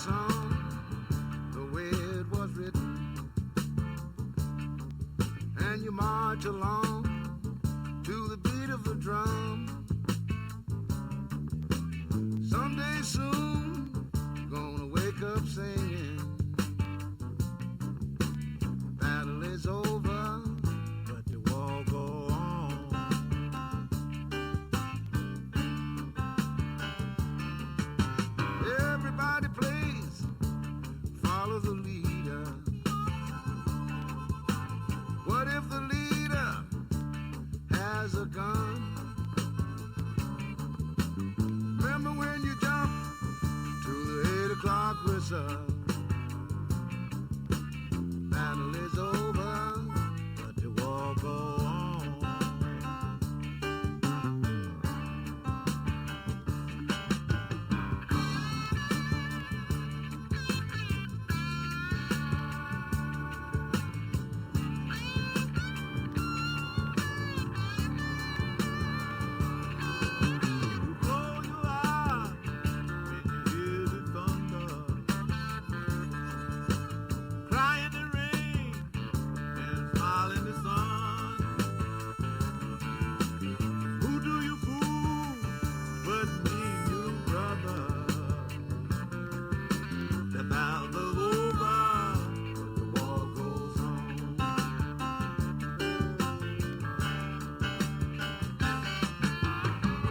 song the way it was written, and you march along to the beat of the drum. Someday soon, you're gonna wake up singing, battle is over, but the war go on. Everybody plays, follow the leader. What if the leader has a gun? Remember when you jumped to the 8 o'clock whistle? Battle is over, but the war go on. You close your eyes when you hear the thunder, cry in the rain and smile in the sun. Who do you fool but me, you brother? The battle's over, but the war goes on.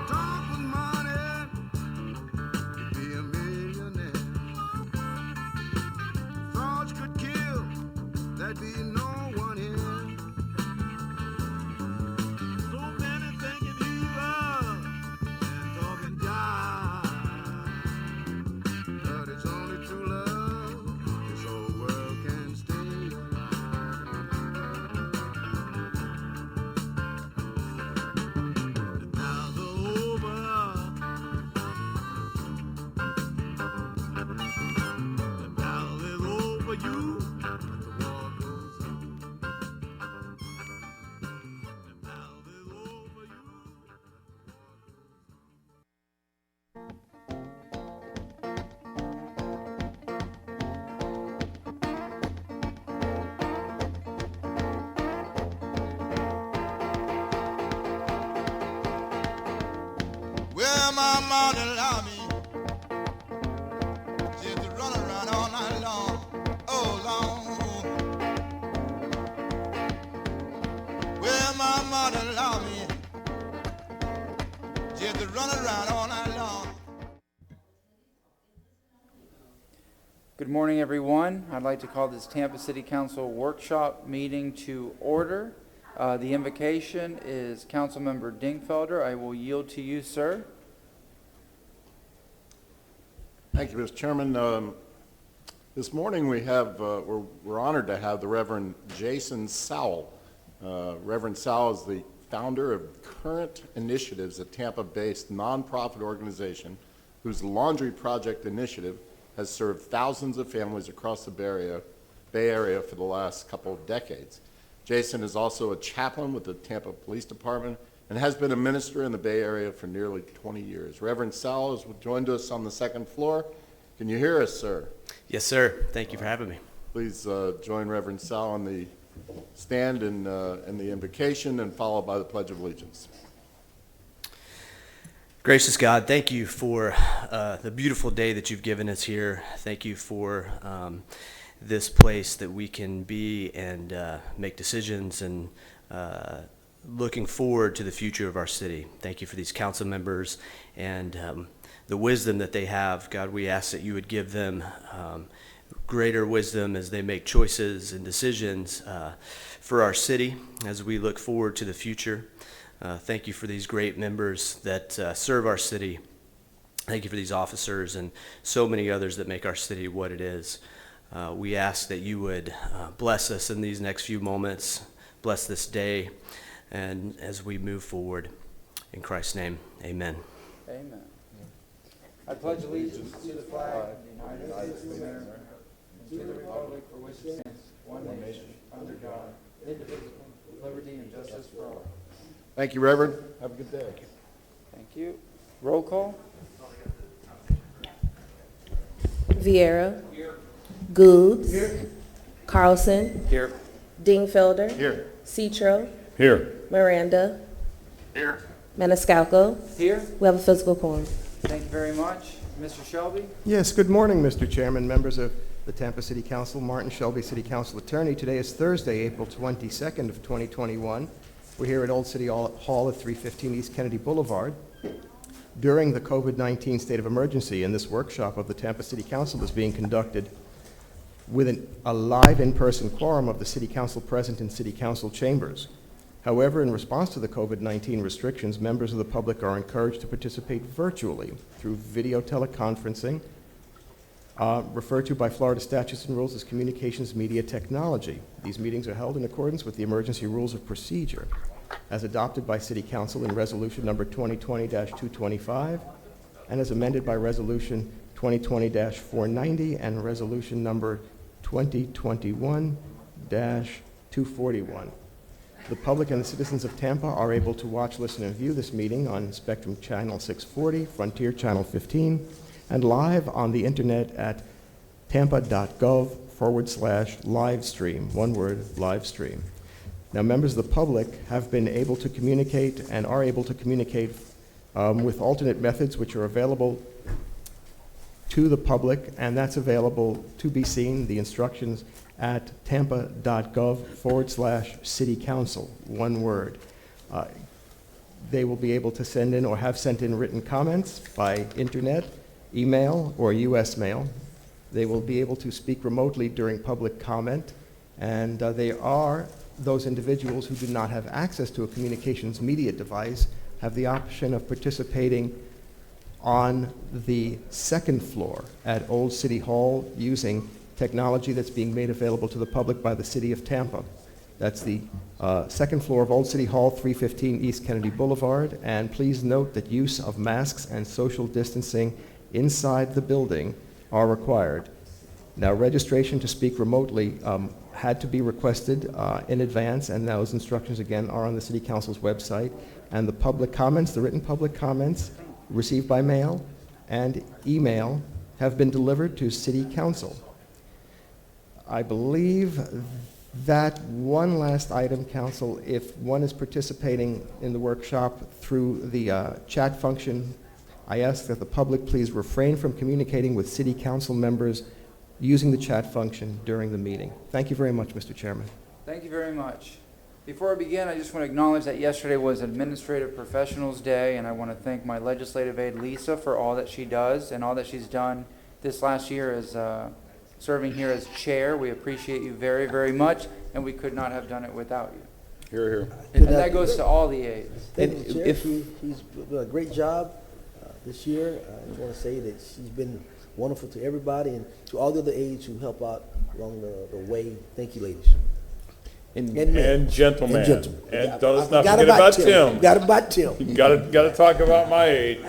Talk with money, you'd be a millionaire. Thoughts could kill, there'd be no one here. So many thinking evil and talking jive, but it's only true love this whole world can stay alive. The battle's over, the battle is over you, but the war goes on. The battle is over you. Well, my mother allowed me just to run around all night long, oh long. Well, my mother allowed me just to run around all night long. Good morning, everyone. I'd like to call this Tampa City Council workshop meeting to order. The invocation is Councilmember Dingfelder. I will yield to you, sir. Thank you, Mr. Chairman. This morning we have, we're honored to have the Reverend Jason Sowell. Reverend Sowell is the founder of Current Initiatives, a Tampa-based nonprofit organization whose Laundry Project initiative has served thousands of families across the Bay Area for the last couple of decades. Jason is also a chaplain with the Tampa Police Department and has been a minister in the Bay Area for nearly 20 years. Reverend Sowell has joined us on the second floor. Can you hear us, sir? Yes, sir. Thank you for having me. Please join Reverend Sowell on the stand in the invocation and followed by the Pledge of Allegiance. Gracious God, thank you for the beautiful day that you've given us here. Thank you for this place that we can be and make decisions and looking forward to the future of our city. Thank you for these council members and the wisdom that they have. God, we ask that you would give them greater wisdom as they make choices and decisions for our city as we look forward to the future. Thank you for these great members that serve our city. Thank you for these officers and so many others that make our city what it is. We ask that you would bless us in these next few moments, bless this day, and as we move forward. In Christ's name, amen. Amen. I pledge allegiance to the flag of the United States of America and to the republic for which it stands, one nation, under God, indivisible, with liberty and justice for all. Thank you, Reverend. Have a good day. Thank you. Roll call. Vieira. Goods. Carlson. Here. Dingfelder. Here. Citro. Here. Miranda. Here. Maniscalco. Here. We have a physical quorum. Thank you very much. Mr. Shelby? Yes, good morning, Mr. Chairman, members of the Tampa City Council, Martin Shelby, City Council Attorney. Today is Thursday, April 22nd of 2021. We're here at Old City Hall at 315 East Kennedy Boulevard. During the COVID-19 state of emergency, and this workshop of the Tampa City Council is being conducted with a live in-person quorum of the City Council present in City Council chambers. However, in response to the COVID-19 restrictions, members of the public are encouraged to participate virtually through video teleconferencing, referred to by Florida statutes and rules as communications media technology. These meetings are held in accordance with the emergency rules of procedure as adopted by City Council in Resolution number 2020-225 and as amended by Resolution 2020-490 and Resolution number 2021-241. The public and the citizens of Tampa are able to watch, listen, and view this meeting on Spectrum Channel 640, Frontier Channel 15, and live on the internet at tampa.gov/livestream, one word, live stream. Now, members of the public have been able to communicate and are able to communicate with alternate methods which are available to the public, and that's available to be seen, the instructions, at tampa.gov/city council, one word. They will be able to send in or have sent in written comments by internet, email, or U.S. mail. They will be able to speak remotely during public comment, and they are those individuals who do not have access to a communications media device have the option of participating on the second floor at Old City Hall using technology that's being made available to the public by the City of Tampa. That's the second floor of Old City Hall, 315 East Kennedy Boulevard, and please note that use of masks and social distancing inside the building are required. Now, registration to speak remotely had to be requested in advance, and those instructions, again, are on the City Council's website. And the public comments, the written public comments received by mail and email have been delivered to City Council. I believe that one last item, Council, if one is participating in the workshop through the chat function, I ask that the public please refrain from communicating with City Council members using the chat function during the meeting. Thank you very much, Mr. Chairman. Thank you very much. Before I begin, I just want to acknowledge that yesterday was Administrative Professionals Day, and I want to thank my legislative aide, Lisa, for all that she does and all that she's done this last year as serving here as chair. We appreciate you very, very much, and we could not have done it without you. Here, here. And that goes to all the aides. Thank you, Chair. He's done a great job this year. I just want to say that she's been wonderful to everybody and to all the other aides who help out along the way. Thank you, ladies. And gentlemen. And gentlemen. And I let's not forgot forget about Tim. Forgot about Tim. You gotta talk about my aide.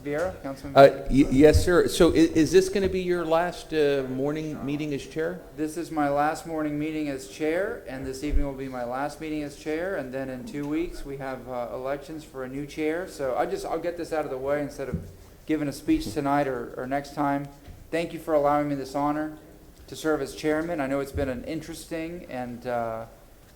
Vieira, Councilman. Yes, sir. So is this going to be your last morning meeting as chair? This is my last morning meeting as chair, and this evening will be my last meeting as chair, and then in 2 weeks we have elections for a new chair. So I'll get this out of the way instead of giving a speech tonight or next time. Thank you for allowing me this honor to serve as chairman. I know it's been an interesting and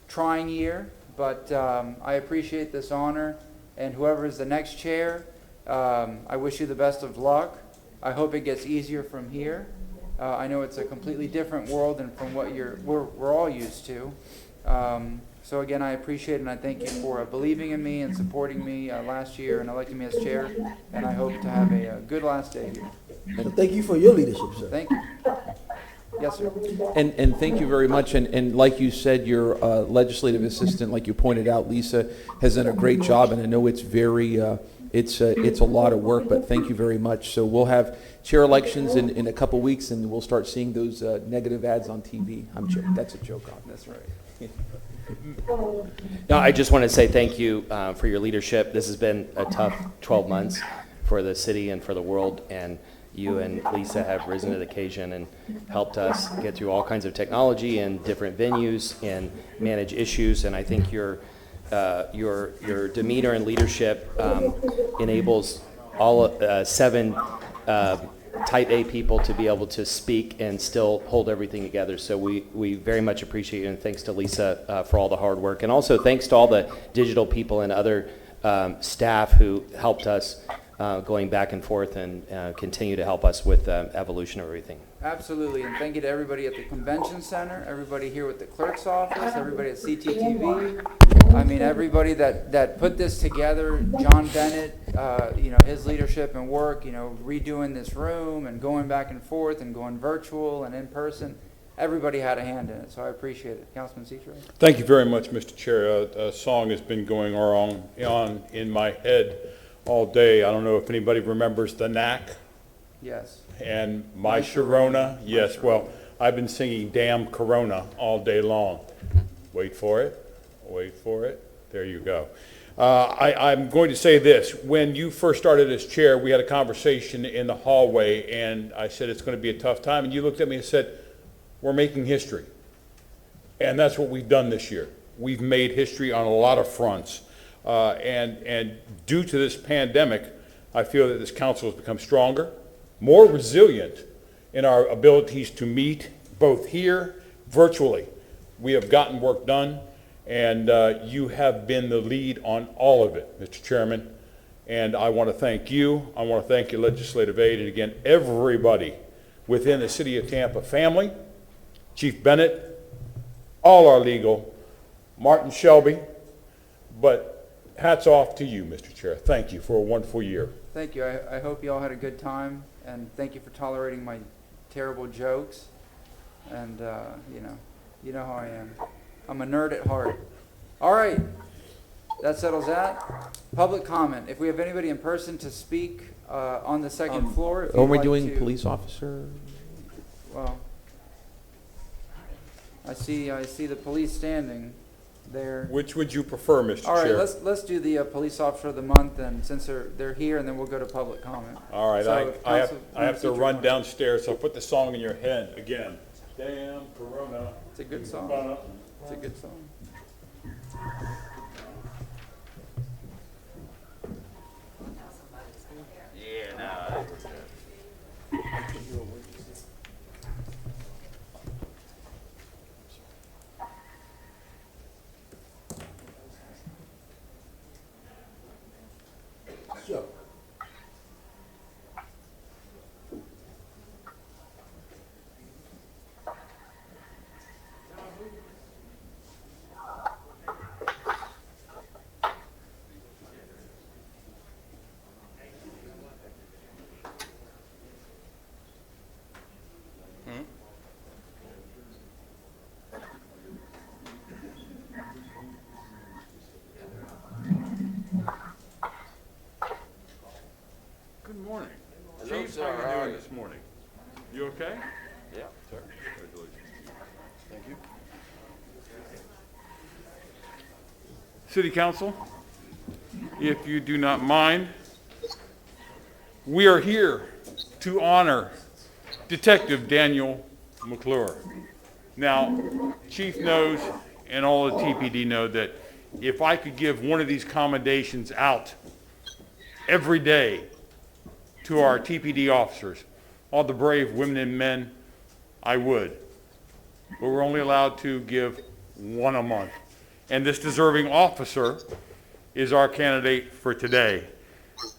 trying year, but I appreciate this honor, and whoever is the next chair, I wish you the best of luck. I hope it gets easier from here. I know it's a completely different world than from what we're all used to. So again, I appreciate it, and I thank you for believing in me and supporting me last year and electing me as chair. And I hope to have a good last day here. So thank you for your leadership, sir. Thank you. Yes, sir. And thank you very much. And like you said, your legislative assistant, like you pointed out, Lisa, has done a great job. And I know it's very, it's a lot of work, but thank you very much. So we'll have chair elections in a couple weeks, and we'll start seeing those negative ads on TV. That's a joke. That's right. No, I just want to say thank you for your leadership. This has been a tough 12 months for the city and for the world, and you and Lisa have risen to the occasion and helped us get through all kinds of technology and different venues and manage issues. And I think your demeanor and leadership enables all 7 type A people to be able to speak and still hold everything together. So we very much appreciate you, and thanks to Lisa for all the hard work. And also thanks to all the digital people and other staff who helped us going back and forth and continue to help us with evolution of everything. Absolutely, and thank you to everybody at the convention center, everybody here with the clerk's office, everybody at CTTV. I mean, everybody that put this together, John Bennett, his leadership and work, redoing this room and going back and forth and going virtual and in person. Everybody had a hand in it, so I appreciate it. Councilman Citro? Thank you very much, Mr. Chair. A song has been going on in my head all day. I don't know if anybody remembers The Knack Yes. and My Sharona. Yes, well, I've been singing Damn Corona all day long. Wait for it. Wait for it. There you go. I'm going to say this. When you first started as chair, we had a conversation in the hallway, and I said it's going to be a tough time. And you looked at me and said, we're making history. And that's what we've done this year. We've made history on a lot of fronts. And due to this pandemic, I feel that this council has become stronger, more resilient in our abilities to meet both here, virtually. We have gotten work done, and you have been the lead on all of it, Mr. Chairman. And I want to thank you. I want to thank your legislative aid, and again, everybody within the City of Tampa family, Chief Bennett, all our legal, Martin Shelby, but hats off to you, Mr. Chair. Thank you for a wonderful year. Thank you. I hope you all had a good time, and thank you for tolerating my terrible jokes. And, you know how I am. I'm a nerd at heart. All right. That settles that. Public comment. If we have anybody in person to speak on the second floor. If Are you'd we like doing to- police officer? Well, I see the police standing there. Which would you prefer, Mr. All right, Chair? let's do the police officer of the month, and since they're here, and then we'll go to public comment. All right, So if I have to Council- run downstairs, so put the song in your head again. Damn Corona. It's a good song. It's a good song. Good morning. Chief, how are you doing this morning? You okay? Yeah. Sir, congratulations. Thank you. City Council, if you do not mind, we are here to honor Detective Daniel McClure. Now, Chief knows, and all the TPD know, that if I could give one of these commendations out every day to our TPD officers, all the brave women and men, I would. But we're only allowed to give one a month. And this deserving officer is our candidate for today.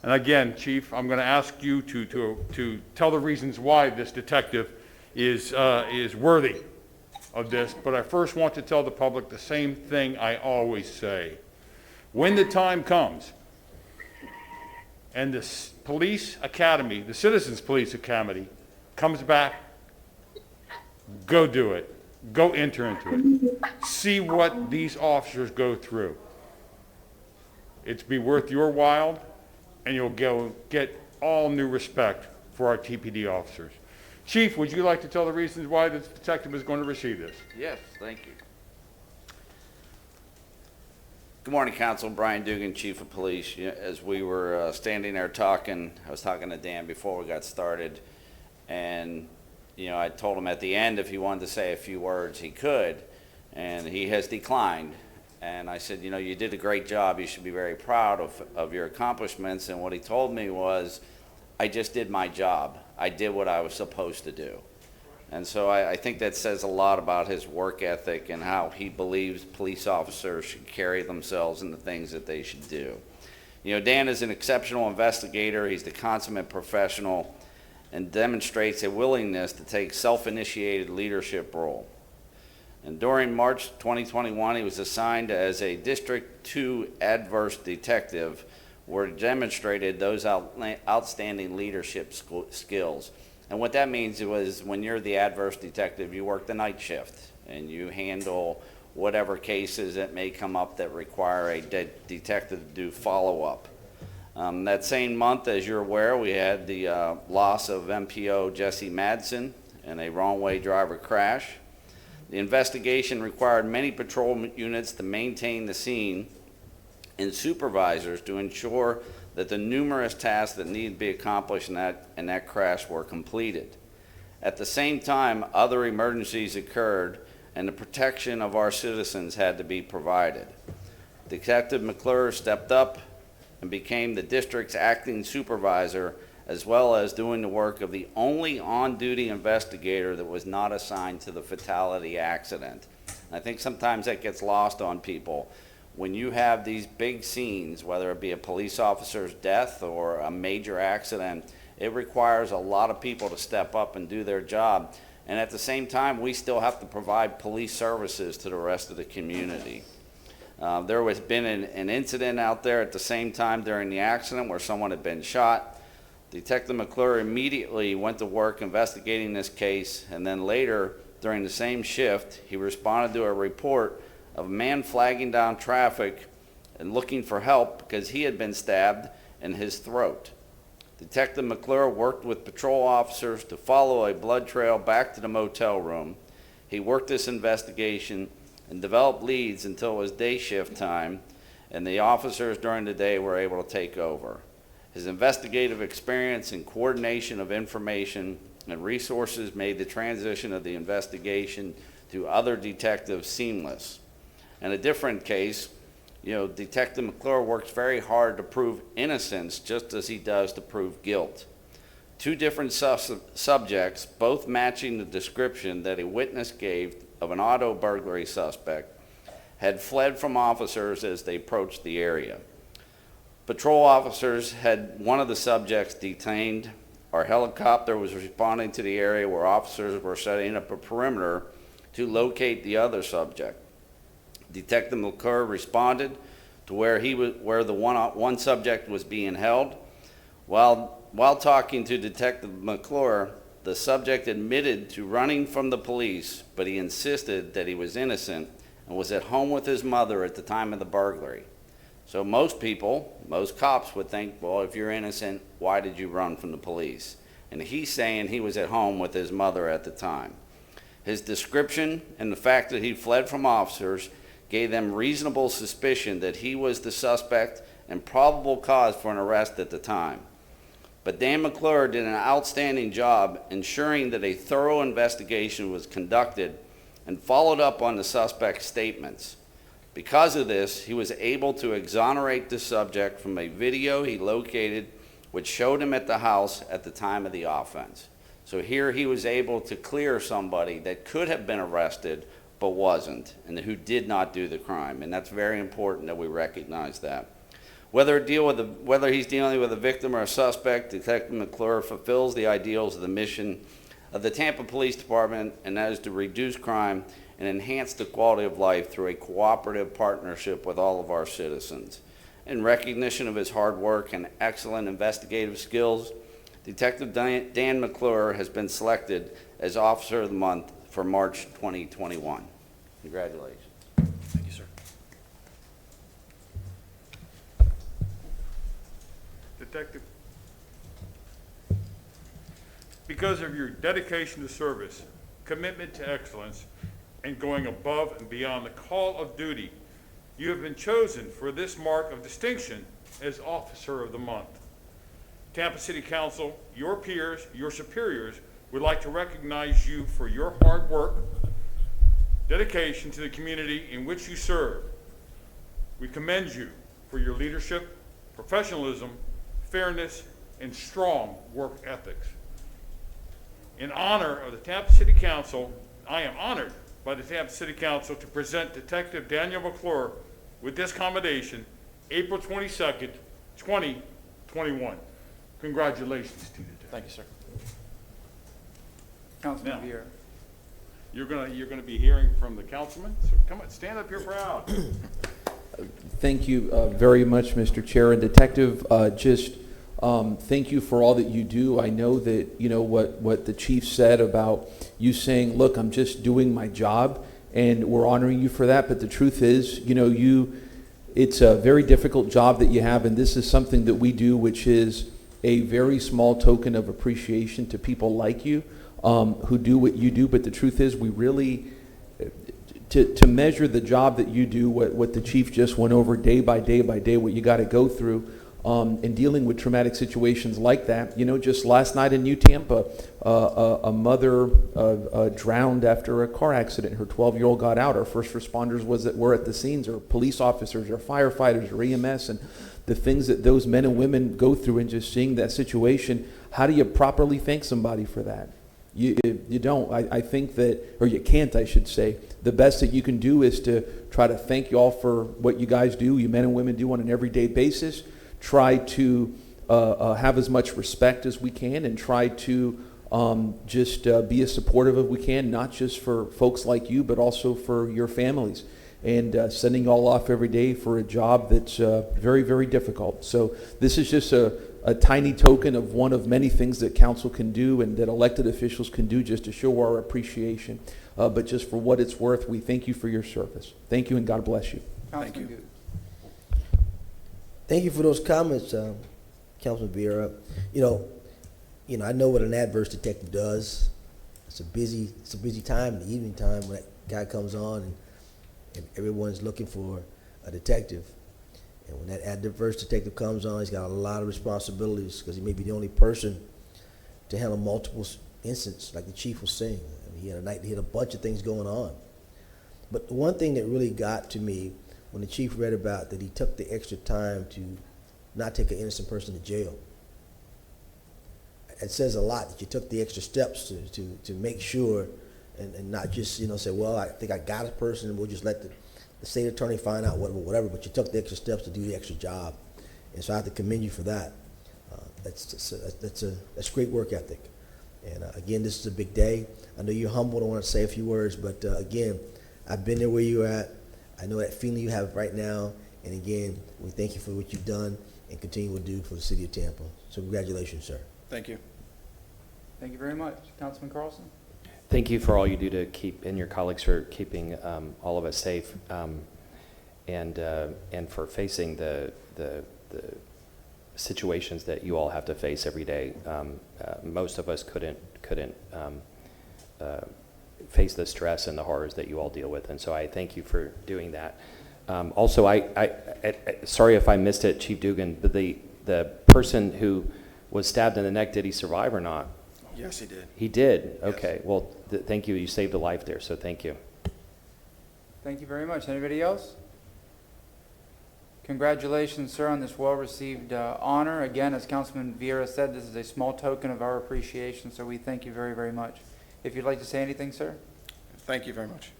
And again, Chief, I'm going to ask you to tell the reasons why this detective is worthy of this. But I first want to tell the public the same thing I always say. When the time comes, and the police academy, the Citizens Police Academy, comes back, go do it. Go enter into it. See what these officers go through. It's be worth your while, and you'll get all new respect for our TPD officers. Chief, would you like to tell the reasons why this detective is going to receive this? Yes, thank you. Good morning, Council. Brian Dugan, Chief of Police. As we were standing there talking, I was talking to Dan before we got started, and I told him at the end if he wanted to say a few words, he could, and he has declined. And I said, you did a great job. You should be very proud of your accomplishments. And what he told me was, I just did my job. I did what I was supposed to do. And so I think that says a lot about his work ethic and how he believes police officers should carry themselves in the things that they should do. You know, Dan is an exceptional investigator. He's the consummate professional and demonstrates a willingness to take self-initiated leadership role. And during March 2021, he was assigned as a District 2 adverse detective, where he demonstrated those outstanding leadership skills. And what that means was when you're the adverse detective, you work the night shift and you handle whatever cases that may come up that require a detective to do follow-up. That same month, as you're aware, we had the loss of MPO Jesse Madsen in a wrong-way driver crash. The investigation required many patrol units to maintain the scene and supervisors to ensure that the numerous tasks that needed to be accomplished in that crash were completed. At the same time, other emergencies occurred and the protection of our citizens had to be provided. Detective McClure stepped up and became the district's acting supervisor, as well as doing the work of the only on-duty investigator that was not assigned to the fatality accident. And I think sometimes that gets lost on people. When you have these big scenes, whether it be a police officer's death or a major accident, it requires a lot of people to step up and do their job. And at the same time, we still have to provide police services to the rest of the community. There has been an incident out there at the same time during the accident where someone had been shot. Detective McClure immediately went to work investigating this case, and then later, during the same shift, he responded to a report of a man flagging down traffic and looking for help because he had been stabbed in his throat. Detective McClure worked with patrol officers to follow a blood trail back to the motel room. He worked this investigation and developed leads until it was day shift time, and the officers during the day were able to take over. His investigative experience and coordination of information and resources made the transition of the investigation to other detectives seamless. In a different case, Detective McClure works very hard to prove innocence just as he does to prove guilt. Two different subjects, both matching the description that a witness gave of an auto burglary suspect, had fled from officers as they approached the area. Patrol officers had one of the subjects detained. Our helicopter was responding to the area where officers were setting up a perimeter to locate the other subject. Detective McClure responded to where the one subject was being held. While talking to Detective McClure, the subject admitted to running from the police, but he insisted that he was innocent and was at home with his mother at the time of the burglary. So most cops would think, well, if you're innocent, why did you run from the police? And he's saying he was at home with his mother at the time. His description and the fact that he fled from officers gave them reasonable suspicion that he was the suspect and probable cause for an arrest at the time. But Dan McClure did an outstanding job ensuring that a thorough investigation was conducted and followed up on the suspect's statements. Because of this, he was able to exonerate the subject from a video he located which showed him at the house at the time of the offense. So here he was able to clear somebody that could have been arrested but wasn't, and who did not do the crime. And that's very important that we recognize that. Whether he's dealing with a victim or a suspect, Detective McClure fulfills the ideals of the mission of the Tampa Police Department, and that is to reduce crime and enhance the quality of life through a cooperative partnership with all of our citizens. In recognition of his hard work and excellent investigative skills, Detective Dan McClure has been selected as Officer of the Month for March 2021. Congratulations. Thank you, sir. Detective, because of your dedication to service, commitment to excellence, and going above and beyond the call of duty, you have been chosen for this mark of distinction as Officer of the Month. Tampa City Council, your peers, your superiors would like to recognize you for your hard work, dedication to the community in which you serve. We commend you for your leadership, professionalism, fairness, and strong work ethics. in honor of the Tampa City Council, I am honored by the Tampa City Council to present Detective Daniel McClure with this commendation, April 22nd, 2021. Congratulations to you. Thank you, sir. Councilman Now. Vieira. You're gonna be hearing from the councilman, so come on, stand up here proud. Thank you very much, Mr. Chair. And Detective, thank you for all that you do. I know that, you know, what the chief said about you saying, look, I'm just doing my job, and we're honoring you for that. But the truth is, you know, it's a very difficult job that you have, and this is something that we do, which is a very small token of appreciation to people like you who do what you do. But the truth is, we really, to measure the job that you do, what the chief just went over day by day by day, what you got to go through in dealing with traumatic situations like that. You know, just last night in New Tampa, a mother drowned after a car accident. Her 12-year-old got out. Our first responders were at the scenes, or police officers, or firefighters, or EMS, and the things that those men and women go through, and just seeing that situation. How do you properly thank somebody for that? You don't. I think that, or you can't, I should say. The best that you can do is to try to thank you all for what you guys do, you men and women do on an everyday basis. Try to have as much respect as we can, and try to be as supportive as we can, not just for folks like you, but also for your families. And sending you all off every day for a job that's very, very difficult. So this is just a tiny token of one of many things that council can do and that elected officials can do just to show our appreciation. But just for what it's worth, we thank you for your service. Thank you, and God bless you. Thank you. Thank you for those comments, Councilman Vieira. You know, I know what an adverse detective does. It's a busy time, the evening time, when that guy comes on and everyone's looking for a detective. And when that adverse detective comes on, he's got a lot of responsibilities, because he may be the only person to handle multiple incidents, like the chief was saying. I mean, he had a night, he had a bunch of things going on. But the one thing that really got to me when the chief read about that he took the extra time to not take an innocent person to jail. It says a lot that you took the extra steps to make sure and not just, you know, say, well, I think I got a person and we'll just let the state attorney find out whatever, but you took the extra steps to do the extra job. And so I have to commend you for that. That's great work ethic. And again, this is a big day. I know you're humble, don't want to say a few words, but again, I've been there where you're at. I know that feeling you have right now, and again, we thank you for what you've done and continue to do for the city of Tampa. So congratulations, sir. Thank you. Thank you very much. Councilman Carlson? Thank you for all you do to keep, and your colleagues for keeping all of us safe, and for facing the situations that you all have to face every day. Most of us couldn't face the stress and the horrors that you all deal with, and so I thank you for doing that. Also, sorry if I missed it, Chief Dugan, but the person who was stabbed in the neck, did he survive or not? Yes, he did. He did? Yes. Okay. Well, thank you. You saved a life there, so thank you. Thank you very much. Anybody else? Congratulations, sir, on this well-received honor. Again, as Councilman Vieira said, this is a small token of our appreciation, so we thank you very, very much. If you'd like to say anything, sir? Thank you very much.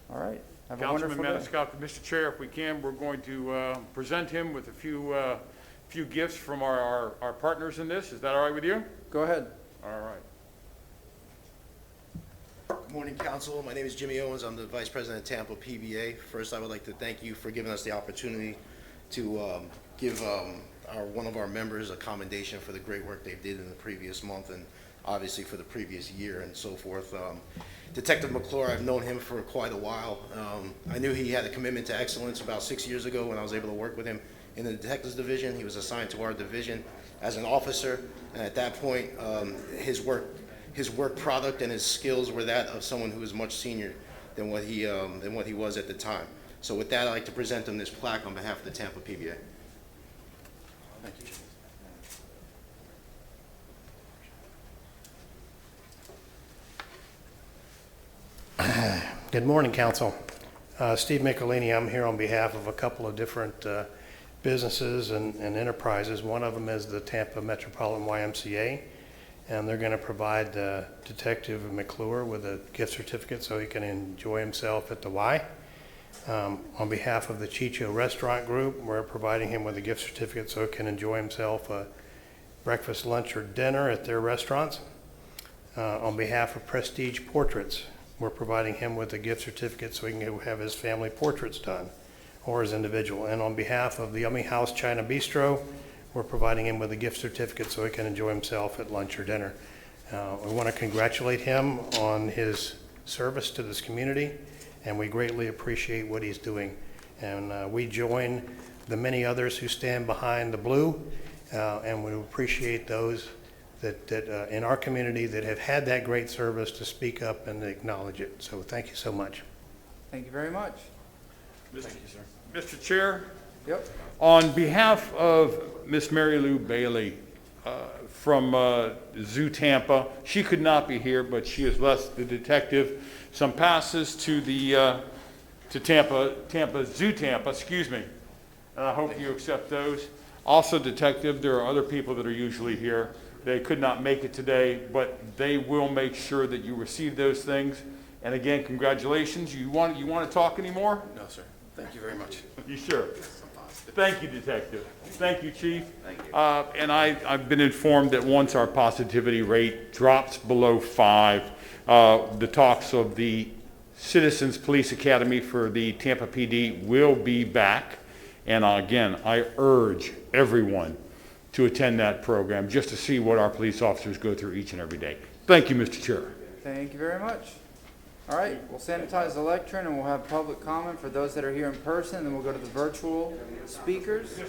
All right. Have a Councilman wonderful day. Maniscalco, Mr. Chair, if we can, we're going to present him with a few gifts from our partners in this. Is that all right with you? Go ahead. All right. Good morning, Council. My name is Jimmy Owens. I'm the Vice President of Tampa PBA. First, I would like to thank you for giving us the opportunity to give one of our members a commendation for the great work they did in the previous month, and obviously for the previous year and so forth. Detective McClure, I've known him for quite a while. I knew he had a commitment to excellence about 6 years ago when I was able to work with him in the Detectives Division. He was assigned to our division as an officer, and at that point, his work product and his skills were that of someone who was much senior than what he was at the time. So with that, I'd like to present him this plaque on behalf of the Tampa PBA. Thank you. Good morning, Council. Steve Michelini. I'm here on behalf of a couple of different businesses and enterprises. One of them is the Tampa Metropolitan YMCA, and they're going to provide Detective McClure with a gift certificate so he can enjoy himself at the Y. On behalf of the Chicho Restaurant Group, we're providing him with a gift certificate so he can enjoy himself breakfast, lunch, or dinner at their restaurants. On behalf of Prestige Portraits, we're providing him with a gift certificate so he can go have his family portraits done, or his individual. And on behalf of the Yummy House China Bistro, we're providing him with a gift certificate so he can enjoy himself at lunch or dinner. We want to congratulate him on his service to this community, and we greatly appreciate what he's doing. And we join the many others who stand behind the blue, and we appreciate those that in our community that have had that great service to speak up and acknowledge it. So thank you so much. Thank you very much. Thank you, sir. Mr. Chair, Yep. on behalf of Miss Mary Lou Bailey from Zoo Tampa, she could not be here, but she has left the detective some passes to the to Tampa Zoo Tampa, excuse me, and I hope you accept those. Also, detective, there are other people that are usually here. They could not make it today, but they will make sure that you receive those things. And again, congratulations. You want to talk anymore? No, sir. Thank you very much. You sure? Thank you, Detective. Thank you, Chief. Thank you. And I've been informed that once our positivity rate drops below 5, the talks of the Citizens Police Academy for the Tampa PD will be back. And again, I urge everyone to attend that program just to see what our police officers go through each and every day. Thank you, Mr. Chair. Thank you very much. All right, we'll sanitize the lectern and we'll have public comment for those that are here in person, and then we'll go to the virtual speakers.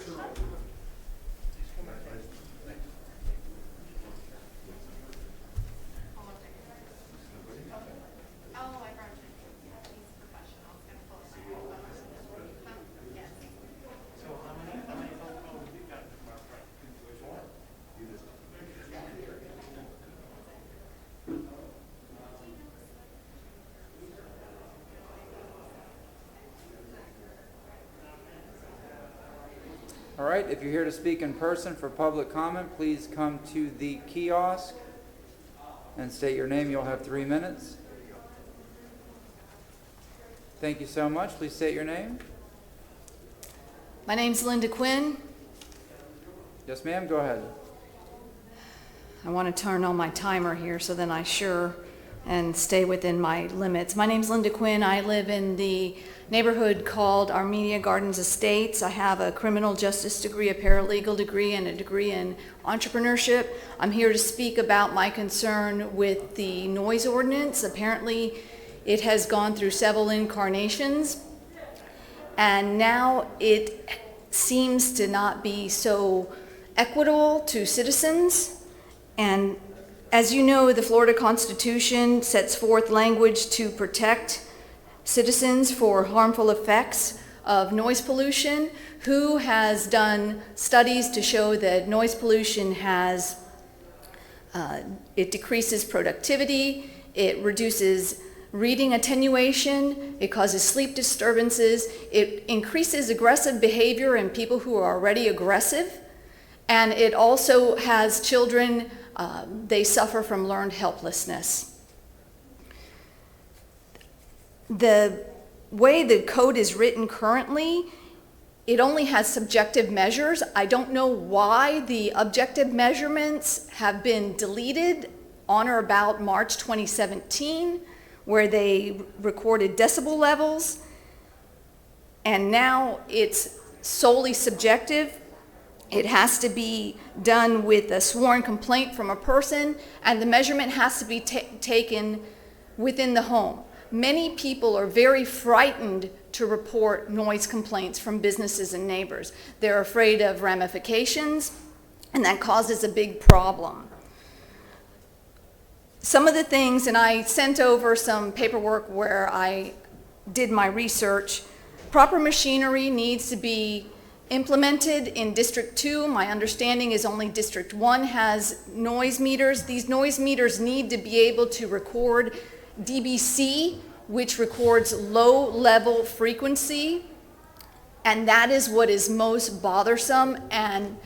All right, if you're here to speak in person for public comment, please come to the kiosk and state your name. You'll have 3 minutes. Thank you so much. Please state your name. My name's Linda Quinn. Yes, ma'am, go ahead. I want to turn on my timer here so then I sure and stay within my limits. My name's Linda Quinn. I live in the neighborhood called Armenia Gardens Estates. I have a criminal justice degree, a paralegal degree, and a degree in entrepreneurship. I'm here to speak about my concern with the noise ordinance. Apparently, it has gone through several incarnations, and now it seems to not be so equitable to citizens. And as you know, the Florida Constitution sets forth language to protect citizens for harmful effects of noise pollution. WHO has done studies to show that noise pollution it decreases productivity, it reduces reading attenuation, it causes sleep disturbances, it increases aggressive behavior in people who are already aggressive, and it also has children, they suffer from learned helplessness. The way the code is written currently, it only has subjective measures. I don't know why the objective measurements have been deleted on or about March 2017, where they recorded decibel levels, and now it's solely subjective. It has to be done with a sworn complaint from a person, and the measurement has to be taken within the home. Many people are very frightened to report noise complaints from businesses and neighbors. They're afraid of ramifications, and that causes a big problem. Some of the things, and I sent over some paperwork where I did my research. Proper machinery needs to be implemented in District 2. My understanding is only District 1 has noise meters. These noise meters need to be able to record DBC, which records low-level frequency, and that is what is most bothersome and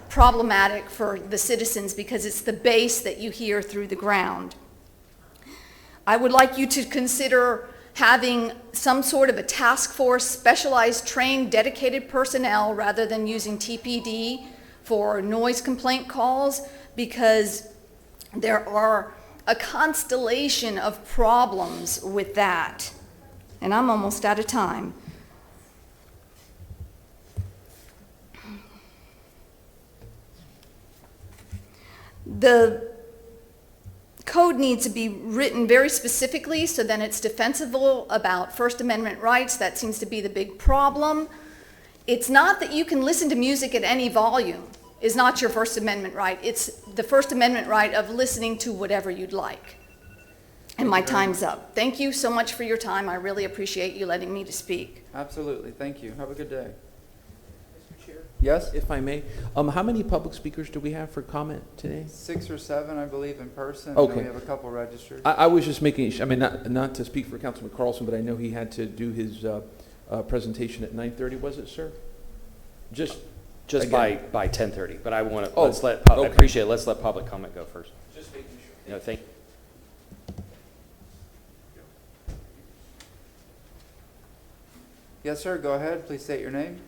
problematic for the citizens because it's the bass that you hear through the ground. I would like you to consider having some sort of a task force, specialized, trained, dedicated personnel rather than using TPD for noise complaint calls, because there are a constellation of problems with that. And I'm almost out of time. The code needs to be written very specifically so then it's defensible about First Amendment rights. That seems to be the big problem. It's not that you can listen to music at any volume is not your First Amendment right. It's the First Amendment right of listening to whatever you'd like. And my time's up. Thank you so much for your time. I really appreciate you letting me to speak. Absolutely. Thank you. Have a good day. Mr. Chair? Yes? If I may, how many public speakers do we have for comment today? 6 or 7, I believe, in person. Okay. And we have a couple registered. I was just making, I mean, not to speak for Councilman Carlson, but I know he had to do his presentation at 9:30, was it, sir? Just by 10:30, but I want to, Oh, I okay. appreciate it, let's let public comment go first. Just making sure. No, thank Yes, sir. Go ahead. Please state your name.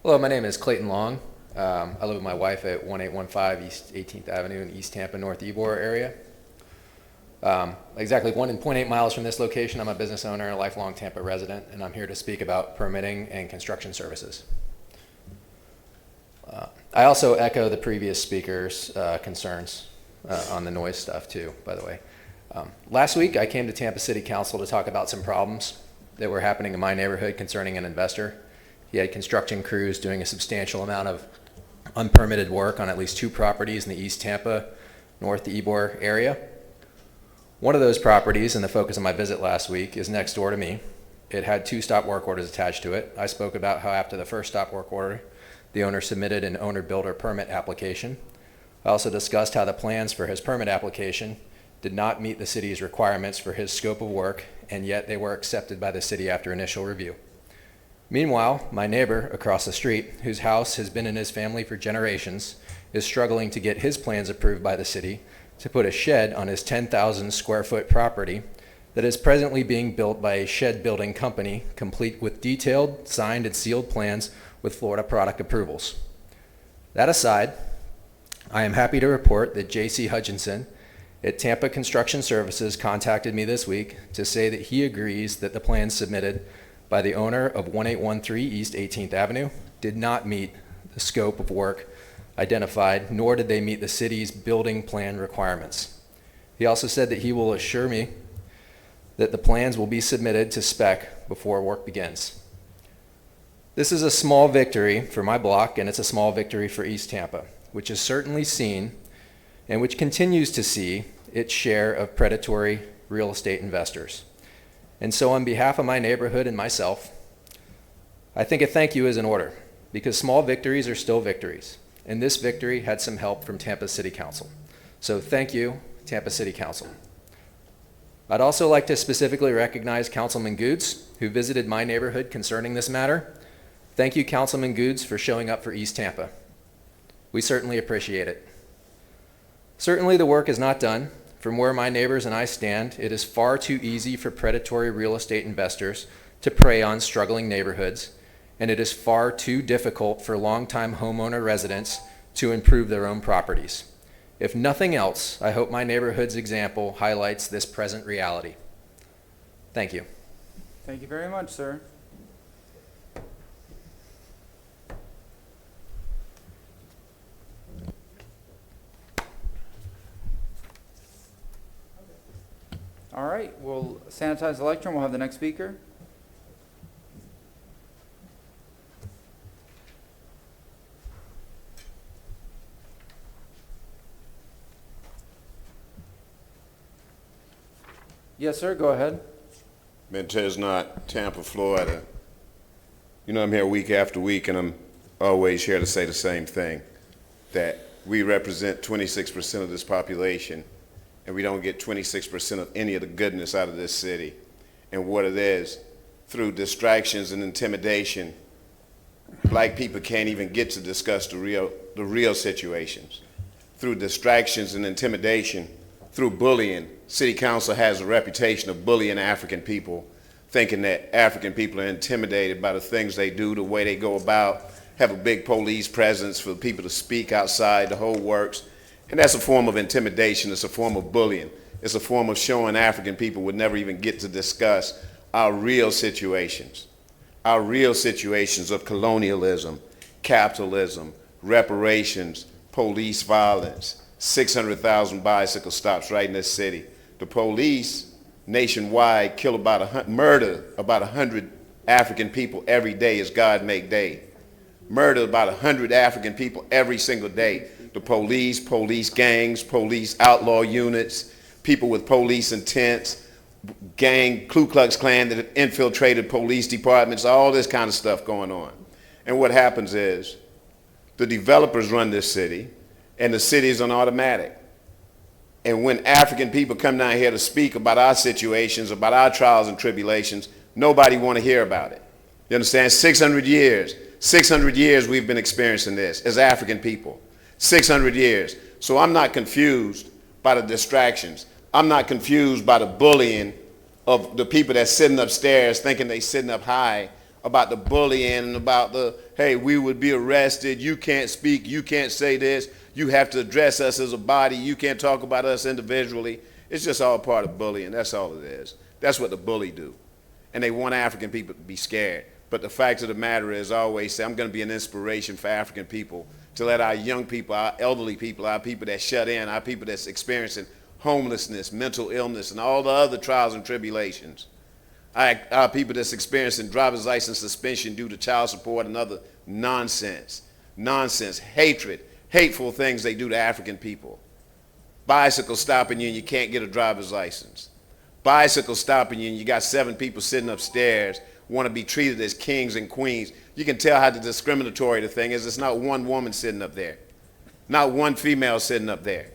Hello, my name is Clayton Long. I live with my wife at 1815 East 18th Avenue in East Tampa, North Ybor area. Exactly 1.8 miles from this location, I'm a business owner, a lifelong Tampa resident, and I'm here to speak about permitting and construction services. I also echo the previous speaker's concerns on the noise stuff too, by the way. Last week, I came to Tampa City Council to talk about some problems that were happening in my neighborhood concerning an investor. He had construction crews doing a substantial amount of unpermitted work on at least 2 properties in the East Tampa, North Ybor area. One of those properties, and the focus of my visit last week, is next door to me. It had 2 stop work orders attached to it. I spoke about how after the first stop work order, the owner submitted an owner-builder permit application. I also discussed how the plans for his permit application did not meet the city's requirements for his scope of work, and yet they were accepted by the city after initial review. Meanwhile, my neighbor across the street, whose house has been in his family for generations, is struggling to get his plans approved by the city to put a shed on his 10,000 square foot property that is presently being built by a shed building company, complete with detailed, signed, and sealed plans with Florida product approvals. That aside, I am happy to report that J.C. Hutchinson at Tampa Construction Services contacted me this week to say that he agrees that the plans submitted by the owner of 1813 East 18th Avenue did not meet the scope of work identified, nor did they meet the city's building plan requirements. He also said that he will assure me that the plans will be submitted to spec before work begins. This is a small victory for my block, and it's a small victory for East Tampa, which has certainly seen and which continues to see its share of predatory real estate investors. And so on behalf of my neighborhood and myself, I think a thank you is in order, because small victories are still victories. And this victory had some help from Tampa City Council. So thank you, Tampa City Council. I'd also like to specifically recognize Councilman Goods, who visited my neighborhood concerning this matter. Thank you, Councilman Goods, for showing up for East Tampa. We certainly appreciate it. Certainly the work is not done. From where my neighbors and I stand, it is far too easy for predatory real estate investors to prey on struggling neighborhoods, and it is far too difficult for longtime homeowner residents to improve their own properties. If nothing else, I hope my neighborhood's example highlights this present reality. Thank you. Thank you very much, sir. All right, we'll sanitize the lectern. We'll have the next speaker. Yes, sir, go ahead. Mentes not Tampa, Florida. You know, I'm here week after week, and I'm always here to say the same thing, that we represent 26% of this population, and we don't get 26% of any of the goodness out of this city. And what it is, through distractions and intimidation, black people can't even get to discuss the real situations. Through distractions and intimidation, through bullying, city council has a reputation of bullying African people, thinking that African people are intimidated by the things they do, the way they go about, have a big police presence for people to speak outside, the whole works. And that's a form of intimidation. It's a form of bullying. It's a form of showing African people would never even get to discuss our real situations of colonialism, capitalism, reparations, police violence, 600,000 bicycle stops right in this city. The police nationwide kill murder about 100 African people every day as God make day. Murder about 100 African people every single day. The police gangs, police outlaw units, people with police intents, gang, Ku Klux Klan that have infiltrated police departments, all this kind of stuff going on. And what happens is the developers run this city and the city is on automatic. And when African people come down here to speak about our situations, about our trials and tribulations, nobody want to hear about it. You understand? 600 years we've been experiencing this as African people. 600 years. So I'm not confused by the distractions. I'm not confused by the bullying of the people that's sitting upstairs thinking they sitting up high, about the bullying and about the, hey, we would be arrested, you can't speak, you can't say this, you have to address us as a body, you can't talk about us individually. It's just all part of bullying. That's all it is. That's what the bully do. And they want African people to be scared. But the fact of the matter is, I always say, I'm going to be an inspiration for African people to let our young people, our elderly people, our people that shut in, our people that's experiencing homelessness, mental illness, and all the other trials and tribulations, our people that's experiencing driver's license suspension due to child support and other nonsense, hatred, hateful things they do to African people. Bicycle stopping you and you can't get a driver's license. Bicycle stopping you and you got 7 people sitting upstairs want to be treated as kings and queens. You can tell how discriminatory the thing is. It's not one woman sitting up there, not one female sitting up there.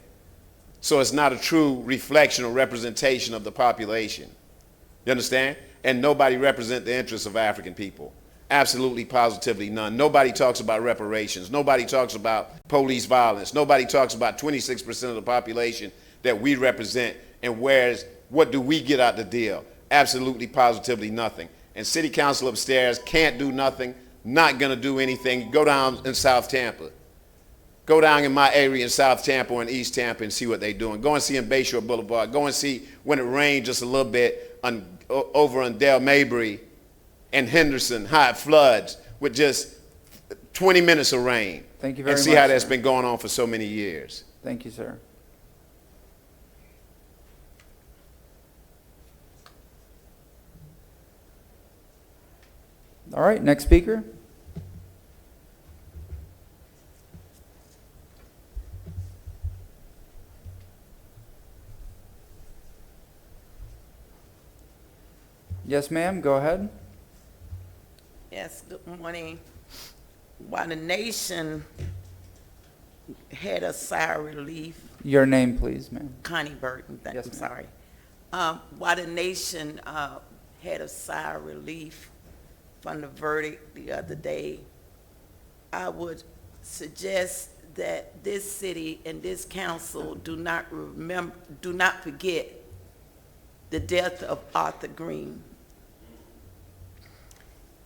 So it's not a true reflection or representation of the population. You understand? And nobody represents the interests of African people. Absolutely, positively none. Nobody talks about reparations. Nobody talks about police violence. Nobody talks about 26% of the population that we represent, and what do we get out the deal? Absolutely, positively nothing. And city council upstairs can't do nothing, not gonna do anything. Go down in South Tampa. Go down in my area in South Tampa or in East Tampa and see what they're doing. Go and see in Bayshore Boulevard. Go and see when it rained just a little bit over on Del Mabry and Henderson, how it floods with just 20 minutes of rain. Thank you very much, and see how that's sir. been going on for so many years. Thank you, sir. All right, next speaker. Yes, ma'am, go ahead. Yes, good morning. While the nation had a sigh of relief. Your name, please, ma'am. Connie Burton, Yes, I'm ma'am. sorry. While the nation had a sigh of relief from the verdict the other day, I would suggest that this city and this council do not forget the death of Arthur Green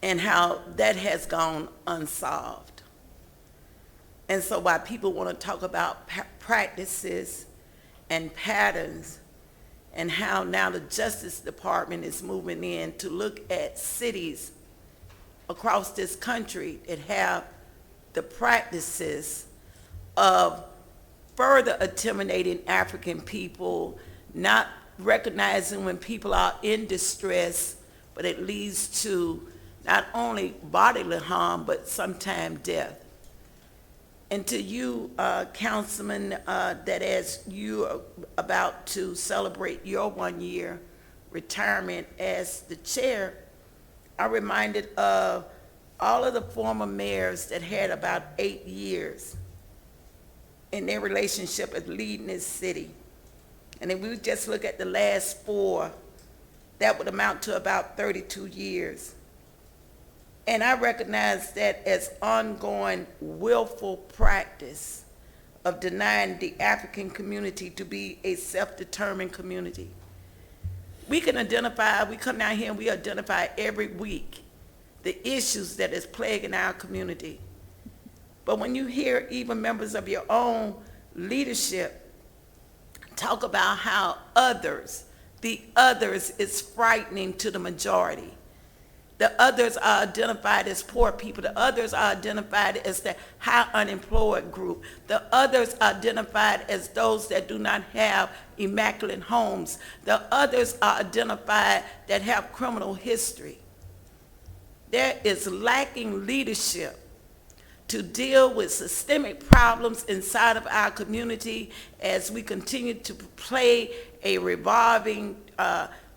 and how that has gone unsolved. And so while people want to talk about practices and patterns and how now the Justice Department is moving in to look at cities across this country that have the practices of further intimidating African people, not recognizing when people are in distress, but it leads to not only bodily harm, but sometimes death. And to you, Councilman, that as you are about to celebrate your 1-year retirement as the chair, I'm reminded of all of the former mayors that had about 8 years in their relationship as leading this city. And if we just look at the last 4, that would amount to about 32 years. And I recognize that as ongoing willful practice of denying the African community to be a self-determined community. We can identify, we come down here and we identify every week the issues that is plaguing our community. But when you hear even members of your own leadership talk about how the others is frightening to the majority. The others are identified as poor people. The others are identified as the high unemployed group. The others are identified as those that do not have immaculate homes. The others are identified that have criminal history. There is lacking leadership to deal with systemic problems inside of our community as we continue to play a revolving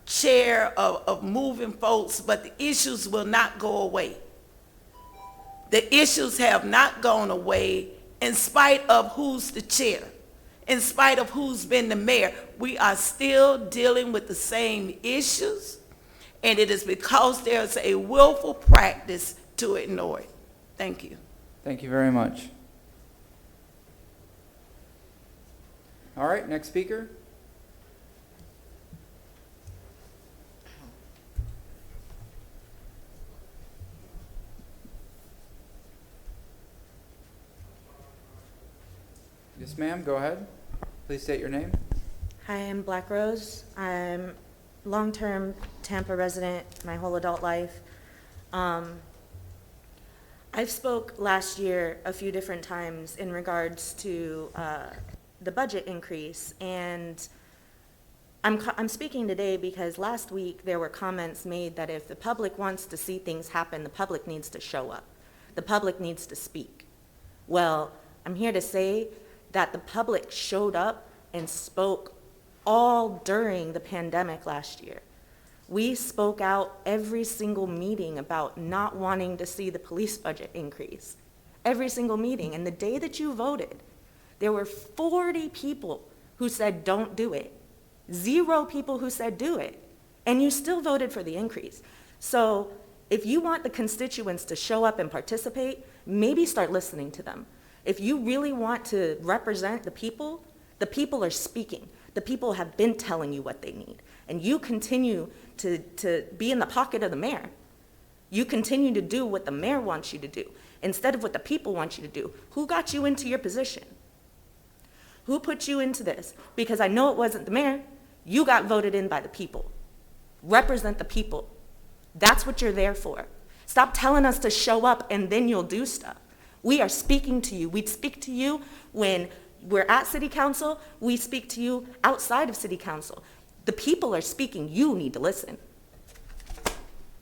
chair of moving folks, but the issues will not go away. The issues have not gone away in spite of who's the chair, in spite of who's been the mayor. We are still dealing with the same issues, and it is because there's a willful practice to ignore it. Thank you. Thank you very much. All right, next speaker. Yes, ma'am, go ahead. Please state your name. Hi, I'm Black Rose. I'm long-term Tampa resident my whole adult life. I've spoke last year a few different times in regards to the budget increase, and I'm speaking today because last week there were comments made that if the public wants to see things happen, the public needs to show up. The public needs to speak. Well, I'm here to say that the public showed up and spoke all during the pandemic last year. We spoke out every single meeting about not wanting to see the police budget increase. Every single meeting. And the day that you voted, there were 40 people who said don't do it. 0 people who said do it. And you still voted for the increase. So if you want the constituents to show up and participate, maybe start listening to them. If you really want to represent the people are speaking. The people have been telling you what they need. And you continue to be in the pocket of the mayor. You continue to do what the mayor wants you to do instead of what the people want you to do. Who got you into your position? Who put you into this? Because I know it wasn't the mayor. You got voted in by the people. Represent the people. That's what you're there for. Stop telling us to show up and then you'll do stuff. We are speaking to you. We speak to you when we're at city council. We speak to you outside of city council. The people are speaking. You need to listen.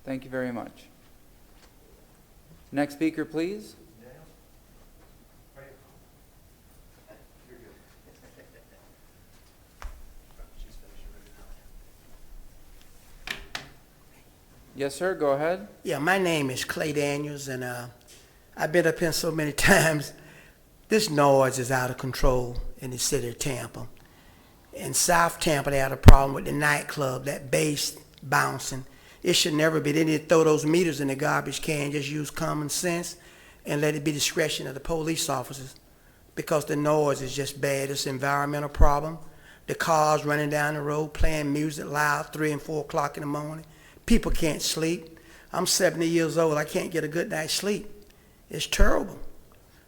Thank you very much. Next speaker, please. Yes, sir. Go ahead. Yeah, my name is Clay Daniels, and I've been up here so many times. This noise is out of control in the city of Tampa. In South Tampa, they had a problem with the nightclub, that bass bouncing. It should never be. They need to throw those meters in the garbage can, just use common sense, and let it be discretion of the police officers, because the noise is just bad. It's an environmental problem. The cars running down the road, playing music loud, 3 and 4 o'clock in the morning. People can't sleep. I'm 70 years old. I can't get a good night's sleep. It's terrible.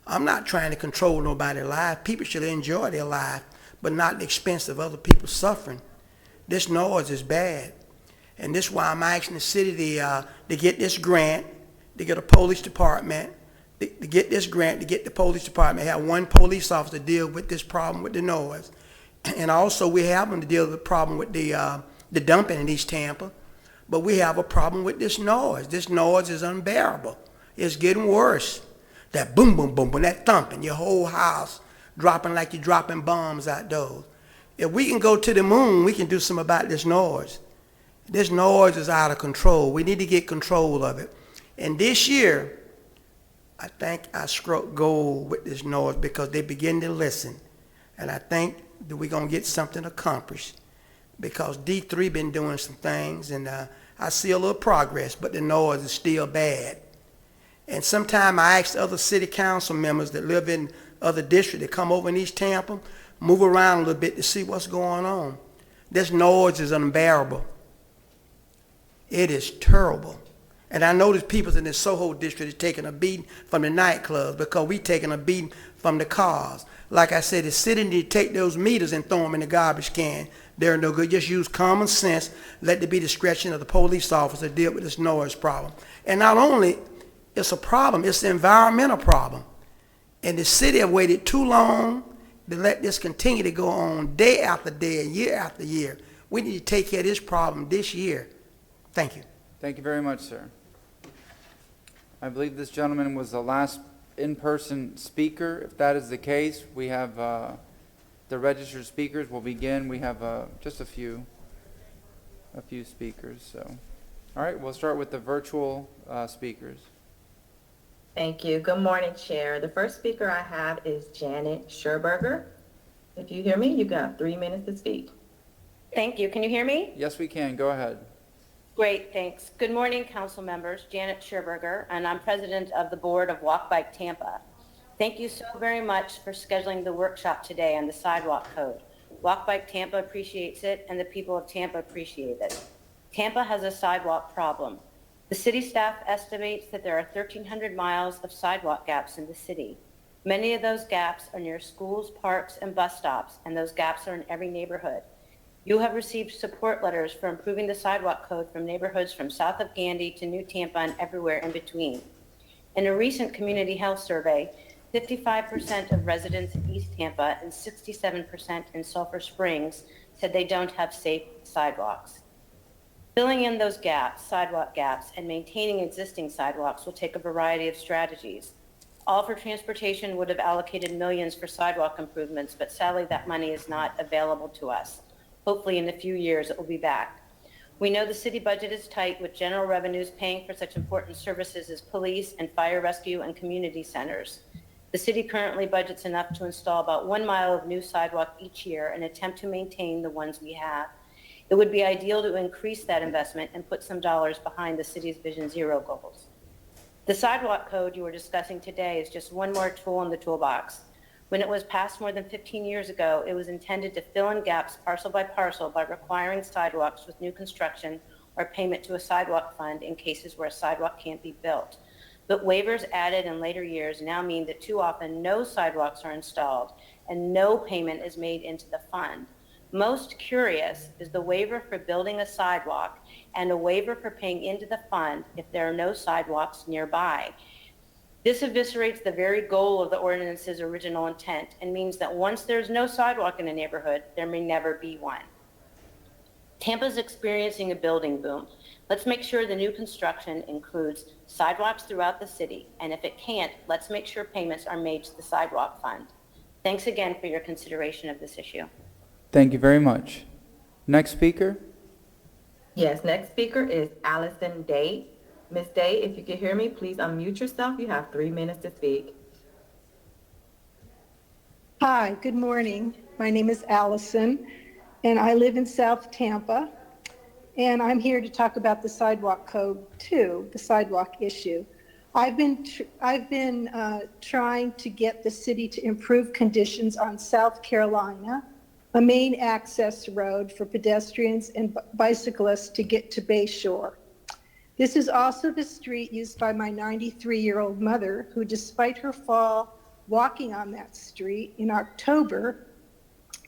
I'm not trying to control nobody's life. People should enjoy their life, but not at the expense of other people suffering. This noise is bad. And this is why I'm asking the city to get this grant, to get a police department, to get this grant, to get the police department, have one police officer deal with this problem with the noise. And also we have them to deal with the problem with the dumping in East Tampa. But we have a problem with this noise. This noise is unbearable. It's getting worse. That boom, boom, boom, boom, that thumping, your whole house dropping like you're dropping bombs outdoors. If we can go to the moon, we can do something about this noise. This noise is out of control. We need to get control of it. And this year, I think I struck gold with this noise because they begin to listen. And I think that we're going to get something accomplished, because D3 been doing some things, and I see a little progress, but the noise is still bad. And sometimes I ask other city council members that live in other districts that come over in East Tampa, move around a little bit to see what's going on. This noise is unbearable. It is terrible. And I know there's people in the Soho district is taking a beating from the nightclubs because we taking a beating from the cars. Like I said, the city need to take those meters and throw them in the garbage can. They're no good. Just use common sense. Let it be discretion of the police officer to deal with this noise problem. And not only it's a problem, it's an environmental problem. And the city have waited too long to let this continue to go on day after day and year after year. We need to take care of this problem this year. Thank you. Thank you very much, sir. I believe this gentleman was the last in-person speaker. If that is the case, we have the registered speakers will begin. We have just a few speakers. So, all right, we'll start with the virtual speakers. Thank you. Good morning, Chair. The first speaker I have is Janet Scherberger. If you hear me, you got 3 minutes to speak. Thank you. Can you hear me? Yes, we can. Go ahead. Great, thanks. Good morning, council members. Janet Scherberger, and I'm president of the board of Walk Bike Tampa. Thank you so very much for scheduling the workshop today on the sidewalk code. Walk Bike Tampa appreciates it, and the people of Tampa appreciate it. Tampa has a sidewalk problem. The city staff estimates that there are 1,300 miles of sidewalk gaps in the city. Many of those gaps are near schools, parks, and bus stops, and those gaps are in every neighborhood. You have received support letters for improving the sidewalk code from neighborhoods from south of Gandy to New Tampa and everywhere in between. In a recent community health survey, 55% of residents in East Tampa and 67% in Sulphur Springs said they don't have safe sidewalks. Filling in those gaps, sidewalk gaps, and maintaining existing sidewalks will take a variety of strategies. All for Transportation would have allocated millions for sidewalk improvements, but sadly that money is not available to us. Hopefully in a few years it will be back. We know the city budget is tight with general revenues paying for such important services as police and fire rescue and community centers. The city currently budgets enough to install about 1 mile of new sidewalk each year and attempt to maintain the ones we have. It would be ideal to increase that investment and put some dollars behind the city's Vision Zero goals. The sidewalk code you were discussing today is just one more tool in the toolbox. When it was passed more than 15 years ago, it was intended to fill in gaps parcel by requiring sidewalks with new construction or payment to a sidewalk fund in cases where a sidewalk can't be built. But waivers added in later years now mean that too often no sidewalks are installed and no payment is made into the fund. Most curious is the waiver for building a sidewalk and a waiver for paying into the fund if there are no sidewalks nearby. This eviscerates the very goal of the ordinance's original intent and means that once there's no sidewalk in a neighborhood, there may never be one. Tampa's experiencing a building boom. Let's make sure the new construction includes sidewalks throughout the city, and if it can't, let's make sure payments are made to the sidewalk fund. Thanks again for your consideration of this issue. Thank you very much. Next speaker. Yes, next speaker is Allison Day. Ms. Day, if you can hear me, please unmute yourself. You have 3 minutes to speak. Hi, good morning. My name is Allison, and I live in South Tampa, and I'm here to talk about the sidewalk code too, the sidewalk issue. I've been trying to get the city to improve conditions on South Carolina, a main access road for pedestrians and bicyclists to get to Bay Shore. This is also the street used by my 93-year-old mother, who, despite her fall walking on that street in October,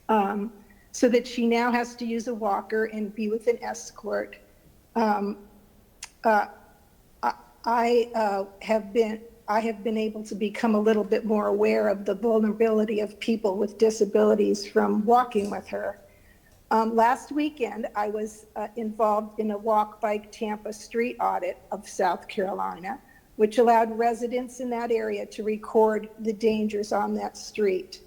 so that she now has to use a walker and be with an escort. I have been able to become a little bit more aware of the vulnerability of people with disabilities from walking with her. Last weekend, I was involved in a Walk Bike Tampa street audit of South Carolina, which allowed residents in that area to record the dangers on that street.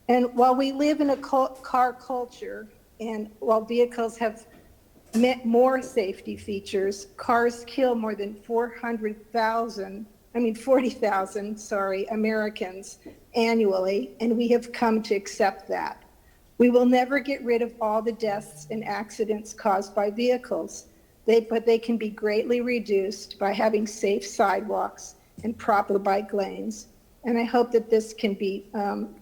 And while we live in a car culture, and while vehicles have more safety features, cars kill more than 40,000 Americans annually, and we have come to accept that. We will never get rid of all the deaths and accidents caused by vehicles. but they can be greatly reduced by having safe sidewalks and proper bike lanes. And I hope that this can be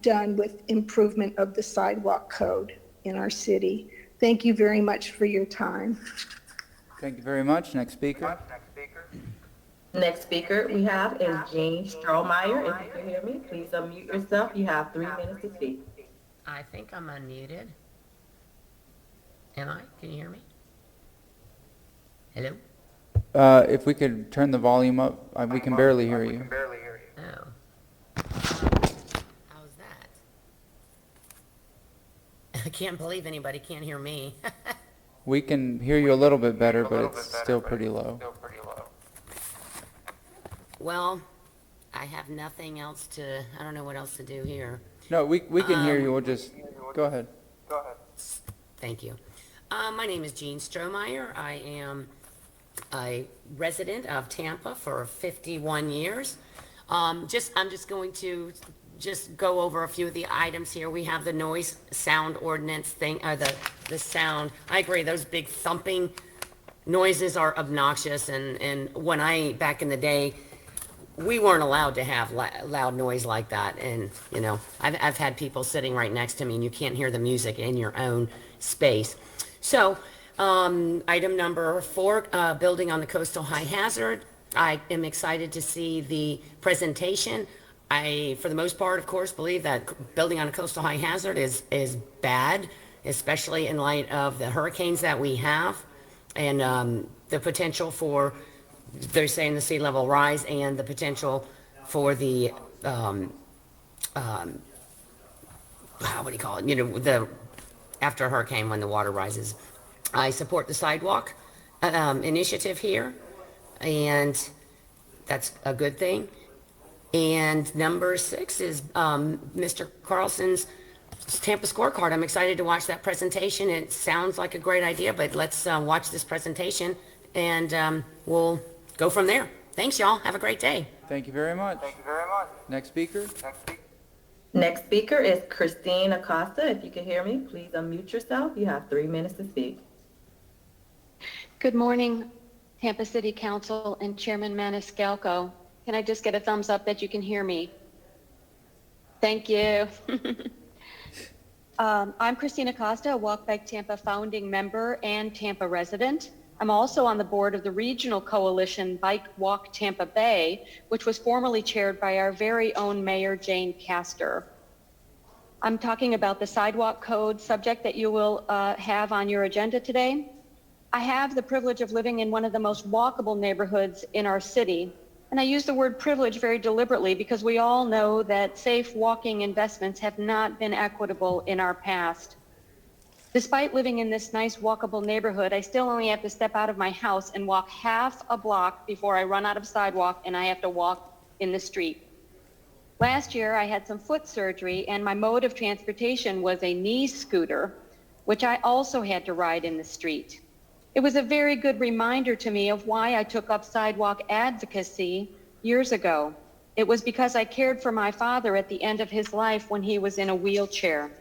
done with improvement of the sidewalk code in our city. Thank you very much for your time. Thank you very much. Next speaker. Next speaker we have is Jean Strohmeyer. If you can hear me, please unmute yourself. You have 3 minutes to speak. I think I'm unmuted. Am I? Can you hear me? Hello? If we could turn the volume up, we can barely hear you. Oh. How's that? I can't believe anybody can't hear me. We can hear you a little bit better, but it's still pretty low. Well, I have nothing else to, I don't know what else to do here. No, we can hear you. We'll just, go ahead. Thank you. My name is Jean Strohmeyer. I am a resident of Tampa for 51 years. I'm just going to just go over a few of the items here. We have the noise sound ordinance thing, the sound. I agree, those big thumping noises are obnoxious, and when back in the day, we weren't allowed to have loud noise like that. And, you know, I've had people sitting right next to me and you can't hear the music in your own space. So, item number 4, building on the coastal high hazard. I am excited to see the presentation. I, for the most part, of course, believe that building on a coastal high hazard is bad, especially in light of the hurricanes that we have and the potential for, they're saying, the sea level rise and the potential for the, what do you call it? You know, after a hurricane when the water rises. I support the sidewalk initiative here, and that's a good thing. And number 6 is Mr. Carlson's Tampa scorecard. I'm excited to watch that presentation. It sounds like a great idea, but let's watch this presentation and we'll go from there. Thanks, y'all. Have a great day. Thank you very much. Next speaker. Next speaker is Christine Acosta. If you can hear me, please unmute yourself. You have 3 minutes to speak. Good morning, Tampa City Council and Chairman Maniscalco. Can I just get a thumbs up that you can hear me? Thank you. I'm Christina Costa, a Walk Bike Tampa founding member and Tampa resident. I'm also on the board of the regional coalition Bike Walk Tampa Bay, which was formerly chaired by our very own Mayor Jane Castor. I'm talking about the sidewalk code subject that you will have on your agenda today. I have the privilege of living in one of the most walkable neighborhoods in our city. And I use the word privilege very deliberately because we all know that safe walking investments have not been equitable in our past. Despite living in this nice walkable neighborhood, I still only have to step out of my house and walk half a block before I run out of sidewalk and I have to walk in the street. Last year, I had some foot surgery and my mode of transportation was a knee scooter, which I also had to ride in the street. It was a very good reminder to me of why I took up sidewalk advocacy years ago. It was because I cared for my father at the end of his life when he was in a wheelchair.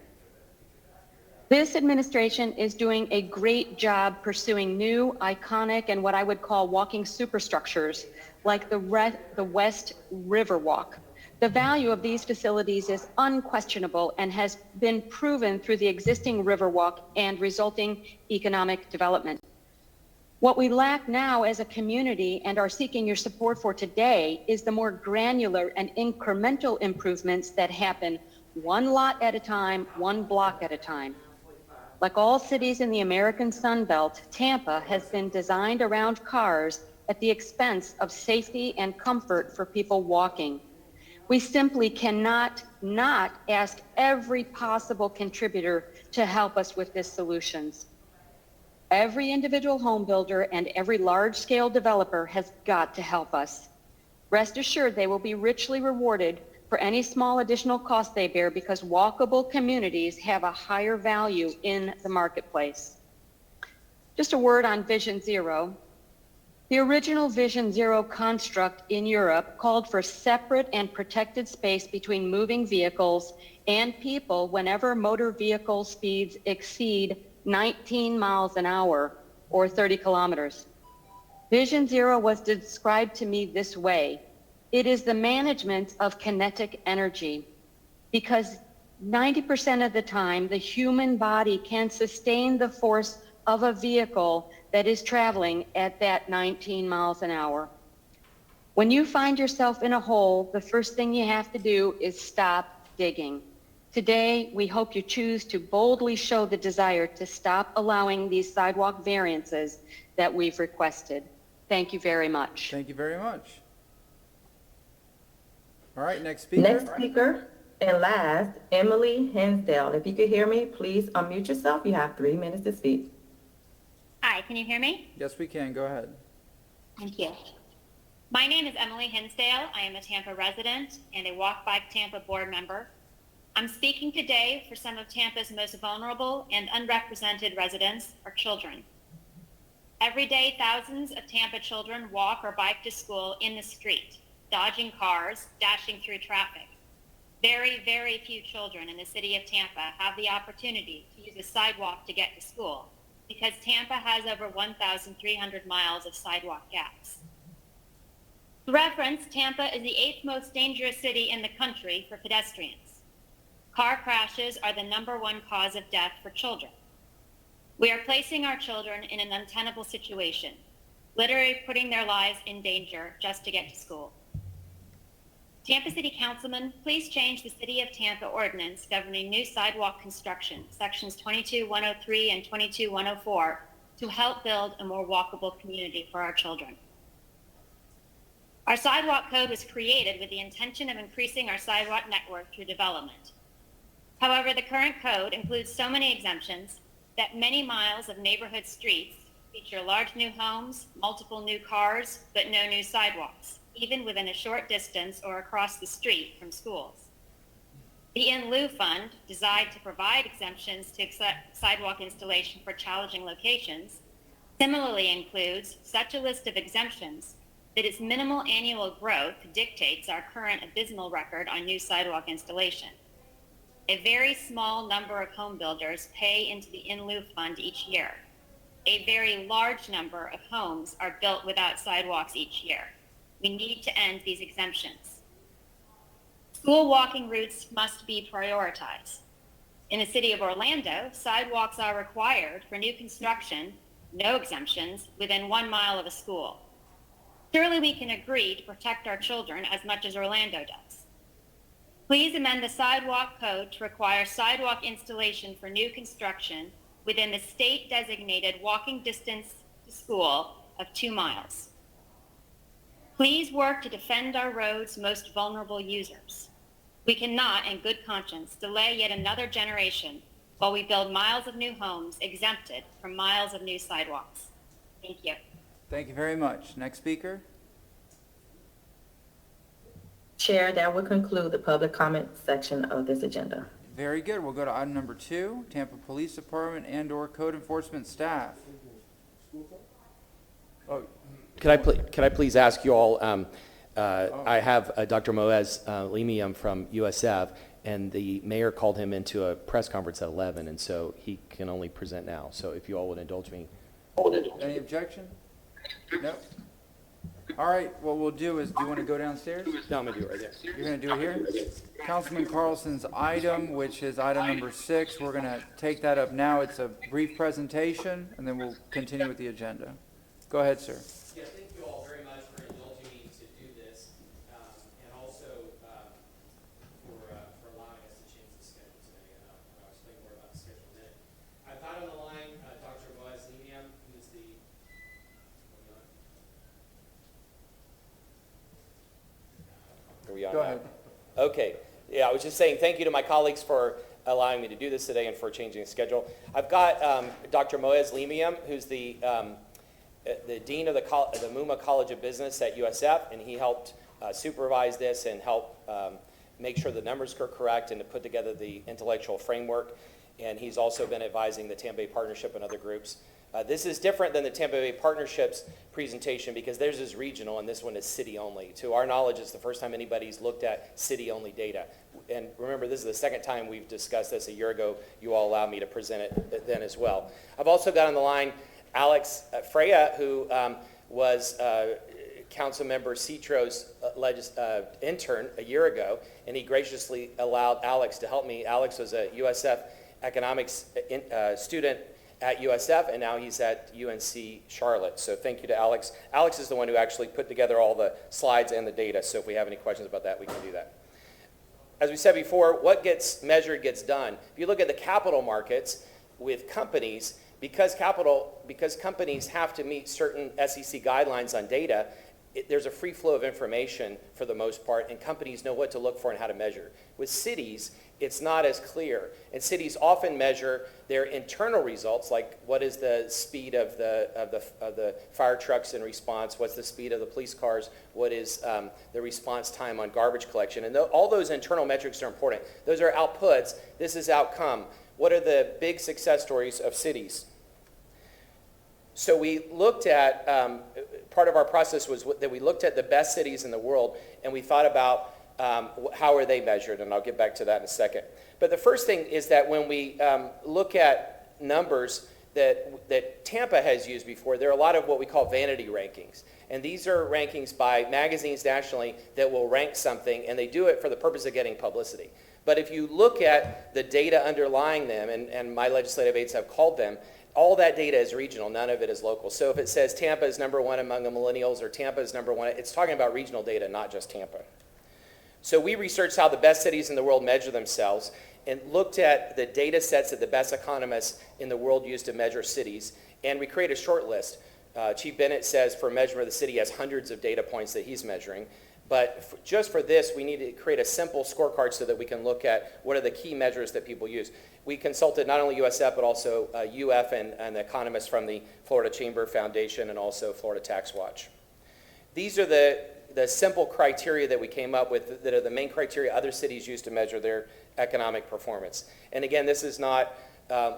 This administration is doing a great job pursuing new, iconic, and what I would call walking superstructures, like the West River Walk. The value of these facilities is unquestionable and has been proven through the existing Riverwalk and resulting economic development. What we lack now as a community and are seeking your support for today is the more granular and incremental improvements that happen one lot at a time, one block at a time. Like all cities in the American Sun Belt, Tampa has been designed around cars at the expense of safety and comfort for people walking. We simply cannot not ask every possible contributor to help us with these solutions. Every individual home builder and every large-scale developer has got to help us. Rest assured they will be richly rewarded for any small additional cost they bear because walkable communities have a higher value in the marketplace. Just a word on Vision Zero. The original Vision Zero construct in Europe called for separate and protected space between moving vehicles and people whenever motor vehicle speeds exceed 19 miles an hour or 30 kilometers. Vision Zero was described to me this way. It is the management of kinetic energy, because 90% of the time, the human body can sustain the force of a vehicle that is traveling at that 19 miles an hour. When you find yourself in a hole, the first thing you have to do is stop digging. Today, we hope you choose to boldly show the desire to stop allowing these sidewalk variances that we've requested. Thank you very much. Thank you very much. All right, next speaker. Next speaker and last, Emily Hinsdale. If you could hear me, please unmute yourself. You have 3 minutes to speak. Hi, can you hear me? Yes, we can. Go ahead. Thank you. My name is Emily Hinsdale. I am a Tampa resident and a Walk Bike Tampa board member. I'm speaking today for some of Tampa's most vulnerable and unrepresented residents, our children. Every day, thousands of Tampa children walk or bike to school in the street, dodging cars, dashing through traffic. Very, very few children in the city of Tampa have the opportunity to use a sidewalk to get to school, because Tampa has over 1,300 miles of sidewalk gaps. For reference, Tampa is the 8th most dangerous city in the country for pedestrians. Car crashes are the #1 cause of death for children. We are placing our children in an untenable situation, literally putting their lives in danger just to get to school. Tampa City Councilman, please change the City of Tampa ordinance governing new sidewalk construction, sections 22-103 and 22-104, to help build a more walkable community for our children. Our sidewalk code was created with the intention of increasing our sidewalk network through development. However, the current code includes so many exemptions that many miles of neighborhood streets feature large new homes, multiple new cars, but no new sidewalks, even within a short distance or across the street from schools. The In Lieu Fund, designed to provide exemptions to sidewalk installation for challenging locations, similarly includes such a list of exemptions that its minimal annual growth dictates our current abysmal record on new sidewalk installation. A very small number of home builders pay into the In Lieu Fund each year. A very large number of homes are built without sidewalks each year. We need to end these exemptions. School walking routes must be prioritized. In the city of Orlando, sidewalks are required for new construction, no exemptions, within 1 mile of a school. Surely we can agree to protect our children as much as Orlando does. Please amend the sidewalk code to require sidewalk installation for new construction within the state-designated walking distance to school of 2 miles. Please work to defend our roads' most vulnerable users. We cannot, in good conscience, delay yet another generation while we build miles of new homes exempted from miles of new sidewalks. Thank you. Thank you very much. Next speaker. Chair, that will conclude the public comment section of this agenda. Very good. We'll go to item number 2, Tampa Police Department and/or code enforcement staff. Oh, Could I please ask you all, I have Dr. Moaz Limiam from USF, and the mayor called him into a press conference at 11, and so he can only present now. So if you all would indulge me. Any objection? No? All right, what we'll do is, do you want to go downstairs? No, I'm going to do it right there. You're going to do it here? Councilman Carlson's item, which is item number 6, we're going to take that up now. It's a brief presentation, and then we'll continue with the agenda. Go ahead, sir. Yeah, thank you all very much for indulging me to do this, and also for allowing us to change the schedule today. And I'll explain more about the schedule in a minute. I've got on the line Dr. Moaz Limiam, who is the Are we on Go now? ahead. Okay. Yeah, I was just saying thank you to my colleagues for allowing me to do this today and for changing the schedule. I've got Dr. Moaz Limiam, who's the dean of the Muma College of Business at USF, and he helped supervise this and help make sure the numbers are correct and to put together the intellectual framework. And he's also been advising the Tampa Bay Partnership and other groups. This is different than the Tampa Bay Partnership's presentation because theirs is regional and this one is city only. To our knowledge, it's the first time anybody's looked at city only data. And remember, this is the second time we've discussed this. A year ago, you all allowed me to present it then as well. I've also got on the line Alex Freya, who was Councilmember Citro's intern a year ago, and he graciously allowed Alex to help me. Alex was a USF economics student at USF, and now he's at UNC Charlotte. So thank you to Alex. Alex is the one who actually put together all the slides and the data, so if we have any questions about that, we can do that. As we said before, what gets measured gets done. If you look at the capital markets with companies, because companies have to meet certain SEC guidelines on data, there's a free flow of information for the most part, and companies know what to look for and how to measure. With cities, it's not as clear, and cities often measure their internal results, like what is the speed of the fire trucks in response, what's the speed of the police cars, what is the response time on garbage collection, and all those internal metrics are important. Those are outputs. This is outcome. What are the big success stories of cities? So we looked at, part of our process was that we looked at the best cities in the world, and we thought about how are they measured, and I'll get back to that in a second. But the first thing is that when we look at numbers that Tampa has used before, there are a lot of what we call vanity rankings. And these are rankings by magazines nationally that will rank something, and they do it for the purpose of getting publicity. But if you look at the data underlying them, and my legislative aides have called them, all that data is regional, none of it is local. So if it says Tampa is number one among the millennials or Tampa is number one, it's talking about regional data, not just Tampa. So we researched how the best cities in the world measure themselves and looked at the data sets that the best economists in the world use to measure cities, and we created a short list. Chief Bennett says for measurement, the city has hundreds of data points that he's measuring. But just for this, we need to create a simple scorecard so that we can look at what are the key measures that people use. We consulted not only USF, but also UF and economists from the Florida Chamber Foundation and also Florida Tax Watch. These are the simple criteria that we came up with that are the main criteria other cities use to measure their economic performance. And again, this is not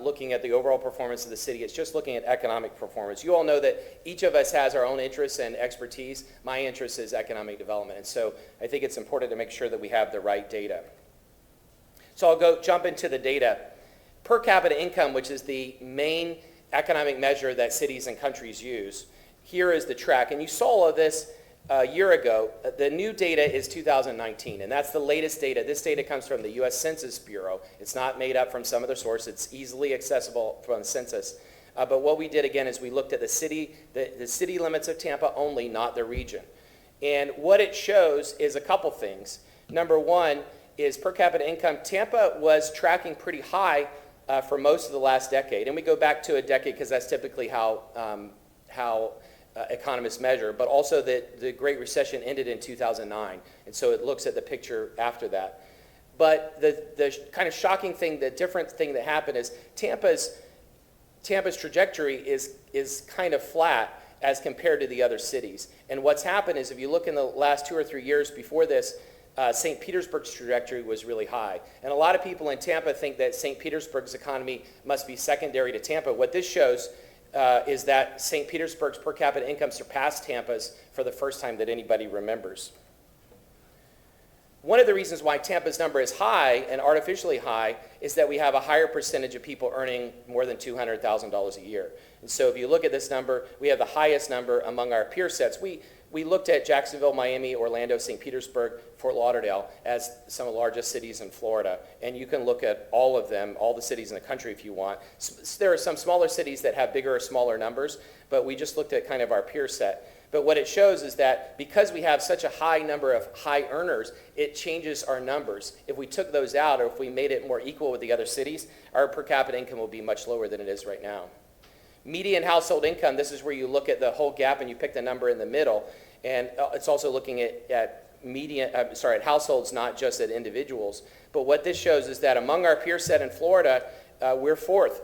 looking at the overall performance of the city, it's just looking at economic performance. You all know that each of us has our own interests and expertise. My interest is economic development, and so I think it's important to make sure that we have the right data. So I'll jump into the data. Per capita income, which is the main economic measure that cities and countries use, here is the track. And you saw all of this a year ago. The new data is 2019, and that's the latest data. This data comes from the U.S. Census Bureau. It's not made up from some other source. It's easily accessible from the census. But what we did, again, is we looked at the city limits of Tampa only, not the region. And what it shows is a couple things. Number one is per capita income. Tampa was tracking pretty high for most of the last decade. And we go back to a decade because that's typically how economists measure, but also that the Great Recession ended in 2009, and so it looks at the picture after that. But the kind of shocking thing, the different thing that happened is Tampa's trajectory is kind of flat as compared to the other cities. And what's happened is if you look in the last 2 or 3 years before this, St. Petersburg's trajectory was really high. And a lot of people in Tampa think that St. Petersburg's economy must be secondary to Tampa. What this shows is that St. Petersburg's per capita income surpassed Tampa's for the first time that anybody remembers. One of the reasons why Tampa's number is high and artificially high is that we have a higher percentage of people earning more than $200,000 a year. And so if you look at this number, we have the highest number among our peer sets. We looked at Jacksonville, Miami, Orlando, St. Petersburg, Fort Lauderdale as some of the largest cities in Florida. And you can look at all of them, all the cities in the country if you want. There are some smaller cities that have bigger or smaller numbers, but we just looked at kind of our peer set. But what it shows is that because we have such a high number of high earners, it changes our numbers. If we took those out or if we made it more equal with the other cities, our per capita income will be much lower than it is right now. Median household income, this is where you look at the whole gap and you pick the number in the middle. And it's also looking at households, not just at individuals. But what this shows is that among our peer set in Florida, we're fourth.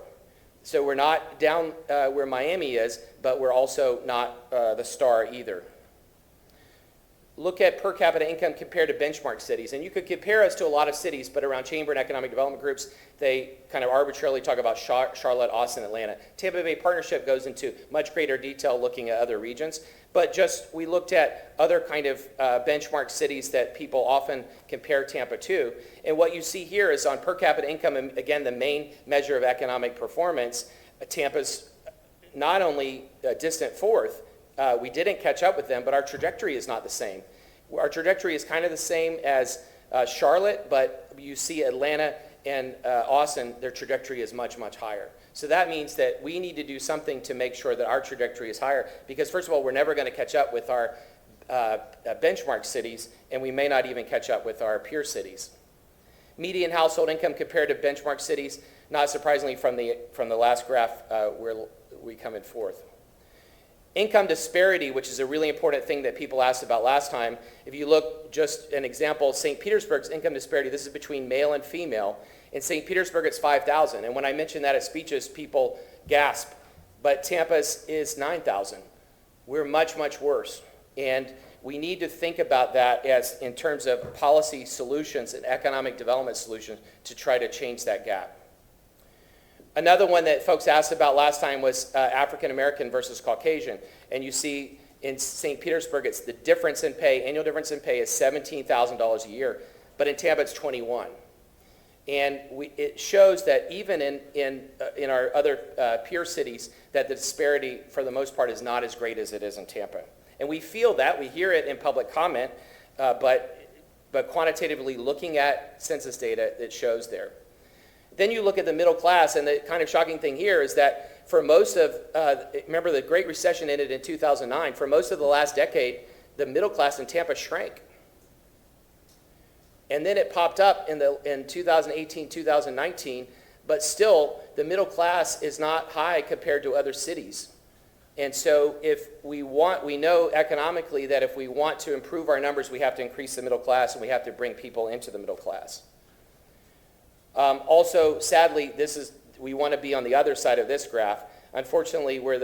So we're not down where Miami is, but we're also not the star either. Look at per capita income compared to benchmark cities. And you could compare us to a lot of cities, but around chamber and economic development groups, they kind of arbitrarily talk about Charlotte, Austin, Atlanta. Tampa Bay Partnership goes into much greater detail looking at other regions. But we looked at other kind of benchmark cities that people often compare Tampa to. And what you see here is on per capita income, and again, the main measure of economic performance, Tampa's not only a distant fourth, We didn't catch up with them, but our trajectory is not the same. Our trajectory is kind of the same as Charlotte, but you see Atlanta and Austin, their trajectory is much, much higher. So that means that we need to do something to make sure that our trajectory is higher, because first of all, we're never going to catch up with our benchmark cities, and we may not even catch up with our peer cities. Median household income compared to benchmark cities, not surprisingly from the last graph, where we come in fourth. Income disparity, which is a really important thing that people asked about last time. If you look, just an example, St. Petersburg's income disparity, this is between male and female. In St. Petersburg, it's 5,000. And when I mention that at speeches, people gasp. But Tampa's is 9,000. We're much, much worse. And we need to think about that as in terms of policy solutions and economic development solutions to try to change that gap. Another one that folks asked about last time was African American versus Caucasian. And you see in St. Petersburg, it's the difference in pay, annual difference in pay is $17,000 a year. But in Tampa, it's 21. And it shows that even in our other peer cities, that the disparity, for the most part, is not as great as it is in Tampa. And we feel that, we hear it in public comment, but quantitatively looking at census data, it shows there. Then you look at the middle class, and the kind of shocking thing here is that for most of, remember the Great Recession ended in 2009, for most of the last decade, the middle class in Tampa shrank. And then it popped up in 2018, 2019, but still the middle class is not high compared to other cities. And so if we know economically that if we want to improve our numbers, we have to increase the middle class and we have to bring people into the middle class. Also, sadly, we want to be on the other side of this graph. Unfortunately, we have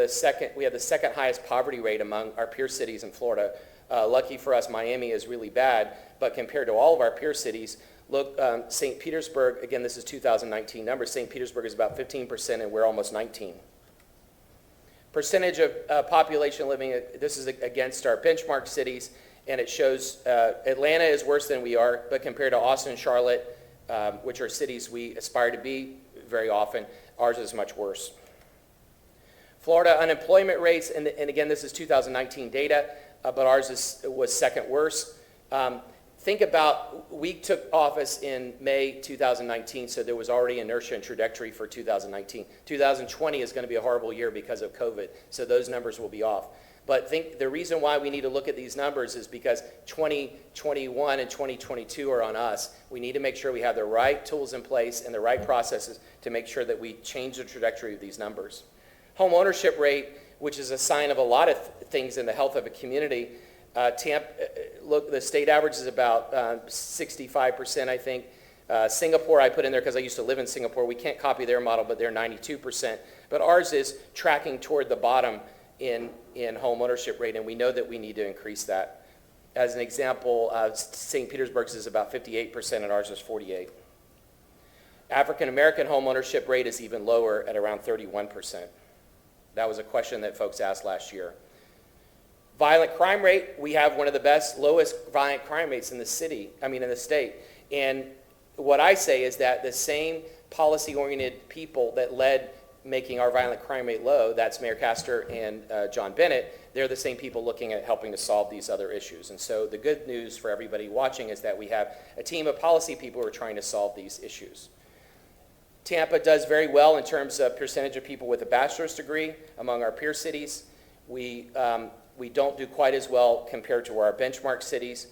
the second highest poverty rate among our peer cities in Florida. Lucky for us, Miami is really bad, but compared to all of our peer cities, look, St. Petersburg, again, this is 2019 numbers, St. Petersburg is about 15% and we're almost 19%. Percentage of population living, this is against our benchmark cities, and it shows Atlanta is worse than we are, but compared to Austin and Charlotte, which are cities we aspire to be very often, ours is much worse. Florida unemployment rates, and again, this is 2019 data, but ours was second worst. Think about, we took office in May 2019, so there was already inertia and trajectory for 2019. 2020 is going to be a horrible year because of COVID, so those numbers will be off. But think the reason why we need to look at these numbers is because 2021 and 2022 are on us. We need to make sure we have the right tools in place and the right processes to make sure that we change the trajectory of these numbers. Home ownership rate, which is a sign of a lot of things in the health of a community. Look, the state average is about 65%, I think. Singapore, I put in there because I used to live in Singapore. We can't copy their model, but they're 92%. But ours is tracking toward the bottom in home ownership rate, and we know that we need to increase that. As an example, St. Petersburg's is about 58%, and ours is 48%. African American home ownership rate is even lower at around 31%. That was a question that folks asked last year. Violent crime rate, we have one of the lowest violent crime rates in the state. And what I say is that the same policy-oriented people that led making our violent crime rate low, that's Mayor Castor and John Bennett, they're the same people looking at helping to solve these other issues. And so the good news for everybody watching is that we have a team of policy people who are trying to solve these issues. Tampa does very well in terms of percentage of people with a bachelor's degree among our peer cities. We don't do quite as well compared to our benchmark cities.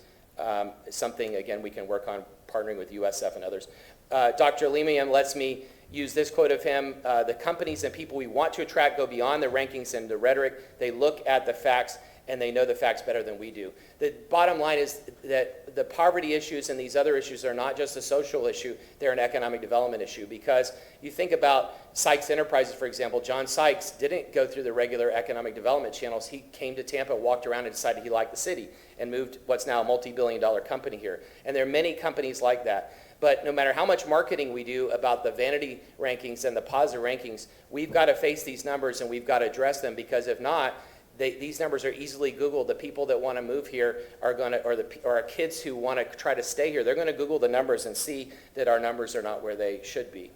Something, again, we can work on partnering with USF and others. Dr. Lemiam lets me use this quote of him. The companies and people we want to attract go beyond the rankings and the rhetoric. They look at the facts, and they know the facts better than we do. The bottom line is that the poverty issues and these other issues are not just a social issue, they're an economic development issue. Because you think about Sykes Enterprises, for example, John Sykes didn't go through the regular economic development channels. He came to Tampa, walked around, and decided he liked the city, and moved what's now a multi-billion-dollar company here. And there are many companies like that. But no matter how much marketing we do about the vanity rankings and the positive rankings, we've got to face these numbers and we've got to address them, because if not, these numbers are easily Googled. The people that want to move here are going to, or our kids who want to try to stay here, they're going to Google the numbers and see that our numbers are not where they should be.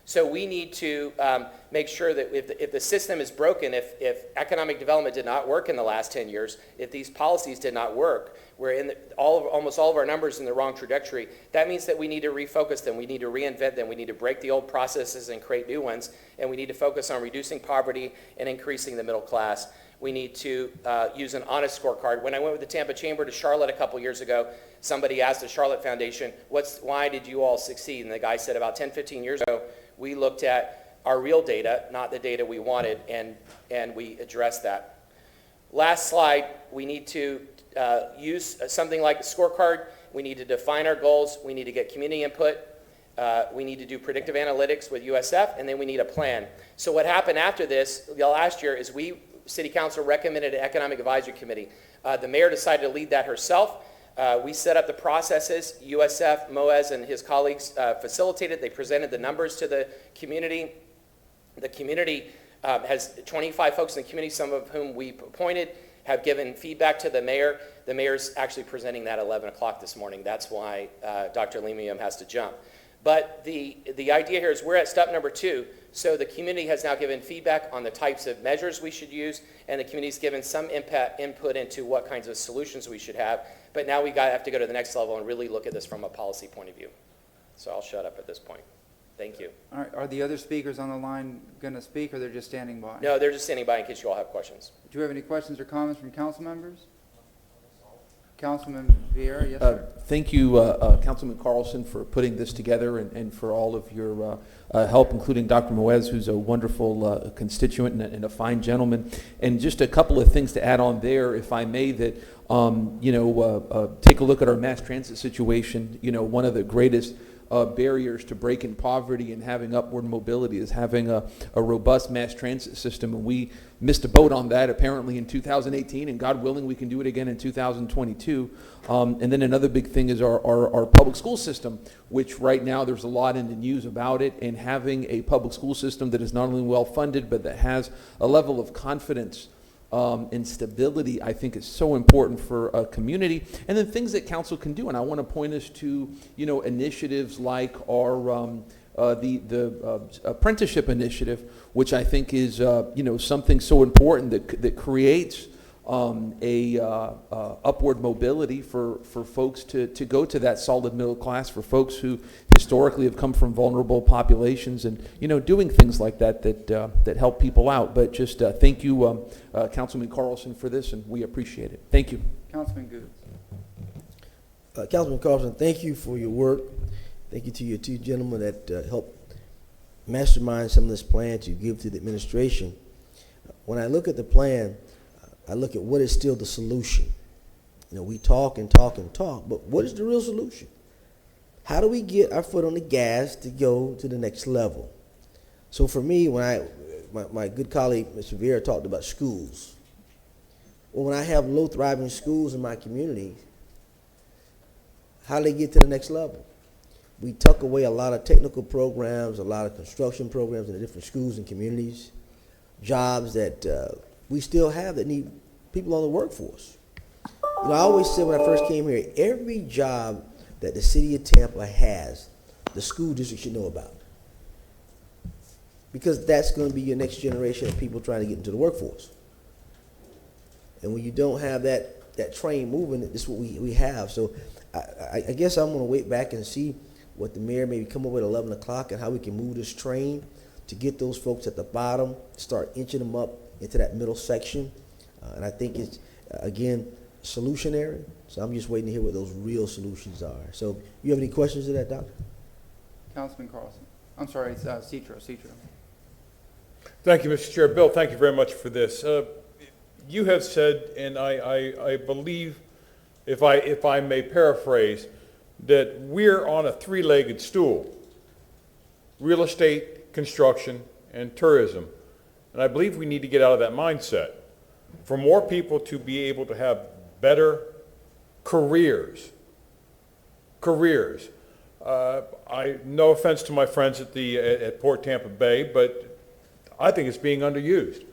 So we need to make sure that if the system is broken, if economic development did not work in the last 10 years, if these policies did not work, we're in almost all of our numbers in the wrong trajectory, that means that we need to refocus them, we need to reinvent them, we need to break the old processes and create new ones, and we need to focus on reducing poverty and increasing the middle class. We need to use an honest scorecard. When I went with the Tampa Chamber to Charlotte a couple years ago, somebody asked the Charlotte Foundation, why did you all succeed? And the guy said about 10, 15 years ago, we looked at our real data, not the data we wanted, and we addressed that. Last slide, we need to use something like a scorecard. We need to define our goals. We need to get community input. We need to do predictive analytics with USF, and then we need a plan. So what happened after this, last year, is City Council recommended an Economic Advisory Committee. The mayor decided to lead that herself. We set up the processes. USF, Moez, and his colleagues facilitated. They presented the numbers to the community. The community has 25 folks in the community, some of whom we appointed, have given feedback to the mayor. The mayor's actually presenting that at 11 o'clock this morning. That's why Dr. Lemium has to jump. But the idea here is we're at step number 2. So the community has now given feedback on the types of measures we should use, and the community's given some input into what kinds of solutions we should have. But now we have to go to the next level and really look at this from a policy point of view. So I'll shut up at this point. Thank you. All right, are the other speakers on the line going to speak, or they're just standing by? No, they're just standing by in case you all have questions. Do you have any questions or comments from council members? Councilman Vieira, yes, sir. Thank you, Councilman Carlson, for putting this together and for all of your help, including Dr. Moez, who's a wonderful constituent and a fine gentleman. And just a couple of things to add on there, if I may, that, take a look at our mass transit situation. One of the greatest barriers to breaking poverty and having upward mobility is having a robust mass transit system, and we missed a boat on that apparently in 2018, and God willing we can do it again in 2022. And then another big thing is our public school system, which right now there's a lot in the news about it, and having a public school system that is not only well funded but that has a level of confidence and stability, I think, is so important for a community. And then things that council can do, and I want to point us to, initiatives like our the apprenticeship initiative, which I think is something so important that creates upward mobility for folks to go to that solid middle class, for folks who historically have come from vulnerable populations, and doing things like that help people out. But just thank you, Councilman Carlson, for this, and we appreciate it. Thank you. Councilman Goods. Councilman Carlson, thank you for your work. Thank you to your two gentlemen that helped mastermind some of this plan to give to the administration. When I look at the plan, I look at what is still the solution. We talk and talk and talk, but what is the real solution? How do we get our foot on the gas to go to the next level? So for me, when my good colleague, Mr. Vieira, talked about schools. Well, when I have low thriving schools in my community, how do they get to the next level? We tuck away a lot of technical programs, a lot of construction programs in the different schools and communities, jobs that we still have that need people on the workforce. I always said when I first came here, every job that the city of Tampa has, the school district should know about. Because that's going to be your next generation of people trying to get into the workforce. And when you don't have that train moving, this is what we have. So I guess I'm going to wait back and see what the mayor maybe come up with at 11 o'clock and how we can move this train to get those folks at the bottom, start inching them up into that middle section. And I think it's, again, solutionary. So I'm just waiting to hear what those real solutions are. So you have any questions to that, Doctor? Councilman Carlson. I'm sorry, it's Citro. Thank you, Mr. Chair. Bill, thank you very much for this. You have said, and I believe, if I may paraphrase, that we're on a three-legged stool: real estate, construction, and tourism. And I believe we need to get out of that mindset for more people to be able to have better careers. No offense to my friends at Port Tampa Bay, but I think it's being underused.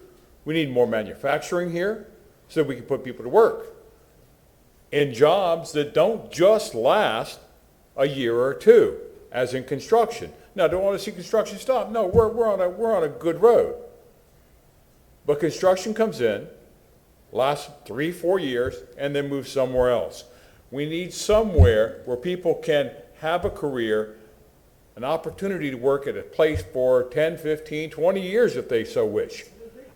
We need more manufacturing here so we can put people to work in jobs that don't just last a year or two, as in construction. Now, don't want to see construction stop? No, we're on a good road. But construction comes in, lasts 3-4 years, and then moves somewhere else. We need somewhere where people can have a career, an opportunity to work at a place for 10, 15, 20 years if they so wish.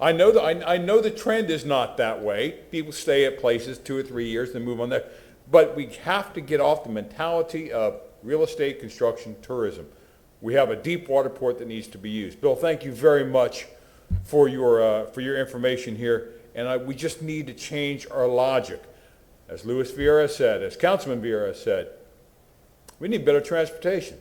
I know the trend is not that way. People stay at places 2 or 3 years and then move on there. But we have to get off the mentality of real estate, construction, tourism. We have a deep water port that needs to be used. Bill, thank you very much for your information here. And we just need to change our logic. As Luis Vieira said, as Councilman Vieira said, we need better transportation.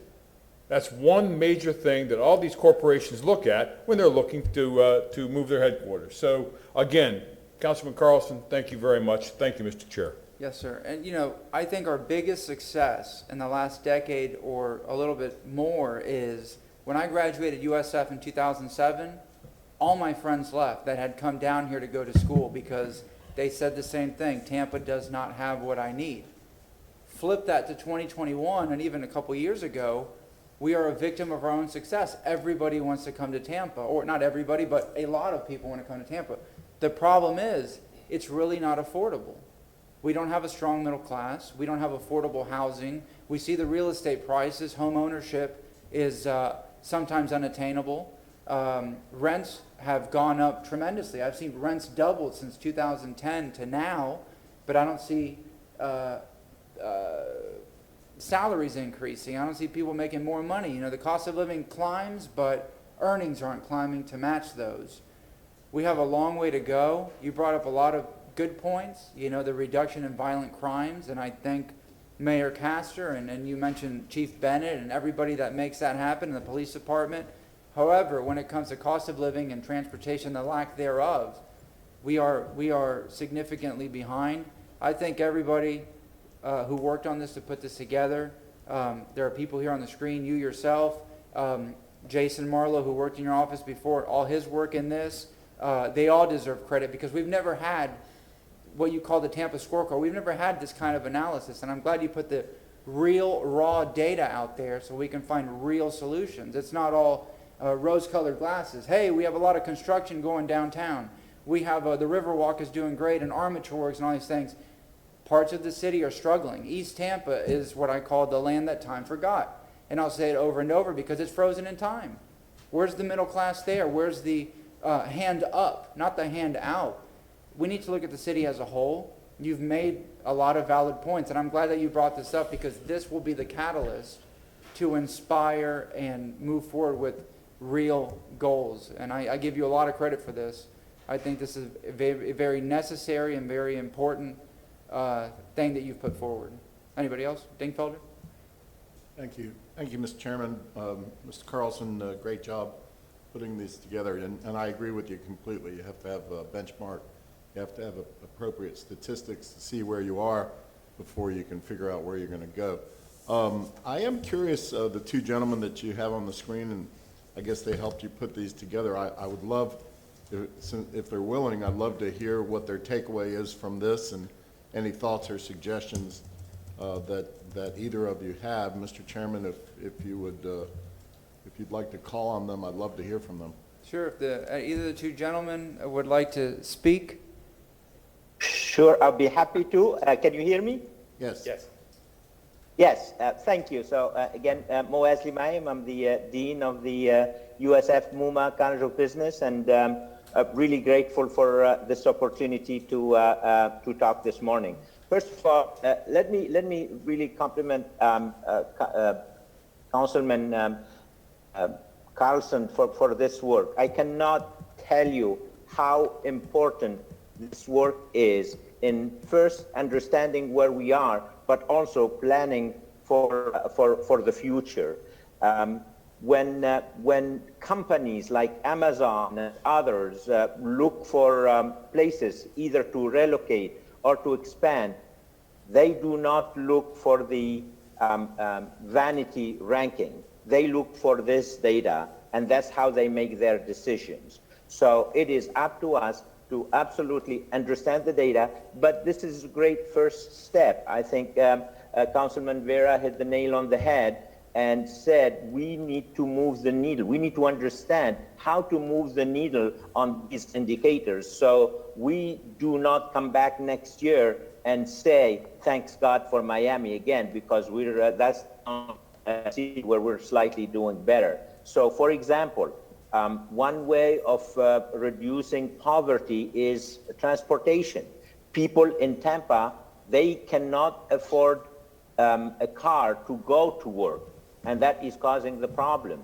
That's one major thing that all these corporations look at when they're looking to move their headquarters. So again, Councilman Carlson, thank you very much. Thank you, Mr. Chair. Yes, sir. And I think our biggest success in the last decade or a little bit more is when I graduated USF in 2007, all my friends left that had come down here to go to school because they said the same thing. Tampa does not have what I need. Flip that to 2021, and even a couple years ago, we are a victim of our own success. Everybody wants to come to Tampa, or not everybody, but a lot of people want to come to Tampa. The problem is, it's really not affordable. We don't have a strong middle class. We don't have affordable housing. We see the real estate prices. Home ownership is sometimes unattainable. Rents have gone up tremendously. I've seen rents doubled since 2010 to now, but I don't see salaries increasing. I don't see people making more money. The cost of living climbs, but earnings aren't climbing to match those. We have a long way to go. You brought up a lot of good points, the reduction in violent crimes, and I thank Mayor Castor, and you mentioned Chief Bennett and everybody that makes that happen in the police department. However, when it comes to cost of living and transportation, the lack thereof, we are significantly behind. I thank everybody who worked on this to put this together. There are people here on the screen, you yourself, Jason Marlowe, who worked in your office before, all his work in this. They all deserve credit because we've never had what you call the Tampa scorecard. We've never had this kind of analysis, and I'm glad you put the real, raw data out there so we can find real solutions. It's not all rose-colored glasses. Hey, we have a lot of construction going downtown. We have the Riverwalk is doing great, and Armature Works and all these things. Parts of the city are struggling. East Tampa is what I call the land that time forgot. And I'll say it over and over because it's frozen in time. Where's the middle class there? Where's the hand up, not the hand out? We need to look at the city as a whole. You've made a lot of valid points, and I'm glad that you brought this up because this will be the catalyst to inspire and move forward with real goals. And I give you a lot of credit for this. I think this is a very necessary and very important thing that you've put forward. Anybody else? Dingfelder? Thank you. Thank you, Mr. Chairman. Mr. Carlson, great job putting these together. And I agree with you completely. You have to have a benchmark. You have to have appropriate statistics to see where you are before you can figure out where you're going to go. I am curious, the two gentlemen that you have on the screen, and I guess they helped you put these together. I would love, if they're willing, I'd love to hear what their takeaway is from this and any thoughts or suggestions that either of you have. Mr. Chairman, if you would, if you'd like to call on them, I'd love to hear from them. Sure. If either of the two gentlemen would like to speak. Sure, I'll be happy to. Can you hear me? Yes. Yes. Yes, thank you. So again, Mo Aslimaim, I'm the Dean of the USF MUMA College of Business, and really grateful for this opportunity to talk this morning. First of all, let me really compliment Councilman Carlson for this work. I cannot tell you how important this work is in first understanding where we are, but also planning for the future. When companies like Amazon and others look for places either to relocate or to expand, they do not look for the vanity ranking. They look for this data, and that's how they make their decisions. So it is up to us to absolutely understand the data, but this is a great first step. I think Councilman Vera hit the nail on the head. and said, we need to move the needle. We need to understand how to move the needle on these indicators. So we do not come back next year and say, thanks God for Miami again, because that's a city where we're slightly doing better. So for example, one way of reducing poverty is transportation. People in Tampa, they cannot afford a car to go to work, and that is causing the problem.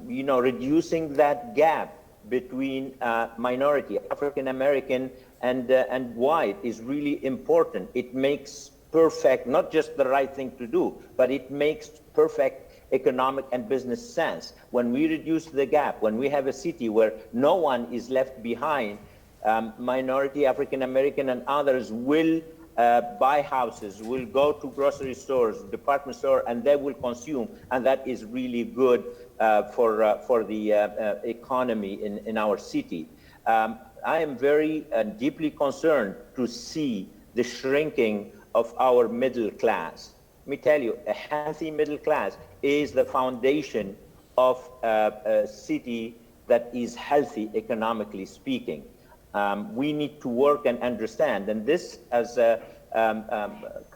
Reducing that gap between minority, African American and white is really important. It makes perfect, not just the right thing to do, but it makes perfect economic and business sense. When we reduce the gap, when we have a city where no one is left behind, minority, African American and others will buy houses, will go to grocery stores, department store, and they will consume, and that is really good for the economy in our city. I am very deeply concerned to see the shrinking of our middle class. Let me tell you, a healthy middle class is the foundation of a city that is healthy economically speaking. We need to work and understand, and this, as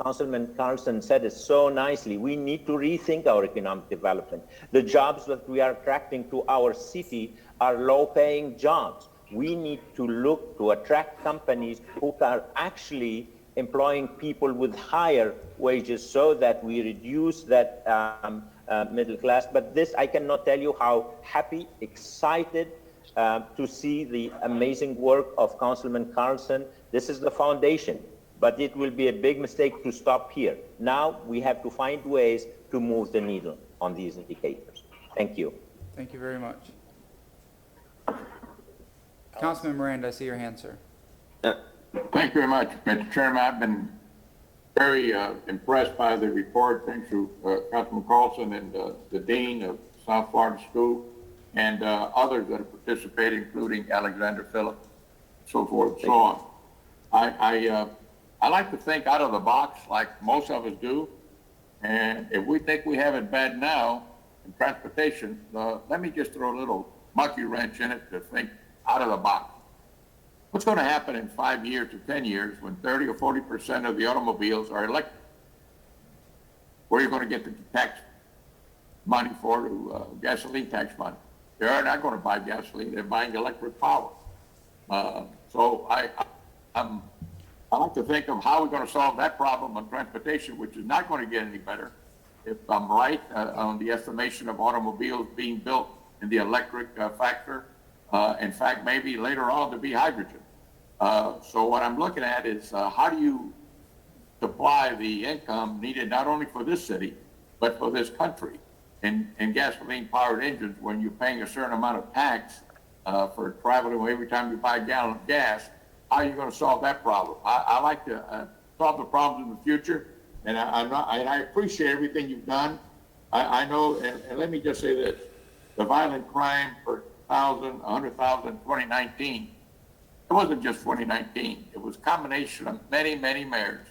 Councilman Carlson said it so nicely, we need to rethink our economic development. The jobs that we are attracting to our city are low-paying jobs. We need to look to attract companies who are actually employing people with higher wages so that we reduce that middle class. But this, I cannot tell you how happy, excited to see the amazing work of Councilman Carlson. This is the foundation, but it will be a big mistake to stop here. Now we have to find ways to move the needle on these indicators. Thank you. Thank you very much. Councilman Miranda, I see your hand, sir. Thank you very much, Mr. Chairman. I've been very impressed by the report. Thanks to Councilman Carlson and the Dean of South Florida School and others that have participated, including Alexander Phillip, so forth and so on. I like to think out of the box like most of us do. And if we think we have it bad now in transportation, let me just throw a little monkey wrench in it to think out of the box. What's going to happen in 5 years to 10 years when 30 or 40% of the automobiles are electric? Where are you going to get the tax money for gasoline tax money? They're not going to buy gasoline. They're buying electric power. So I like to think of how we're going to solve that problem on transportation, which is not going to get any better. If I'm right on the estimation of automobiles being built in the electric factor, in fact, maybe later on to be hydrogen. So what I'm looking at is how do you supply the income needed not only for this city, but for this country in gasoline-powered engines when you're paying a certain amount of tax for traveling every time you buy a gallon of gas. How are you going to solve that problem? I like to solve the problems in the future, and I appreciate everything you've done. I know, and let me just say this, the violent crime per 100,000, 2019, it wasn't just 2019. It was a combination of many, many mayors,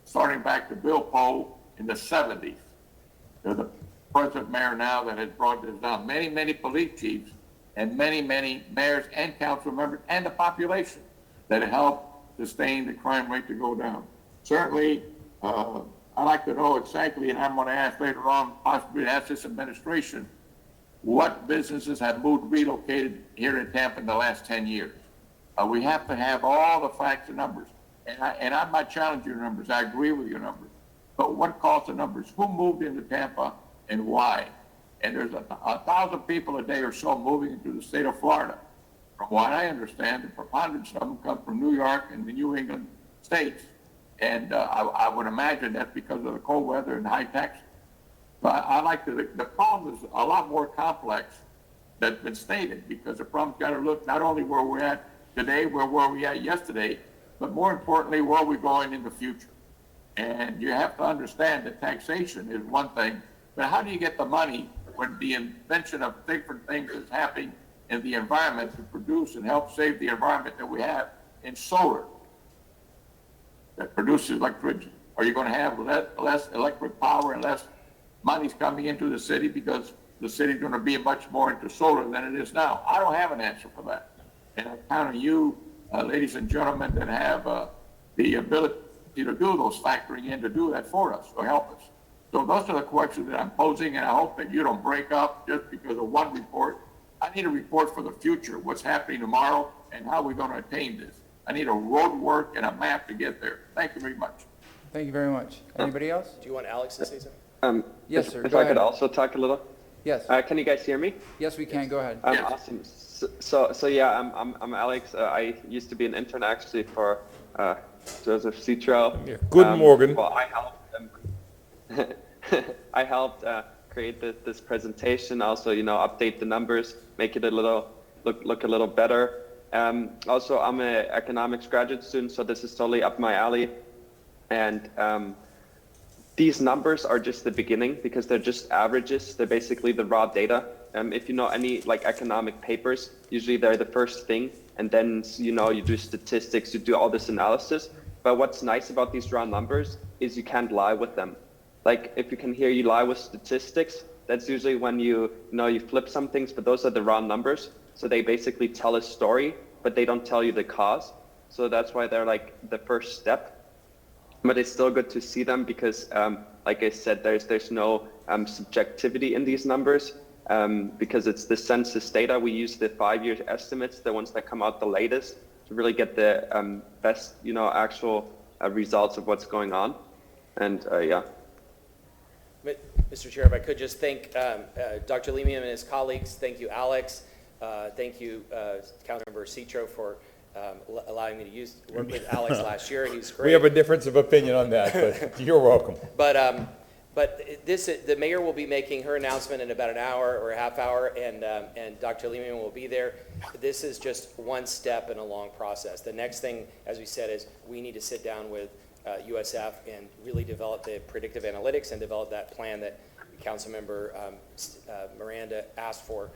starting back to Bill Poe in the 70s. They're the present mayor now that has brought this down. Many, many police chiefs and many, many mayors and council members and the population that helped sustain the crime rate to go down. Certainly, I'd like to know exactly, and I'm going to ask later on, possibly ask this administration, what businesses have moved, relocated here in Tampa in the last 10 years. We have to have all the facts and numbers. And I'm not challenging your numbers. I agree with your numbers. But what caused the numbers? Who moved into Tampa and why? And there's 1,000 people a day or so moving into the state of Florida. From what I understand, the preponderance of them come from New York and the New England states. And I would imagine that's because of the cold weather and high taxes. But I like the problem is a lot more complex that's been stated, because the problem's got to look not only where we're at today, where were we at yesterday, but more importantly, where we're going in the future. And you have to understand that taxation is one thing, but how do you get the money when the invention of different things is happening in the environment to produce and help save the environment that we have in solar that produces electricity? Are you going to have less electric power and less money's coming into the city because the city's gonna be much more into solar than it is now. I don't have an answer for that. And I count on you, ladies and gentlemen, that have the ability to do those factoring in to do that for us, or help us. So those are the questions that I'm posing, and I hope that you don't break up just because of one report. I need a report for the future, what's happening tomorrow, and how we're gonna attain this. I need a road work and a map to get there. Thank you very much. Thank you very much. Anybody else? Do you want Alex to say something? Yes, sir. If Go I ahead. could also talk a little. Yes. Can you guys hear me? Yes, we can. Go ahead. Awesome. So yeah, I'm Alex. I used to be an intern actually for Joseph Citro. Good morning. Well, I helped I helped create this presentation. Also, update the numbers, make it a little look a little better. Also, I'm an economics graduate student, so this is totally up my alley. And these numbers are just the beginning because they're just averages. They're basically the raw data. If you know any economic papers, usually they're the first thing, and then you do statistics, you do all this analysis. But what's nice about these raw numbers is you can't lie with them. Like if you can hear you lie with statistics, that's usually when you flip some things, but those are the raw numbers. So they basically tell a story, but they don't tell you the cause. So that's why they're like the first step. But it's still good to see them because, like I said, there's no subjectivity in these numbers because it's the census data. We use the 5-year estimates, the ones that come out the latest, to really get the best, actual results of what's going on. And yeah. Mr. Chair, if I could just thank Dr. Lemium and his colleagues. Thank you, Alex. Thank you, Councilmember Citro, for allowing me to work with Alex last year. He's great. We have a difference of opinion on that, but you're welcome. But the mayor will be making her announcement in about an hour or a half hour, and Dr. Lemium will be there. This is just one step in a long process. The next thing, as we said, is we need to sit down with USF and really develop the predictive analytics and develop that plan that Councilmember Miranda asked for.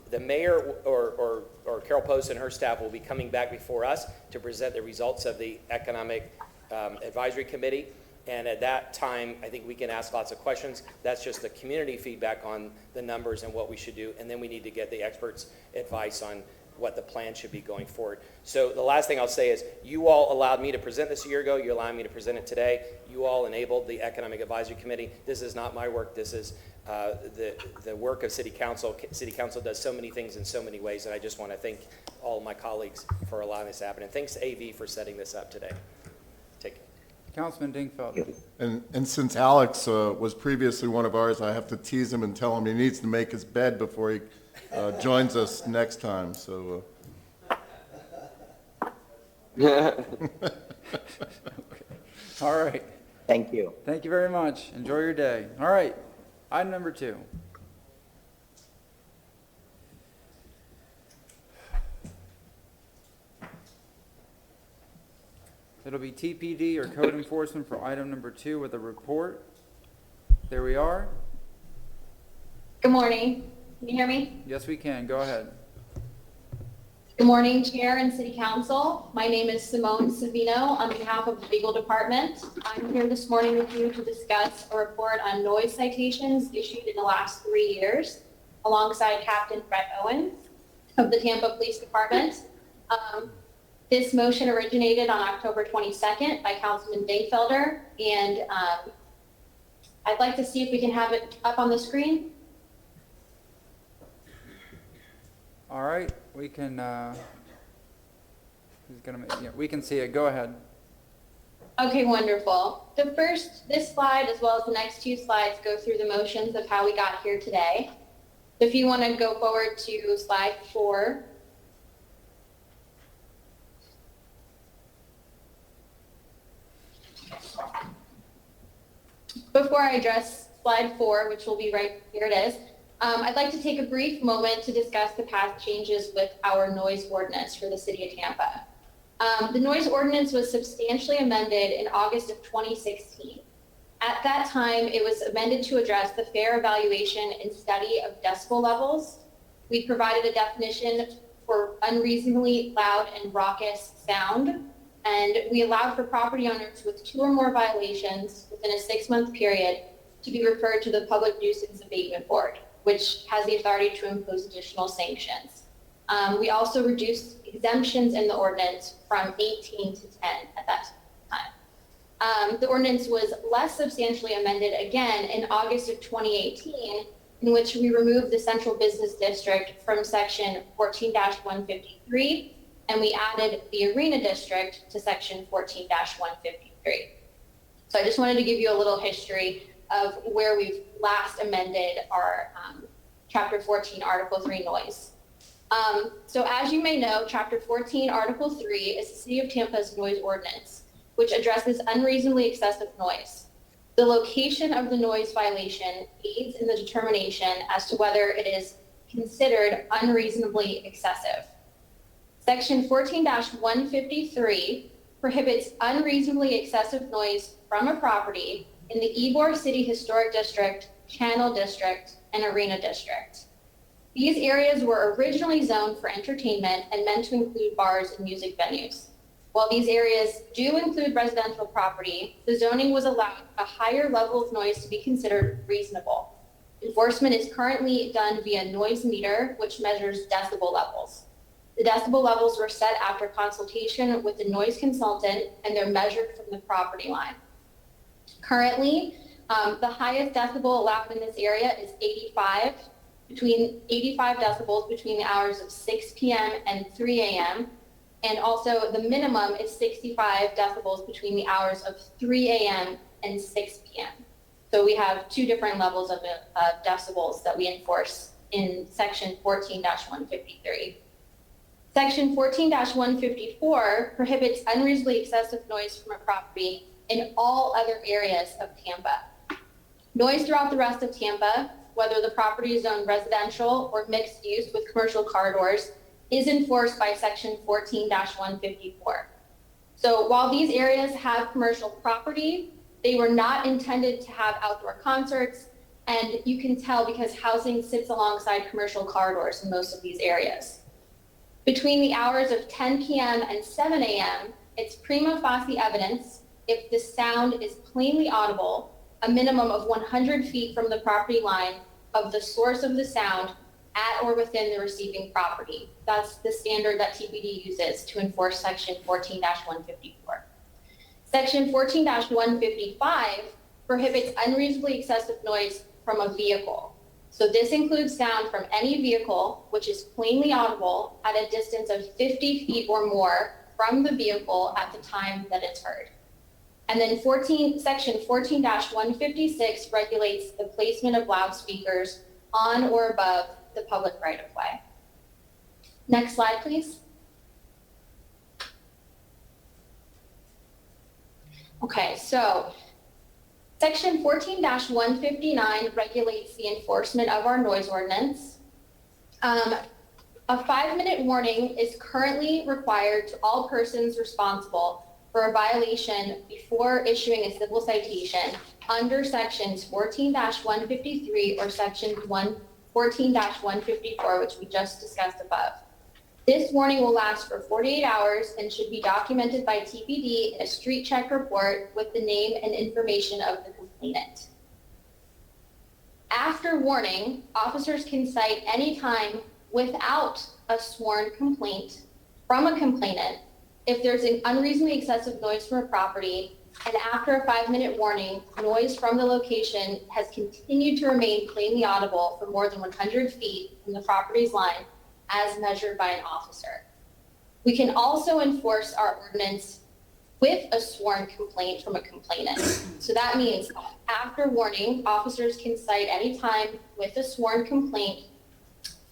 The mayor or Carol Post and her staff will be coming back before us to present the results of the Economic Advisory Committee. And at that time, I think we can ask lots of questions. That's just the community feedback on the numbers and what we should do. And then we need to get the experts' advice on what the plan should be going forward. So the last thing I'll say is you all allowed me to present this a year ago. You're allowing me to present it today. You all enabled the Economic Advisory Committee. This is not my work. This is the work of City Council. City Council does so many things in so many ways, and I just want to thank all of my colleagues for allowing this to happen. And thanks to AV for setting this up today. Take it. Councilman Dingfelder. And since Alex was previously one of ours, I have to tease him and tell him he needs to make his bed before he joins us next time. So. Okay. All right. Thank you. Thank you very much. Enjoy your day. All right. Item number 2. It'll be TPD or code enforcement for item number 2 with a report. There we are. Good morning. Can you hear me? Yes, we can. Go ahead. Good morning, Chair and City Council. My name is Simone Savino on behalf of the Legal Department. I'm here this morning with you to discuss a report on noise citations issued in the last 3 years alongside Captain Brett Owens of the Tampa Police Department. This motion originated on October 22nd by Councilman Dingfelder, and I'd like to see if we can have it up on the screen. All right. We can, we can see it. Go ahead. Okay, wonderful. This slide, as well as the next 2 slides, go through the motions of how we got here today. If you want to go forward to slide 4. Before I address slide 4, which will be right here it is, I'd like to take a brief moment to discuss the past changes with our noise ordinance for the City of Tampa. The noise ordinance was substantially amended in August of 2016. At that time, it was amended to address the fair evaluation and study of decibel levels. We provided a definition for unreasonably loud and raucous sound, and we allowed for property owners with 2 or more violations within a 6-month period to be referred to the Public Nuisance Abatement Board, which has the authority to impose additional sanctions. We also reduced exemptions in the ordinance from 18 to 10 at that time. The ordinance was less substantially amended again in August of 2018, in which we removed the central business district from section 14-153, and we added the arena district to section 14-153. So I just wanted to give you a little history of where we've last amended our Chapter 14, Article 3 noise. So as you may know, Chapter 14, Article 3 is the City of Tampa's noise ordinance, which addresses unreasonably excessive noise. The location of the noise violation aids in the determination as to whether it is considered unreasonably excessive. Section 14-153 prohibits unreasonably excessive noise from a property in the Ybor City Historic District, Channel District, and Arena District. These areas were originally zoned for entertainment and meant to include bars and music venues. While these areas do include residential property, the zoning was allowed a higher level of noise to be considered reasonable. Enforcement is currently done via noise meter, which measures decibel levels. The decibel levels were set after consultation with the noise consultant, and they're measured from the property line. Currently, the highest decibel allowed in this area is 85 decibels between the hours of 6 p.m. and 3 a.m. And also the minimum is 65 decibels between the hours of 3 a.m. and 6 p.m. So we have two different levels of decibels that we enforce in section 14-153. Section 14-154 prohibits unreasonably excessive noise from a property in all other areas of Tampa. Noise throughout the rest of Tampa, whether the property is zoned residential or mixed use with commercial corridors, is enforced by section 14-154. So while these areas have commercial property, they were not intended to have outdoor concerts, and you can tell because housing sits alongside commercial corridors in most of these areas. Between the hours of 10 p.m. and 7 a.m., it's prima facie evidence if the sound is plainly audible, a minimum of 100 feet from the property line of the source of the sound at or within the receiving property. That's the standard that TPD uses to enforce section 14-154. Section 14-155 prohibits unreasonably excessive noise from a vehicle. So this includes sound from any vehicle which is plainly audible at a distance of 50 feet or more from the vehicle at the time that it's heard. And then section 14-156 regulates the placement of loudspeakers on or above the public right-of-way. Next slide, please. Okay, so section 14-159 regulates the enforcement of our noise ordinance. A 5-minute warning is currently required to all persons responsible for a violation before issuing a civil citation under sections 14-153 or section 14-154, which we just discussed above. This warning will last for 48 hours and should be documented by TPD in a street check report with the name and information of the complainant. After warning, officers can cite any time without a sworn complaint from a complainant if there's an unreasonably excessive noise from a property, and after a 5-minute warning, noise from the location has continued to remain plainly audible for more than 100 feet from the property's line as measured by an officer. We can also enforce our ordinance with a sworn complaint from a complainant. So that means after warning, officers can cite any time with a sworn complaint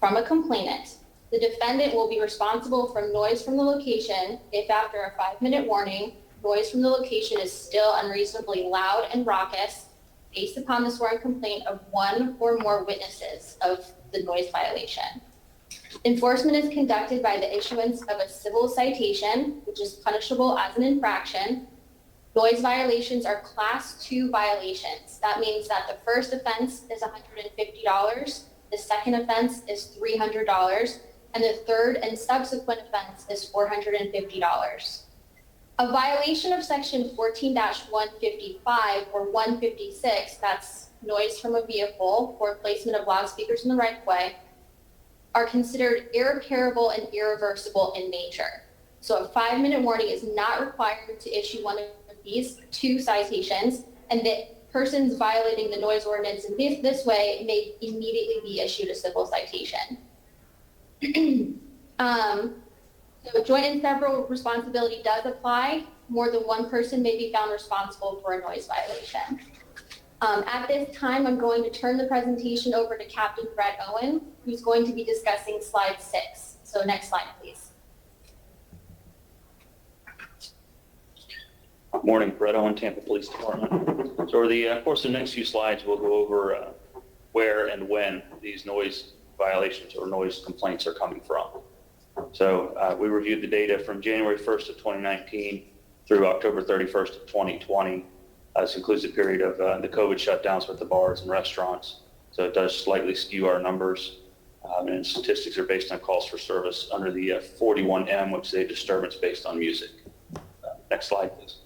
from a complainant. The defendant will be responsible for noise from the location if after a 5-minute warning, noise from the location is still unreasonably loud and raucous based upon the sworn complaint of one or more witnesses of the noise violation. Enforcement is conducted by the issuance of a civil citation, which is punishable as an infraction. Noise violations are class 2 violations. That means that the first offense is $150, the second offense is $300, and the third and subsequent offense is $450. A violation of section 14-155 or 156, that's noise from a vehicle, or placement of loudspeakers in the right of way, are considered irreparable and irreversible in nature. So a 5-minute warning is not required to issue one of these 2 citations, and the persons violating the noise ordinance in this way may immediately be issued a civil citation. So joint and several responsibility does apply. More than one person may be found responsible for a noise violation. At this time, I'm going to turn the presentation over to Captain Brett Owen, who's going to be discussing slide 6. So next slide, please. Good morning, Brett Owen, Tampa Police Department. So over the course of the next few slides, we'll go over where and when these noise violations or noise complaints are coming from. So we reviewed the data from January 1st of 2019 through October 31st of 2020. This includes the period of the COVID shutdowns with the bars and restaurants. So it does slightly skew our numbers. And statistics are based on calls for service under the 41M, which is a disturbance based on music. Next slide, please.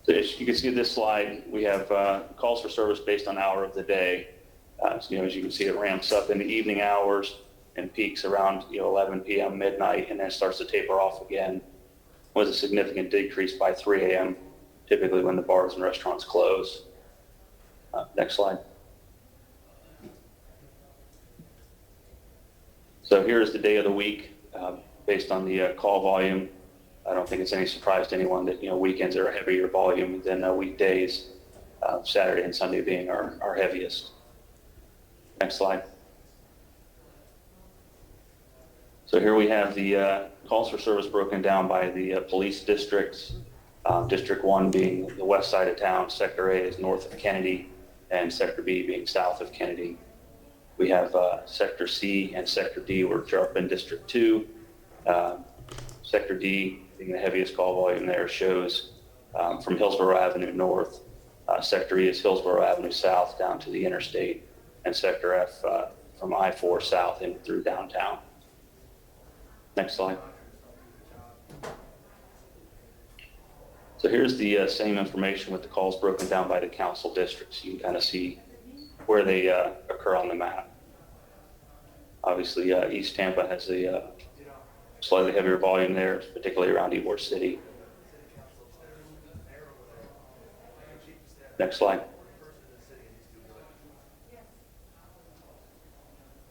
So as you can see this slide, we have calls for service based on hour of the day. So, as you can see, it ramps up in the evening hours and peaks around 11 p.m., midnight, and then starts to taper off again with a significant decrease by 3 a.m., typically when the bars and restaurants close. Next slide. So here's the day of the week based on the call volume. I don't think it's any surprise to anyone that weekends are a heavier volume than weekdays, Saturday and Sunday being our heaviest. Next slide. So here we have the calls for service broken down by the police districts. District 1 being the west side of town, Sector A is north of Kennedy, and Sector B being south of Kennedy. We have Sector C and Sector D, which are up in District 2. Sector D, being the heaviest call volume there, shows from Hillsborough Avenue north. Sector E is Hillsborough Avenue south down to the interstate, and Sector F from I-4 south in through downtown. Next slide. So here's the same information with the calls broken down by the council districts. You can kind of see where they occur on the map. Obviously, East Tampa has a slightly heavier volume there, particularly around Ybor City. Next slide.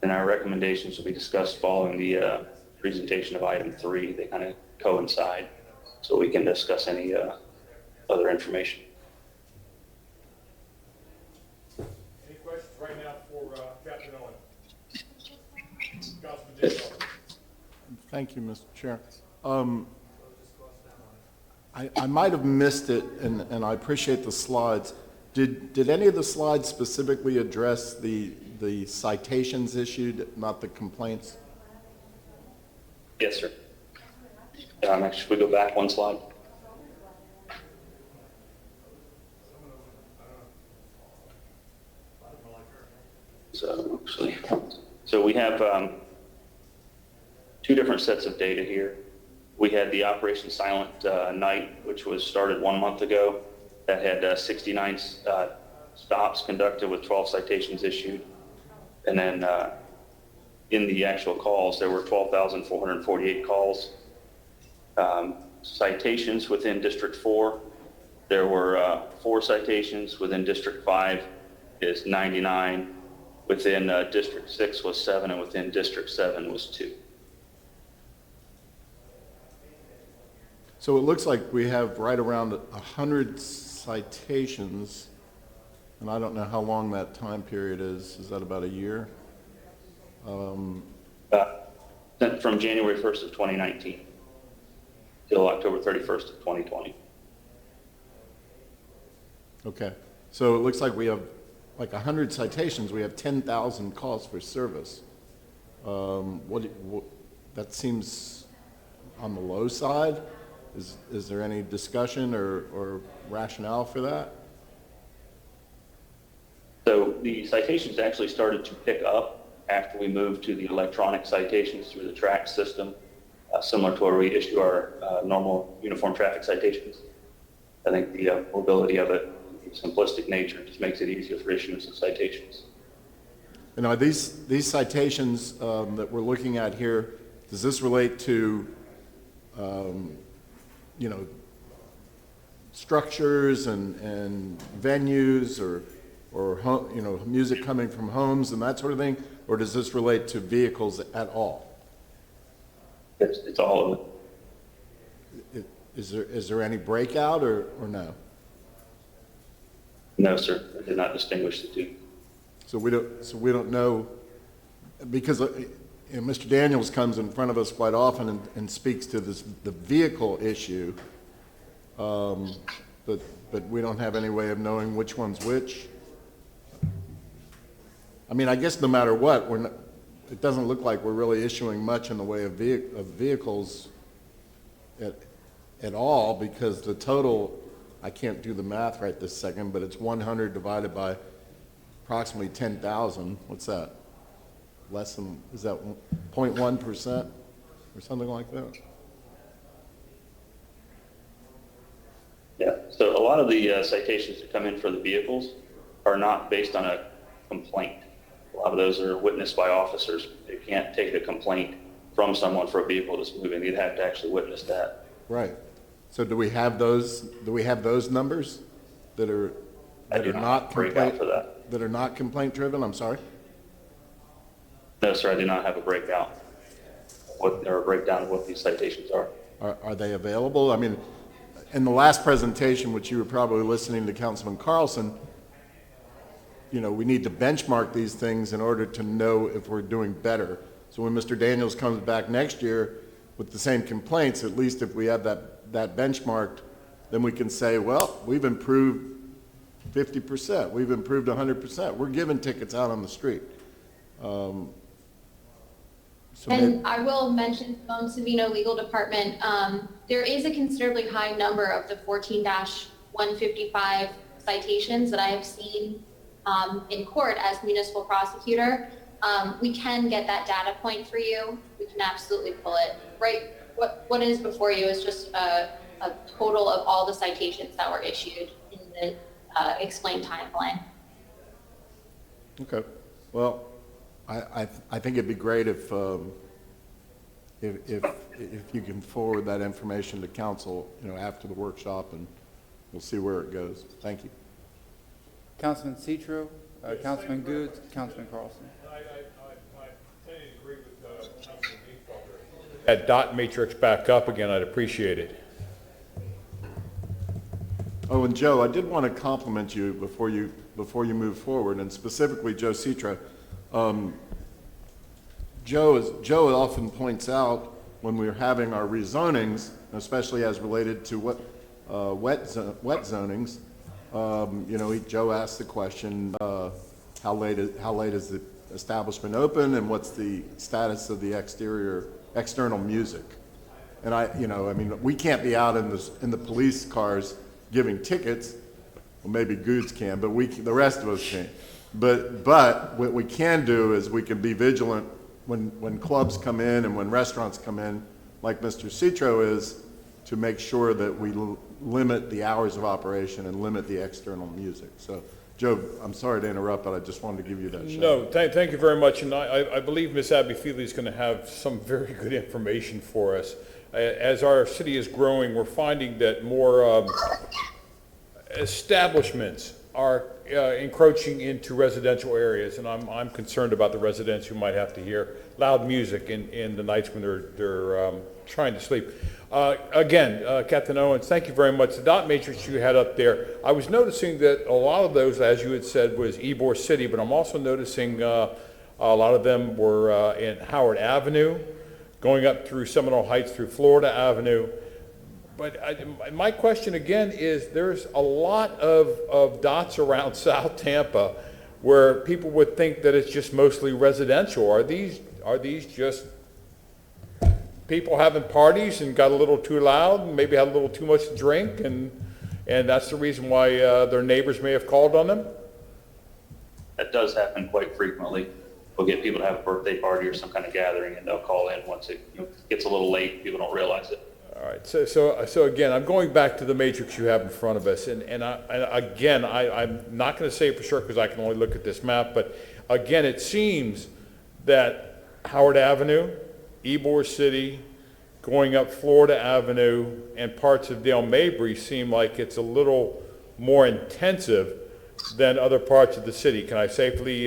And our recommendations will be discussed following the presentation of item 3. They kind of coincide, so we can discuss any other information. Any questions right now for Captain Owen? Councilman Davis. Thank you, Mr. Chair. I might have missed it, and I appreciate the slides. Did any of the slides specifically address the citations issued, not the complaints? Yes, sir. Actually, we go back one slide. So we have 2 different sets of data here. We had the Operation Silent Night, which was started 1 month ago. That had 69 stops conducted with 12 citations issued. And then in the actual calls, there were 12,448 calls. Citations within District 4, there were 4 citations. Within District 5 is 99. Within District 6 was 7, and within District 7 was 2. So it looks like we have right around 100 citations, and I don't know how long that time period is. Is that about a year? From January 1st of 2019 till October 31st of 2020. Okay. So it looks like we have like 100 citations. We have 10,000 calls for service. That seems on the low side. Is there any discussion or rationale for that? So the citations actually started to pick up after we moved to the electronic citations through the track system, similar to where we issue our normal uniform traffic citations. I think the mobility of it simplistic nature. It just makes it easier for issuing some citations. And are these citations that we're looking at here, does this relate to, you know, structures and venues or you know, music coming from homes and that sort of thing? Or does this relate to vehicles at all? It's all of it. Is there any breakout or no? No, sir. I did not distinguish the two. So we don't know, because you know, Mr. Daniels comes in front of us quite often and speaks to the vehicle issue, but we don't have any way of knowing which one's which. I mean, I guess no matter what, it doesn't look like we're really issuing much in the way of vehicles at all, because the total, I can't do the math right this second, but it's 100 divided by approximately 10,000. What's that? Less than, is that 0.1% or something like that? Yeah, so a lot of the citations that come in for the vehicles are not based on a complaint. A lot of those are witnessed by officers. They can't take a complaint from someone for a vehicle that's moving. They'd have to actually witness that. Right. So do we have those? Do we have those numbers that are not complaint for that? That are not complaint driven? I'm sorry. No, sir, I do not have a breakdown. Or a breakdown of what these citations are. Are they available? I mean, in the last presentation, which you were probably listening to Councilman Carlson, you know, we need to benchmark these things in order to know if we're doing better. So when Mr. Daniels comes back next year with the same complaints, at least if we have that benchmarked, then we can say, well, we've improved 50%, we've improved 100%. We're giving tickets out on the street. And I will mention from Savino Legal Department, there is a considerably high number of the 14-155 citations that I have seen in court as municipal prosecutor. We can get that data point for you. We can absolutely pull it. Right, what is before you is just a total of all the citations that were issued in the explained timeline. Okay. Well, I think it'd be great if you can forward that information to council, you know, after the workshop, and we'll see where it goes. Thank you. Councilman Citro, Councilman Goods, Councilman Carlson. I tend to agree with Councilman Dingfelder. That dot matrix back up again, I'd appreciate it. Oh, and Joe, I did want to compliment you before you move forward, and specifically Joe Citro. Joe often points out when we're having our rezonings, especially as related to wet zonings. You know, Joe asked the question, how late is the establishment open, and what's the status of the external music? And I mean, we can't be out in the police cars giving tickets. Well, maybe Goods can, but the rest of us can't. But what we can do is we can be vigilant when clubs come in and when restaurants come in, like Mr. Citro is, to make sure that we limit the hours of operation and limit the external music. So, Joe, I'm sorry to interrupt, but I just wanted to give you that shout. No, thank you very much, and I believe Ms. Abby Feely is going to have some very good information for us. As our city is growing, we're finding that more establishments are encroaching into residential areas, and I'm concerned about the residents who might have to hear loud music in the nights when they're trying to sleep. Again, Captain Owens, thank you very much. The dot matrix you had up there, I was noticing that a lot of those, as you had said, was Ybor City, but I'm also noticing a lot of them were in Howard Avenue, going up through Seminole Heights through Florida Avenue. But my question again is, there's a lot of dots around South Tampa where people would think that it's just mostly residential. Are these just people having parties and got a little too loud and maybe had a little too much to drink, and that's the reason why their neighbors may have called on them? That does happen quite frequently. We'll get people to have a birthday party or some kind of gathering, and they'll call in once it gets a little late. People don't realize it. All right, so again, I'm going back to the matrix you have in front of us, and I'm not going to say it for sure because I can only look at this map, but again, it seems that Howard Avenue, Ybor City, going up Florida Avenue, and parts of Dale Mabry seem like it's a little more intensive than other parts of the city. Can I safely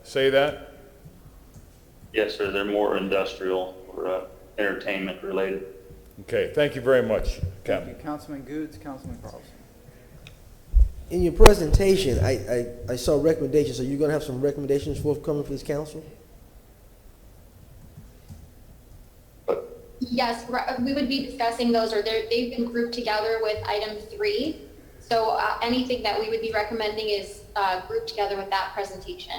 say that? Yes, sir. They're more industrial or entertainment related. Okay, thank you very much, Captain. Thank you, Councilman Goods, Councilman Carlson. In your presentation, I saw recommendations. Are you going to have some recommendations forthcoming for this council? Yes, we would be discussing those, or they've been grouped together with item 3. So anything that we would be recommending is grouped together with that presentation.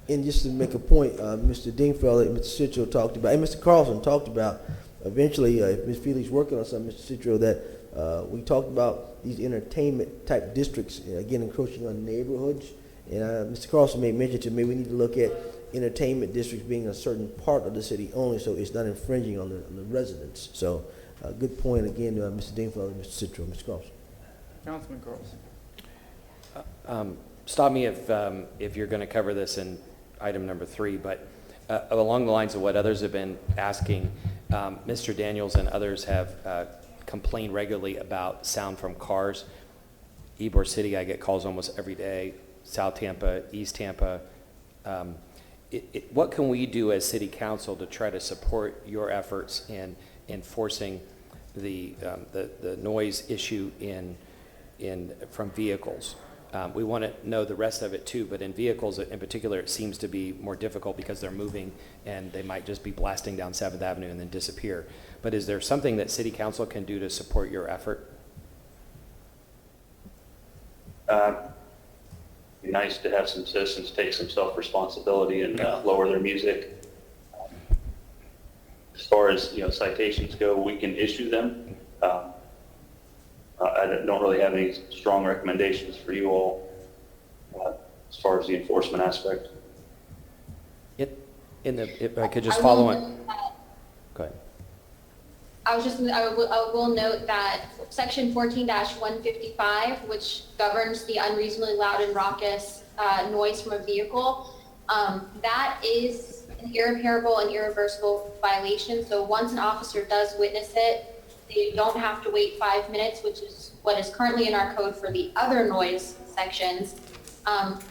And just to make a point, Mr. Dingfelder and Mr. Citro talked about, and Mr. Carlson talked about, eventually, if Ms. Felix working on something, Mr. Citro, that we talked about these entertainment type districts, again, encroaching on neighborhoods. And Mr. Carlson made mention to me we need to look at entertainment districts being a certain part of the city only, so it's not infringing on the residents. So, good point again, Mr. Dingfelder and Mr. Citro. Mr. Carlson. Councilman Carlson. Stop me if you're going to cover this in item number 3, but along the lines of what others have been asking, Mr. Daniels and others have complained regularly about sound from cars. Ybor City, I get calls almost every day. South Tampa, East Tampa. What can we do as City Council to try to support your efforts in enforcing the noise issue from vehicles? We want to know the rest of it too, but in vehicles in particular, it seems to be more difficult because they're moving and they might just be blasting down 7th Avenue and then disappear. But is there something that City Council can do to support your effort? Be nice to have some citizens take some self-responsibility and lower their music. As far as citations go, we can issue them. I don't really have any strong recommendations for you all as far as the enforcement aspect. If I could just follow on. Go ahead. I will note that section 14-155, which governs the unreasonably loud and raucous noise from a vehicle, that is an irreparable and irreversible violation. So once an officer does witness it, they don't have to wait 5 minutes, which is what is currently in our code for the other noise sections.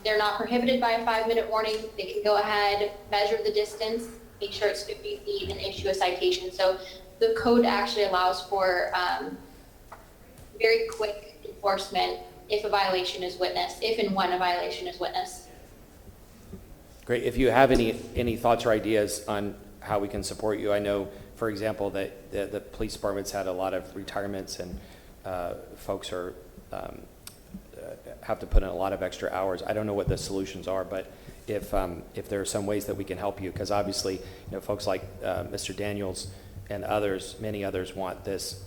They're not prohibited by a 5-minute warning. They can go ahead, measure the distance, make sure it's 50 feet, and issue a citation. So the code actually allows for very quick enforcement if a violation is witnessed, if and when a violation is witnessed. Great. If you have any thoughts or ideas on how we can support you, I know, for example, that the police department's had a lot of retirements and folks are have to put in a lot of extra hours. I don't know what the solutions are, but if there are some ways that we can help you, because obviously, folks like Mr. Daniels and others, many others, want this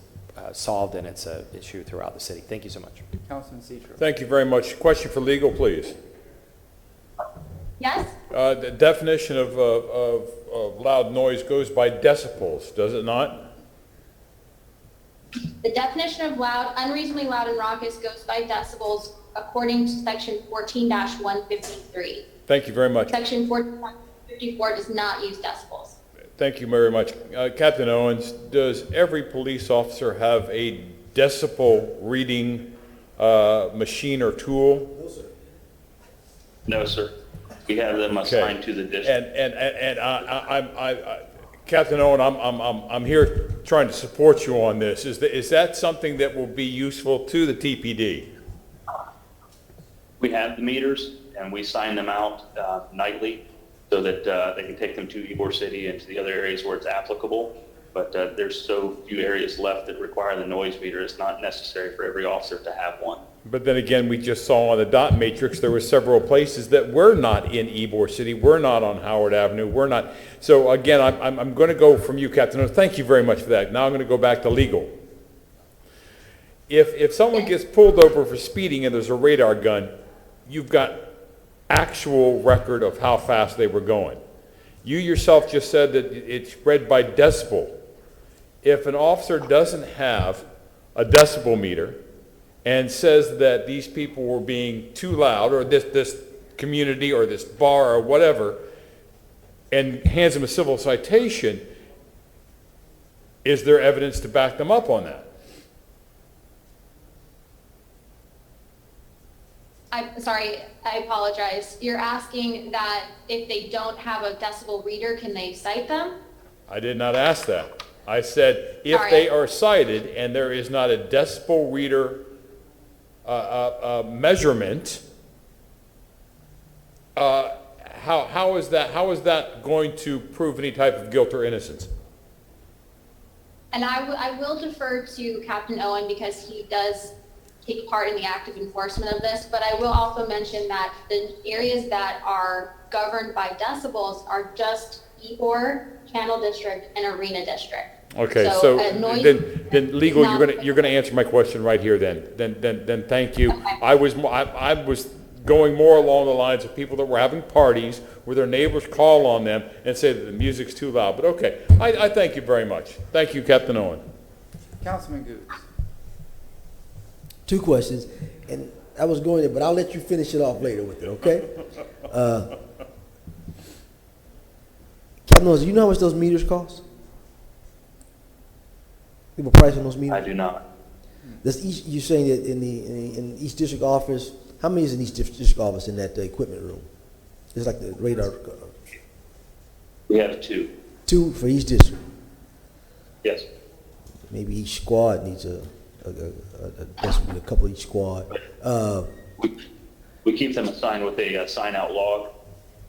solved, and it's an issue throughout the city. Thank you so much. Councilman Citro. Thank you very much. Question for legal, please. Yes? The definition of loud noise goes by decibels, does it not? The definition of loud, unreasonably loud and raucous goes by decibels according to section 14-153. Thank you very much. Section 14-154 does not use decibels. Thank you very much. Captain Owens, does every police officer have a decibel reading machine or tool? No, sir. No, sir. We have them assigned to the district. And Captain Owen, I'm here trying to support you on this. Is that something that will be useful to the TPD? We have the meters, and we sign them out nightly so that they can take them to Ybor City and to the other areas where it's applicable. But there's so few areas left that require the noise meter, it's not necessary for every officer to have one. But then again, we just saw on the dot matrix, there were several places that were not in Ybor City, were not on Howard Avenue, were not. So again, I'm going to go from you, Captain. Thank you very much for that. Now I'm going to go back to legal. If someone gets pulled over for speeding and there's a radar gun, you've got actual record of how fast they were going. You yourself just said that it's read by decibel. if an officer doesn't have a decibel meter and says that these people were being too loud, or this community or this bar or whatever, and hands them a civil citation, is there evidence to back them up on that? I'm sorry, I apologize. You're asking that if they don't have a decibel reader, can they cite them? I did not ask that. I said if Sorry. they are cited and there is not a decibel reader measurement, how is that going to prove any type of guilt or innocence? And I will defer to Captain Owen because he does take part in the active enforcement of this, but I will also mention that the areas that are governed by decibels are just Ybor, Channel District, and Arena District. Okay, so then legal, you're gonna answer my question right here. Then thank you. Okay. I was going more along the lines of people that were having parties where their neighbors call on them and say that the music's too loud. But okay, I thank you very much. Thank you, Captain Owen. Councilman Goods. 2 questions, and I was going there, but I'll let you finish it off later with it, okay? Captain Owen, do you know how much those meters cost? You have a price on those meters? I do not. You're saying that in the East District office, how many is in East District office in that equipment room? It's like the radar. We have 2. 2 for each district. Yes. Maybe each squad needs a couple each squad. We keep them assigned with a sign-out log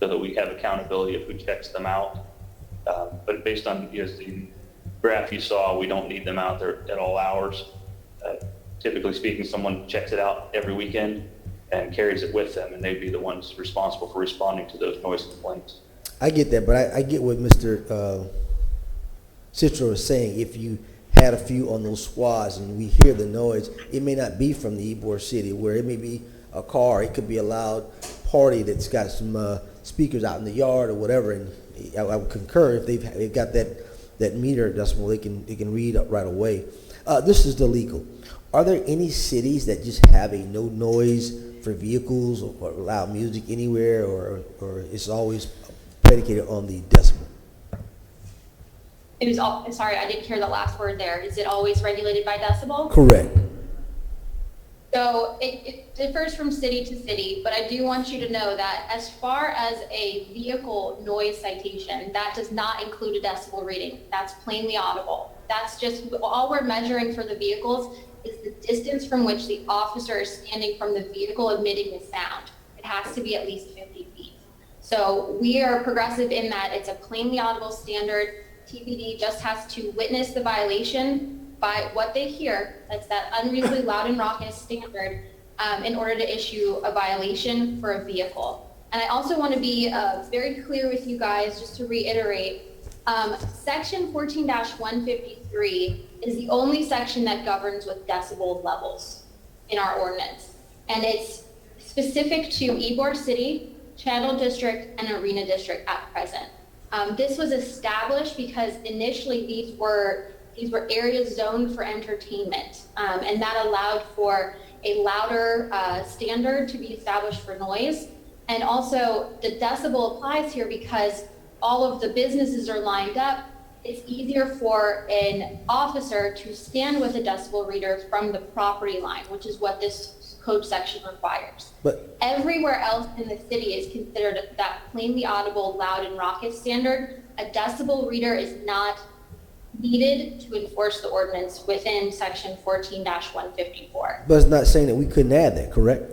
so that we have accountability of who checks them out. But based on the graph you saw, we don't need them out there at all hours. Typically speaking, someone checks it out every weekend and carries it with them, and they'd be the ones responsible for responding to those noise complaints. I get that, but I get what Mr. Citro is saying. If you had a few on those squads and we hear the noise, it may not be from the Ybor City, where it may be a car, it could be a loud party that's got some speakers out in the yard or whatever, and I would concur if they've got that meter decimal, they can read right away. This is the legal. Are there any cities that just have a no noise for vehicles or loud music anywhere, or it's always predicated on the decibel? It was all, sorry, I didn't hear the last word there. Is it always regulated by decibel? Correct. So it differs from city to city, but I do want you to know that as far as a vehicle noise citation, that does not include a decibel reading. That's plainly audible. That's just, all we're measuring for the vehicles is the distance from which the officer is standing from the vehicle emitting the sound. It has to be at least 50 feet. So we are progressive in that it's a plainly audible standard. TPD just has to witness the violation by what they hear. That's that unreasonably loud and raucous standard in order to issue a violation for a vehicle. And I also want to be very clear with you guys, just to reiterate, section 14-153 is the only section that governs with decibel levels in our ordinance. And it's specific to Ybor City, Channel District, and Arena District at present. This was established because initially these were areas zoned for entertainment, and that allowed for a louder standard to be established for noise. And also the decibel applies here because all of the businesses are lined up. It's easier for an officer to stand with a decibel reader from the property line, which is what this code section requires. But everywhere else in the city is considered that plainly audible, loud, and raucous standard. A decibel reader is not needed to enforce the ordinance within section 14-154. But it's not saying that we couldn't add that, correct?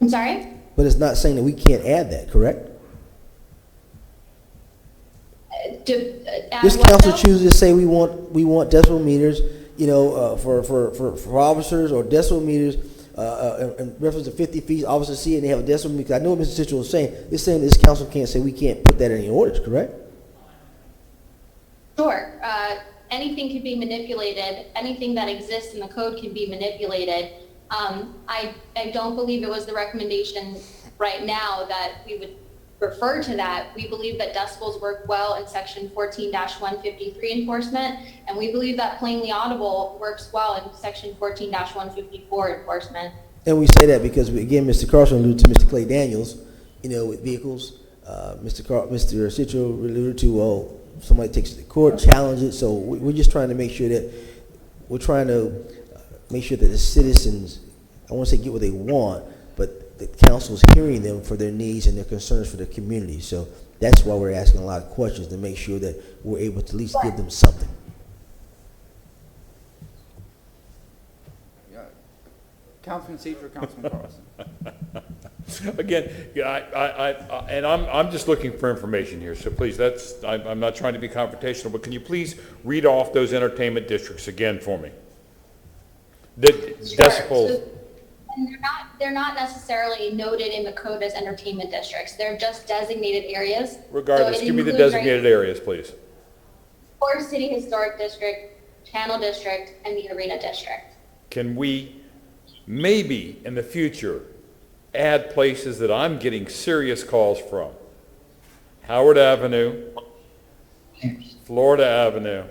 I'm sorry? But it's not saying that we can't add that, correct? This council chooses to say we want decibel meters, you know, for officers, or decibel meters in reference to 50 feet. Officers see it and they have a decibel meter. I know what Mr. Citro was saying. It's saying this council can't say we can't put that in the orders, correct? Sure. Anything can be manipulated. Anything that exists in the code can be manipulated. I don't believe it was the recommendation right now that we would refer to that, we believe that decibels work well in section 14-153 enforcement, and we believe that plainly audible works well in section 14-154 enforcement. And we say that because, again, Mr. Carlson alluded to Mr. Clay Daniels, with vehicles. Mr. Citro alluded to, somebody takes it to court, challenge it. So we're just trying to make sure that the citizens, I won't say get what they want, but the council's hearing them for their needs and their concerns for the community. So that's why we're asking a lot of questions, to make sure that we're able to at least give them something. Councilman Citro, Councilman Carlson. Again, and I'm just looking for information here, so please, I'm not trying to be confrontational, but can you please read off those entertainment districts again for me? Decibels. So, and they're not necessarily noted in the code as entertainment districts. They're just designated areas. Regardless, give me the designated areas, please. Core City Historic District, Channel District, and the Arena District. Can we maybe in the future add places that I'm getting serious calls from? Howard Avenue, Florida Avenue,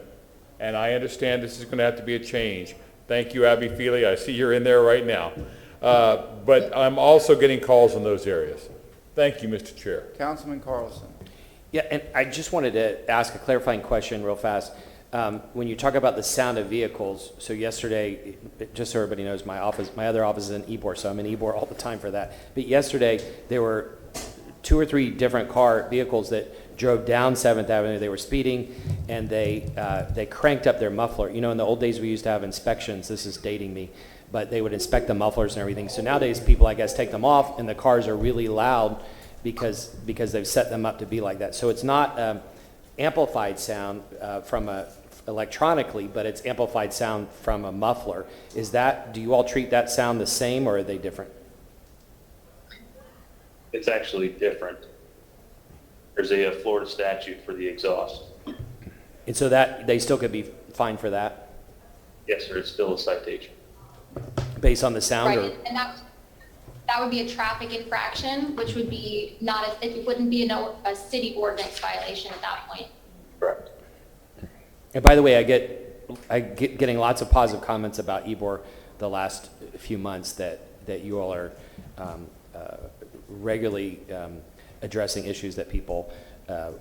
and I understand this is going to have to be a change. Thank you, Abby Feely. I see you're in there right now. But I'm also getting calls in those areas. Thank you, Mr. Chair. Councilman Carlson. Yeah, and I just wanted to ask a clarifying question real fast. When you talk about the sound of vehicles, so yesterday, just so everybody knows, my other office is in Ybor, so I'm in Ybor all the time for that. But yesterday, there were 2 or 3 different vehicles that drove down 7th Avenue. They were speeding, and they cranked up their muffler. You know, in the old days, we used to have inspections. This is dating me. But they would inspect the mufflers and everything. So nowadays, people, I guess, take them off, and the cars are really loud because they've set them up to be like that. So it's not amplified sound electronically, but it's amplified sound from a muffler. Do you all treat that sound the same, or are they different? It's actually different. There's a Florida statute for the exhaust. And so that they still could be fined for that? Yes, sir. It's still a citation. Based on the sound? Right, and that would be a traffic infraction, which would be it wouldn't be a city ordinance violation at that point. Correct. And by the way, I get getting lots of positive comments about Ybor the last few months that you all are regularly addressing issues that people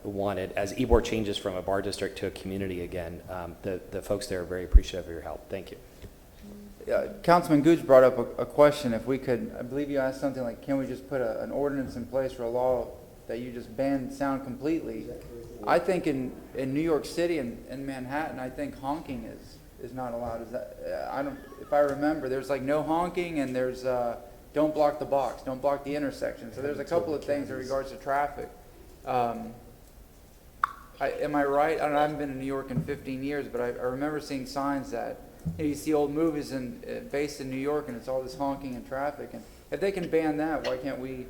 wanted. As Ybor changes from a bar district to a community again, the folks there are very appreciative of your help. Thank you. Councilman Gooch brought up a question. If we could, I believe you asked something like, can we just put an ordinance in place or a law that you just ban sound completely? I think in New York City and Manhattan, I think honking is not allowed. Is that if I remember, there's like no honking, and there's don't block the box, don't block the intersection. So there's a couple of things in regards to traffic. Am I right? I haven't been in New York in 15 years, but I remember seeing signs that you see old movies based in New York, and it's all this honking and traffic. And if they can ban that, why can't we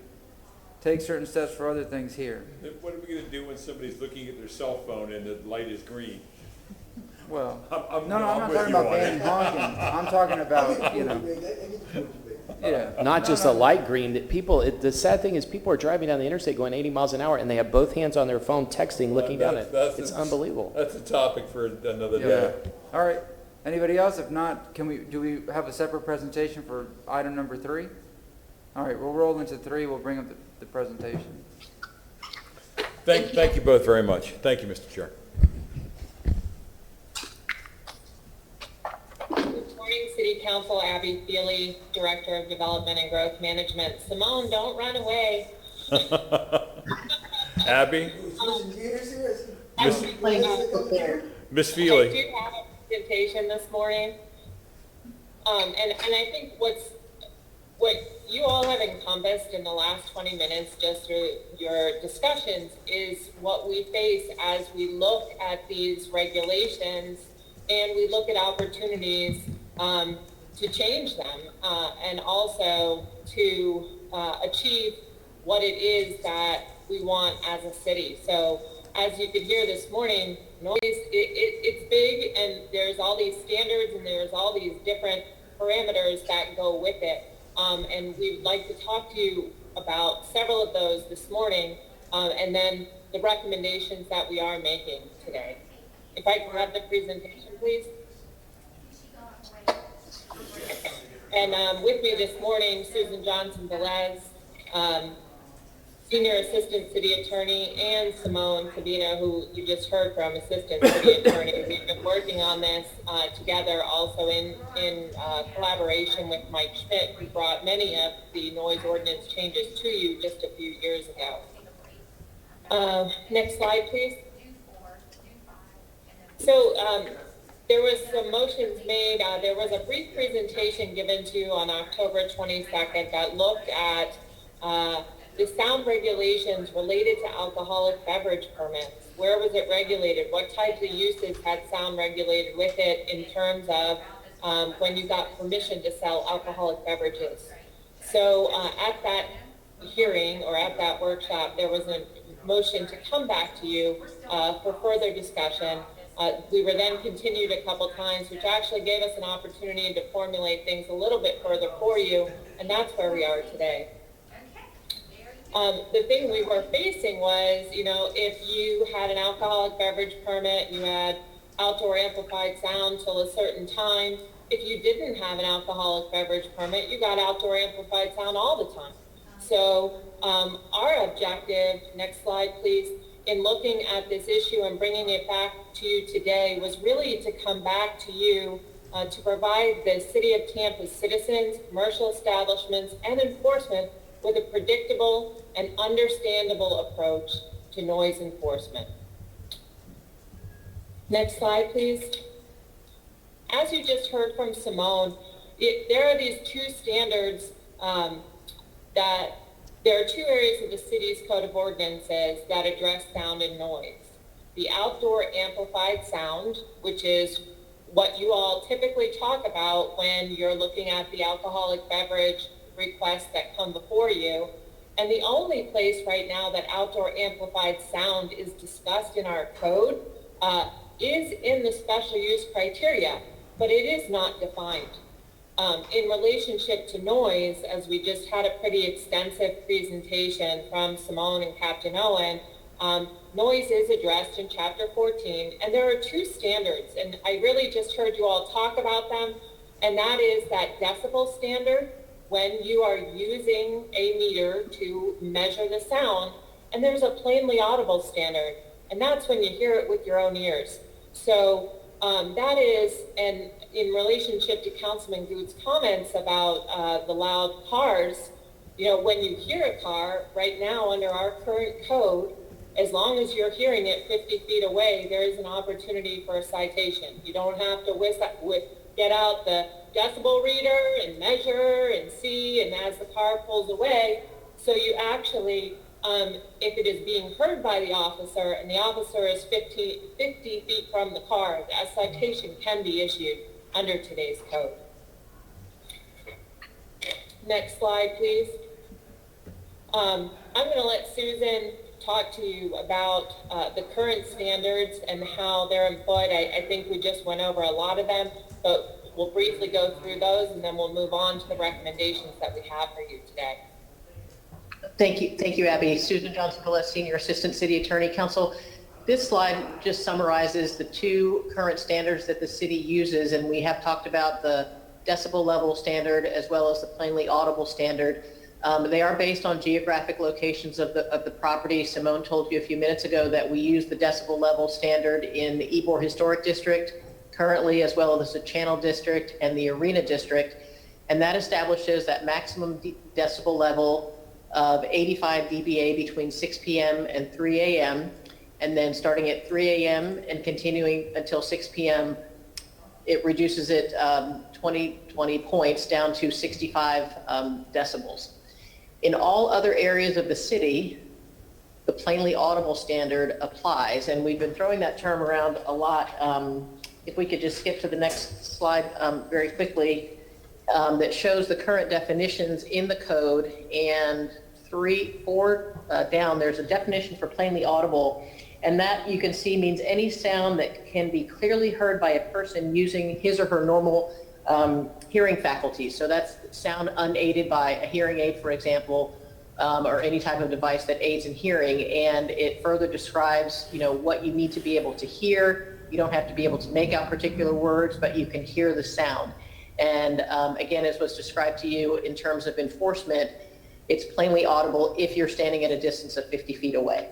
take certain steps for other things here? What are we going to do when somebody's looking at their cell phone and the light is green? Well, I'm not talking about banning honking. I'm talking about, yeah. Not just a light green. The sad thing is people are driving down the interstate going 80 miles an hour, and they have both hands on their phone texting, looking down it. It's unbelievable. That's a topic for another day. All right. Anybody else? If not, do we have a separate presentation for item number 3? All right, we'll roll into 3. We'll bring up the presentation. Thank you both very much. Thank you, Mr. Chair. Good morning, City Council. Abby Feely, Director of Development and Growth Management. Simone, don't run away. Abby? Miss Feely. I do have a presentation this morning. And I think what you all have encompassed in the last 20 minutes just through your discussions is what we face as we look at these regulations and we look at opportunities to change them and also to achieve what it is that we want as a city. So as you could hear this morning, noise, it's big, and there's all these standards and there's all these different parameters that go with it. And we'd like to talk to you about several of those this morning. and then the recommendations that we are making today. If I can have the presentation, please. And with me this morning, Susan Johnson-Velez, Senior Assistant City Attorney, and Simone Savino, who you just heard from, Assistant City Attorney. We've been working on this together, also in collaboration with Mike Schmidt, who brought many of the noise ordinance changes to you just a few years ago. Next slide, please. So there was some motions made. There was a brief presentation given to you on October 22nd that looked at the sound regulations related to alcoholic beverage permits. Where was it regulated? What types of uses had sound regulated with it in terms of when you got permission to sell alcoholic beverages? So at that hearing or at that workshop, there was a motion to come back to you for further discussion. We were then continued a couple times, which actually gave us an opportunity to formulate things a little bit further for you, and that's where we are today. The thing we were facing was, if you had an alcoholic beverage permit, you had outdoor amplified sound till a certain time. If you didn't have an alcoholic beverage permit, you got outdoor amplified sound all the time. So our objective, next slide please, in looking at this issue and bringing it back to you today was really to come back to you to provide the City of Tampa's citizens, commercial establishments, and enforcement with a predictable and understandable approach to noise enforcement. Next slide, please. As you just heard from Simone, there are these two standards that there are two areas of the city's code of ordinances that address sound and noise. The outdoor amplified sound, which is what you all typically talk about when you're looking at the alcoholic beverage requests that come before you. And the only place right now that outdoor amplified sound is discussed in our code is in the special use criteria, but it is not defined. In relationship to noise, as we just had a pretty extensive presentation from Simone and Captain Owen, noise is addressed in Chapter 14, and there are two standards, and I really just heard you all talk about them, and that is that decibel standard, when you are using a meter to measure the sound, and there's a plainly audible standard, and that's when you hear it with your own ears. So that is, and in relationship to Councilman Good's comments about the loud cars, when you hear a car, right now under our current code, as long as you're hearing it 50 feet away, there is an opportunity for a citation. You don't have to get out the decibel reader and measure and see, and as the car pulls away, so you actually, if it is being heard by the officer and the officer is 50 feet from the car, a citation can be issued under today's code. Next slide, please. I'm going to let Susan talk to you about the current standards and how they're employed. I think we just went over a lot of them, but we'll briefly go through those and then we'll move on to the recommendations that we have for you today. Thank you, Abby. Susan Johnson-Velez, Senior Assistant City Attorney. Council, this slide just summarizes the two current standards that the city uses, and we have talked about the decibel level standard as well as the plainly audible standard. They are based on geographic locations of the property. Simone told you a few minutes ago that we use the decibel level standard in the Ybor Historic District currently, as well as the Channel District and the Arena District, and that establishes that maximum decibel level of 85 dBA between 6 p.m. and 3 a.m., and then starting at 3 a.m. and continuing until 6 p.m., it reduces it 20 points down to 65 decibels. In all other areas of the city, the plainly audible standard applies, and we've been throwing that term around a lot. If we could just skip to the next slide very quickly, that shows the current definitions in the code, and 4 down, there's a definition for plainly audible, and that you can see means any sound that can be clearly heard by a person using his or her normal hearing faculties. So that's sound unaided by a hearing aid, for example, or any type of device that aids in hearing. And it further describes, what you need to be able to hear. You don't have to be able to make out particular words, but you can hear the sound. And again, as was described to you in terms of enforcement, it's plainly audible if you're standing at a distance of 50 feet away.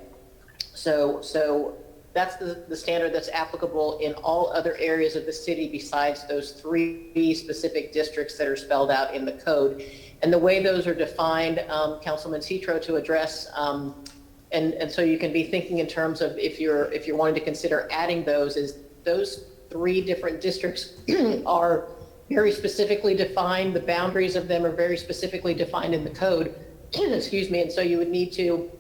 So that's the standard that's applicable in all other areas of the city besides those 3 specific districts that are spelled out in the code. And the way those are defined, Councilman Citro, to address, and so you can be thinking in terms of if you're wanting to consider adding those, is those 3 different districts are very specifically defined. The boundaries of them are very specifically defined in the code. Excuse me. And so you would need to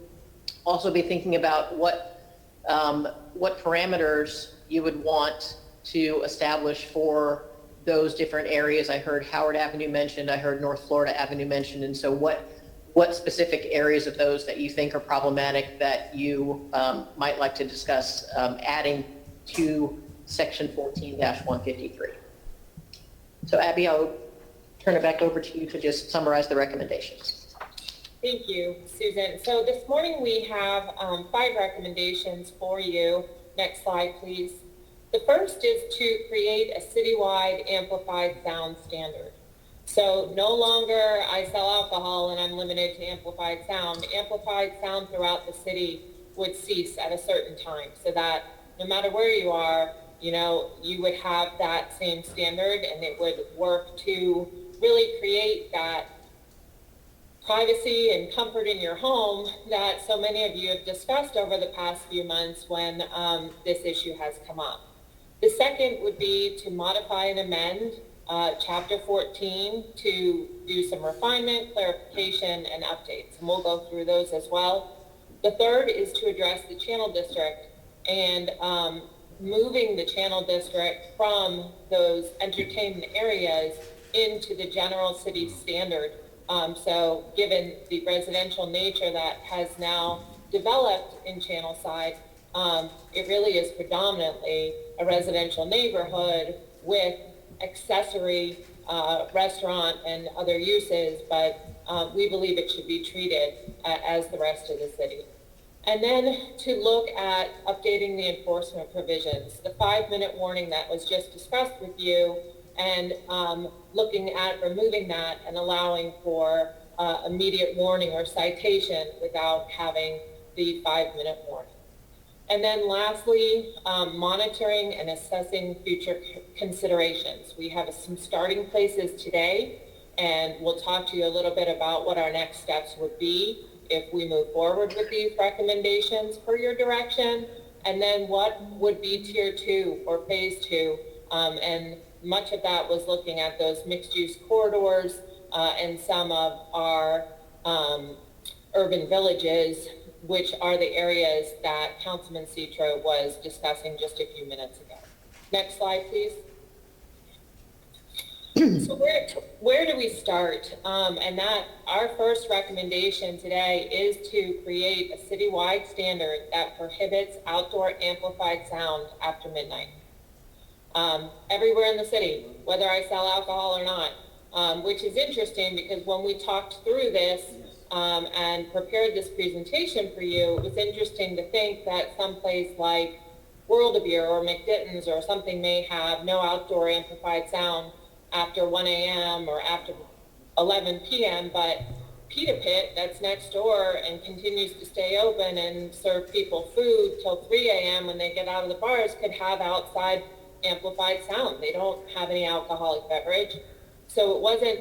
also be thinking about what parameters you would want to establish for those different areas. I heard Howard Avenue mentioned. I heard North Florida Avenue mentioned. And so what specific areas of those that you think are problematic that you might like to discuss adding to Section 14-153? So Abby, I'll turn it back over to you to just summarize the recommendations. Thank you, Susan. So this morning we have 5 recommendations for you. Next slide, please. The first is to create a citywide amplified sound standard. So no longer I sell alcohol and I'm limited to amplified sound. Amplified sound throughout the city would cease at a certain time so that no matter where you are, you would have that same standard, and it would work to really create that privacy and comfort in your home that so many of you have discussed over the past few months when this issue has come up. The second would be to modify and amend Chapter 14 to do some refinement, clarification, and updates, and we'll go through those as well. The third is to address the channel district and moving the channel district from those entertainment areas into the general city standard. So given the residential nature that has now developed in Channel Side, it really is predominantly a residential neighborhood with accessory restaurant and other uses, but we believe it should be treated as the rest of the city. And then to look at updating the enforcement provisions, the 5-minute warning that was just discussed with you, and looking at removing that and allowing for immediate warning or citation without having the 5-minute warning. And then lastly, monitoring and assessing future considerations. We have some starting places today, and we'll talk to you a little bit about what our next steps would be if we move forward with these recommendations per your direction, and then what would be tier 2 or phase 2. And much of that was looking at those mixed-use corridors and some of our urban villages, which are the areas that Councilman Citro was discussing just a few minutes ago. Next slide, please. So where do we start? And that our first recommendation today is to create a citywide standard that prohibits outdoor amplified sound after midnight. Everywhere in the city, whether I sell alcohol or not, which is interesting because when we talked through this and prepared this presentation for you, it was interesting to think that someplace like World of Beer or McDitton's or something may have no outdoor amplified sound after 1 a.m. or after 11 p.m., but Pita Pit that's next door and continues to stay open and serve people food till 3 a.m. when they get out of the bars could have outside amplified sound. They don't have any alcoholic beverage. So it wasn't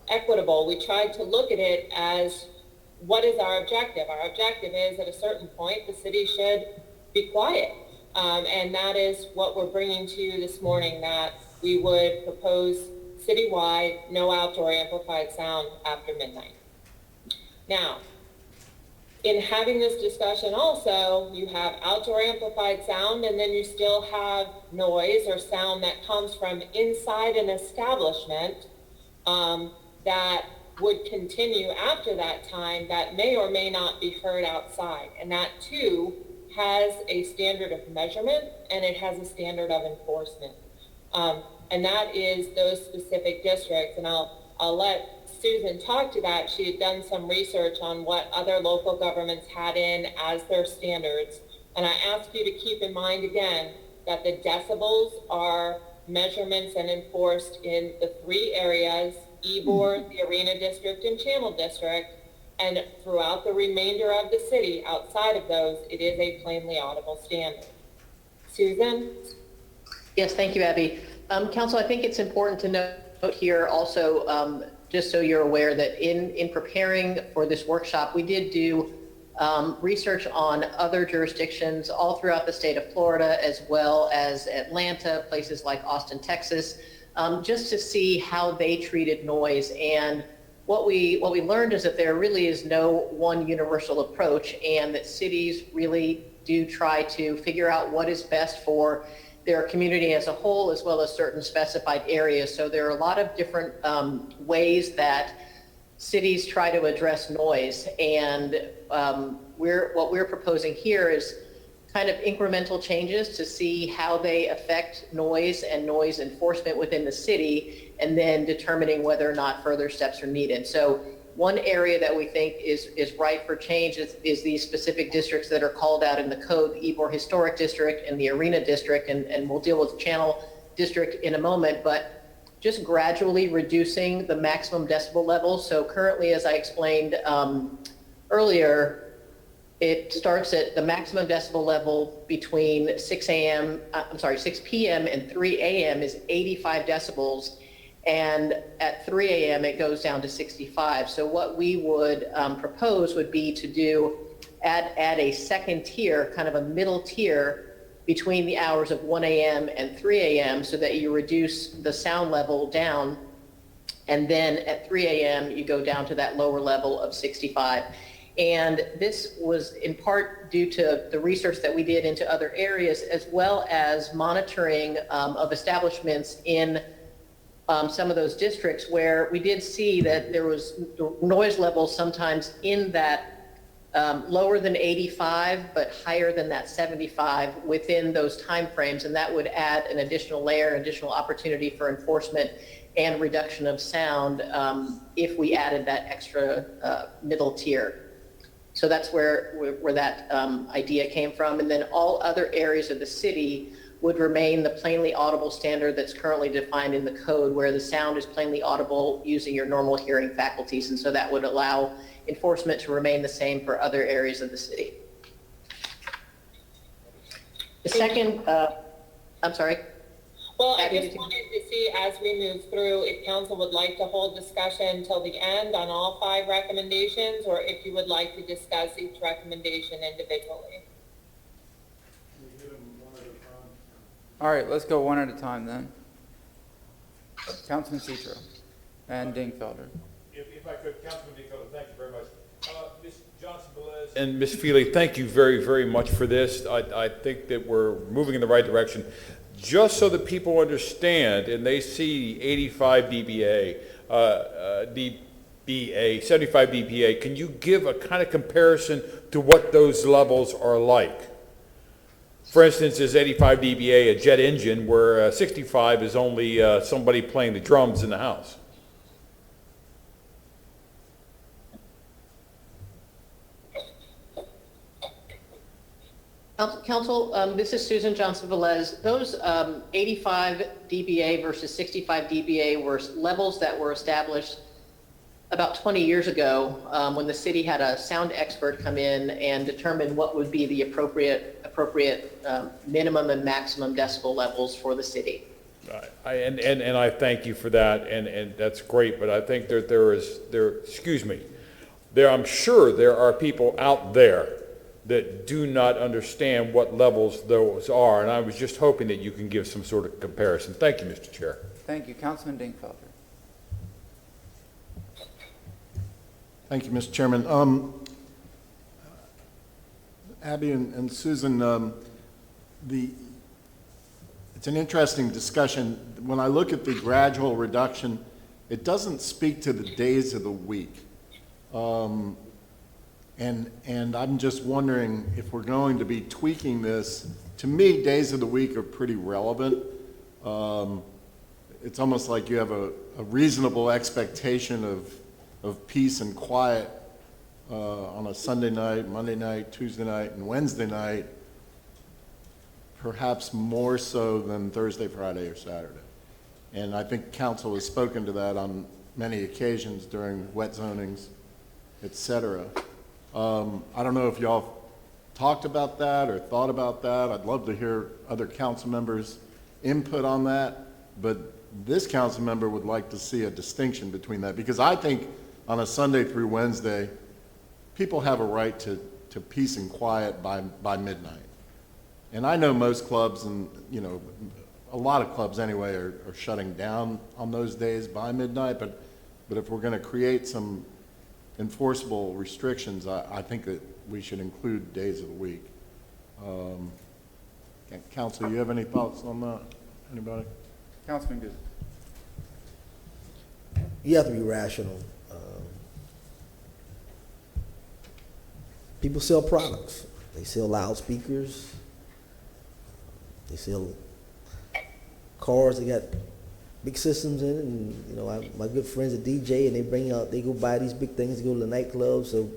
equitable. We tried to look at it as what is our objective? Our objective is at a certain point the city should be quiet. And that is what we're bringing to you this morning, that we would propose citywide, no outdoor amplified sound after midnight. Now, in having this discussion also, you have outdoor amplified sound, and then you still have noise or sound that comes from inside an establishment that would continue after that time that may or may not be heard outside. And that too has a standard of measurement and it has a standard of enforcement. And that is those specific districts. And I'll let Susan talked to that, she had done some research on what other local governments had in as their standards. And I ask you to keep in mind again that the decibels are measurements and enforced in the 3 areas, Ybor, the Arena District, and Channel District. And throughout the remainder of the city, outside of those, it is a plainly audible standard. Susan? Yes, thank you, Abby. Council, I think it's important to note here also, just so you're aware, that in preparing for this workshop, we did do research on other jurisdictions all throughout the state of Florida, as well as Atlanta, places like Austin, Texas, just to see how they treated noise. And what we learned is that there really is no one universal approach, and that cities really do try to figure out what is best for their community as a whole, as well as certain specified areas. So there are a lot of different ways that cities try to address noise. And what we're proposing here is kind of incremental changes to see how they affect noise and noise enforcement within the city, and then determining whether or not further steps are needed. So one area that we think is ripe for change is these specific districts that are called out in the code, the Ybor Historic District and the Arena District, and we'll deal with the Channel District in a moment, but just gradually reducing the maximum decibel level. So currently, as I explained earlier, it starts at the maximum decibel level between 6 p.m. and 3 a.m. is 85 decibels. And at 3 a.m. it goes down to 65. So what we would propose would be to add a second tier, kind of a middle tier between the hours of 1 a.m. and 3 a.m. so that you reduce the sound level down. And then at 3 a.m. you go down to that lower level of 65. And this was in part due to the research that we did into other areas, as well as monitoring of establishments in some of those districts where we did see that there was noise levels sometimes in that lower than 85, but higher than that 75 within those timeframes. And that would add an additional layer, additional opportunity for enforcement and reduction of sound if we added that extra middle tier. So that's where that idea came from. And then all other areas of the city would remain the plainly audible standard that's currently defined in the code, where the sound is plainly audible using your normal hearing faculties. And so that would allow enforcement to remain the same for other areas of the city. The second, I'm sorry. Well, I just wanted to see, as we move through, if council would like to hold discussion till the end on all 5 recommendations, or if you would like to discuss each recommendation individually. All right, let's go one at a time then. Councilman Citro and Dingfelder. If I could, Councilman Dingfelder, thank you very much. Ms. Johnson-Velez and Ms. Feely, thank you very, very much for this. I think that we're moving in the right direction. Just so that people understand and they see 85 dBA, 75 dBA, can you give a kind of comparison to what those levels are like? For instance, is 85 dBA a jet engine, where 65 is only somebody playing the drums in the house? Council, this is Susan Johnson-Velez. Those 85 dBA versus 65 dBA were levels that were established about 20 years ago when the city had a sound expert come in and determine what would be the appropriate minimum and maximum decibel levels for the city. And I thank you for that, and that's great, but I think that I'm sure there are people out there that do not understand what levels those are, and I was just hoping that you can give some sort of comparison. Thank you, Mr. Chair. Thank you. Councilman Dingfelder. Thank you, Mr. Chairman. Abby and Susan, it's an interesting discussion. When I look at the gradual reduction, it doesn't speak to the days of the week. And I'm just wondering if we're going to be tweaking this. To me, days of the week are pretty relevant. It's almost like you have a reasonable expectation of of peace and quiet on a Sunday night, Monday night, Tuesday night, and Wednesday night, perhaps more so than Thursday, Friday, or Saturday. And I think council has spoken to that on many occasions during wet zonings, et cetera. I don't know if y'all talked about that or thought about that. I'd love to hear other council members' input on that, but this council member would like to see a distinction between that, because I think on a Sunday through Wednesday, people have a right to peace and quiet by midnight. And I know most clubs, and you know, a lot of clubs anyway, are shutting down on those days by midnight, but if we're going to create some enforceable restrictions, I think that we should include days of the week. Council, you have any thoughts on that? Anybody? Councilman Good. You have to be rational. People sell products. They sell loudspeakers. They sell cars that got big systems in it, and you know, my good friends are DJ, and they go buy these big things to go to the nightclub. So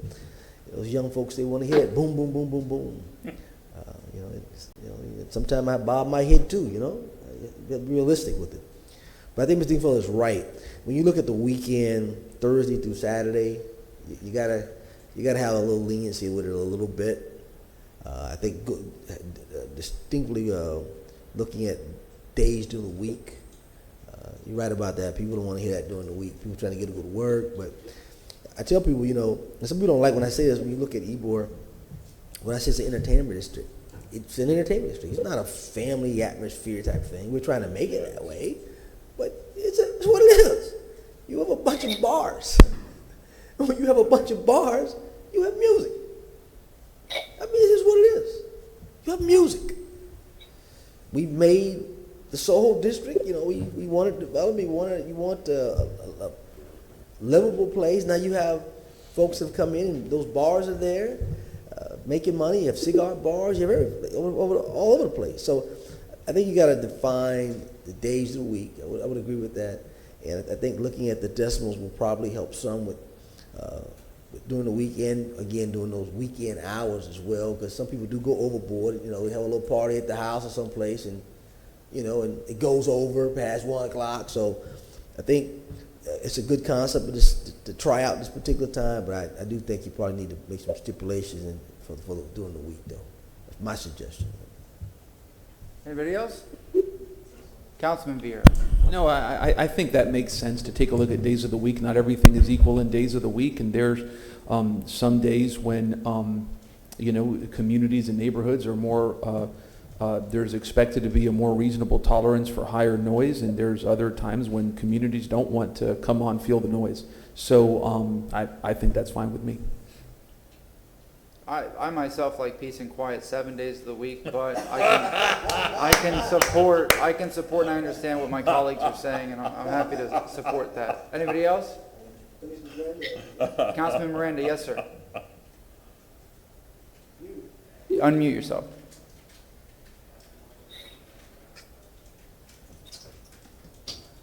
those young folks, they want to hear it, boom, boom, boom, boom, boom. Sometimes I bob my head too. You know, you got to be realistic with it. But I think Mr. Dingfellow is right. When you look at the weekend, Thursday through Saturday, you gotta have a little leniency with it a little bit. I think distinctly looking at days during the week. You're right about that. People don't want to hear that during the week. People trying to get to go to work. But I tell people, you know, and some people don't like when I say this, when you look at Ybor, when I say it's an entertainment district, it's an entertainment district. It's not a family atmosphere type thing. We're trying to make it that way, but it's what it is. You have a bunch of bars. And when you have a bunch of bars, you have music. I mean, this is what it is. You have music. We made the Soho district, you know, we wanted development, you want a livable place. Now you have folks that have come in and those bars are there, making money. You have cigar bars, you have everything, all over the place. So I think you got to define the days of the week. I would agree with that. And I think looking at the decimals will probably help some with during the weekend, again, doing those weekend hours as well, because some people do go overboard. You know, they have a little party at the house or someplace, and you know, and it goes over past 1 o'clock. So I think it's a good concept to try out this particular time, but I do think you probably need to make some stipulations for during the week, though. That's my suggestion. Anybody else? Councilman Vera. No, I think that makes sense to take a look at days of the week. Not everything is equal in days of the week, and there's some days when, you know, communities and neighborhoods are more, there's expected to be a more reasonable tolerance for higher noise, and there's other times when communities don't want to come on, feel the noise. So I think that's fine with me. I myself like peace and quiet 7 days of the week, but I can support and I understand what my colleagues are saying, and I'm happy to support that. Anybody else? Councilman Miranda, yes, sir. Unmute yourself.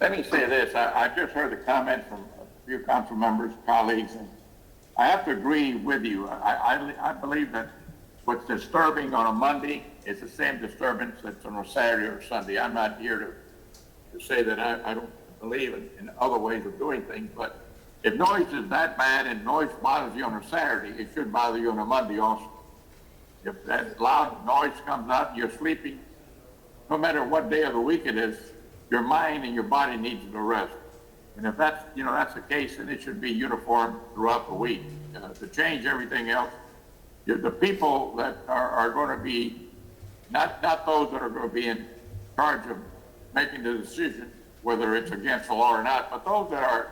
Let me say this. I just heard a comment from a few council members, colleagues, and I have to agree with you. I believe that what's disturbing on a Monday is the same disturbance that's on a Saturday or Sunday. I'm not here to say that I don't believe in other ways of doing things, but if noise is that bad and noise bothers you on a Saturday, it should bother you on a Monday also. If that loud noise comes out and you're sleeping, no matter what day of the week it is, your mind and your body needs to rest. And if that's, you know, that's the case, then it should be uniform throughout the week. To change everything else, the people that are going to be, not those that are going to be in charge of making the decision, whether it's against the law or not, but those that are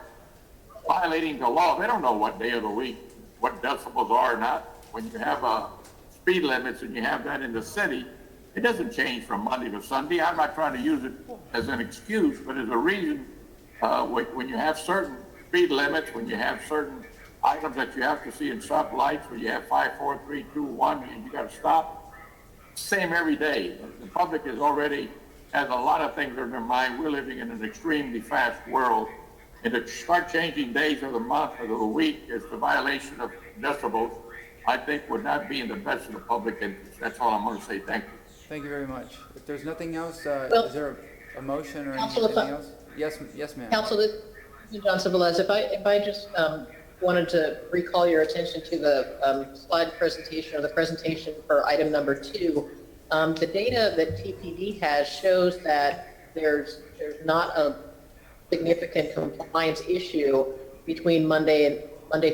violating the law, they don't know what day of the week, what decibels are or not. When you have speed limits and you have that in the city, it doesn't change from Monday to Sunday. I'm not trying to use it as an excuse, but as a reason. When you have certain speed limits, when you have certain items that you have to see in stoplights, where you have 5, 4, 3, 2, 1, and you got to stop, same every day. The public is already has a lot of things on their mind. We're living in an extremely fast world, and to start changing days of the month or the week is the violation of decibels, I think would not be in the best of the public interest. That's all I'm going to say. Thank you. Thank you very much. If there's nothing else, Well, is there a motion or Council, anything else? Yes, ma'am. Council, this is Johnson Velez. If I just wanted to recall your attention to the slide presentation or the presentation for item number 2, the data that TPD has shows that there's not a significant compliance issue between Monday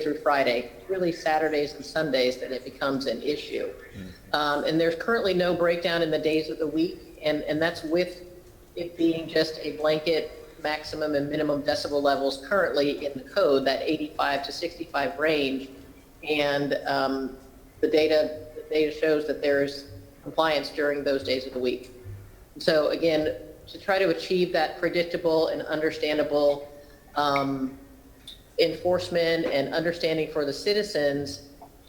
through Friday. It's really Saturdays and Sundays that it becomes an issue. And there's currently no breakdown in the days of the week, and that's with it being just a blanket maximum and minimum decibel levels currently in the code, that 85 to 65 range. And the data shows that there's compliance during those days of the week. So again, to try to achieve that predictable and understandable enforcement and understanding for the citizens,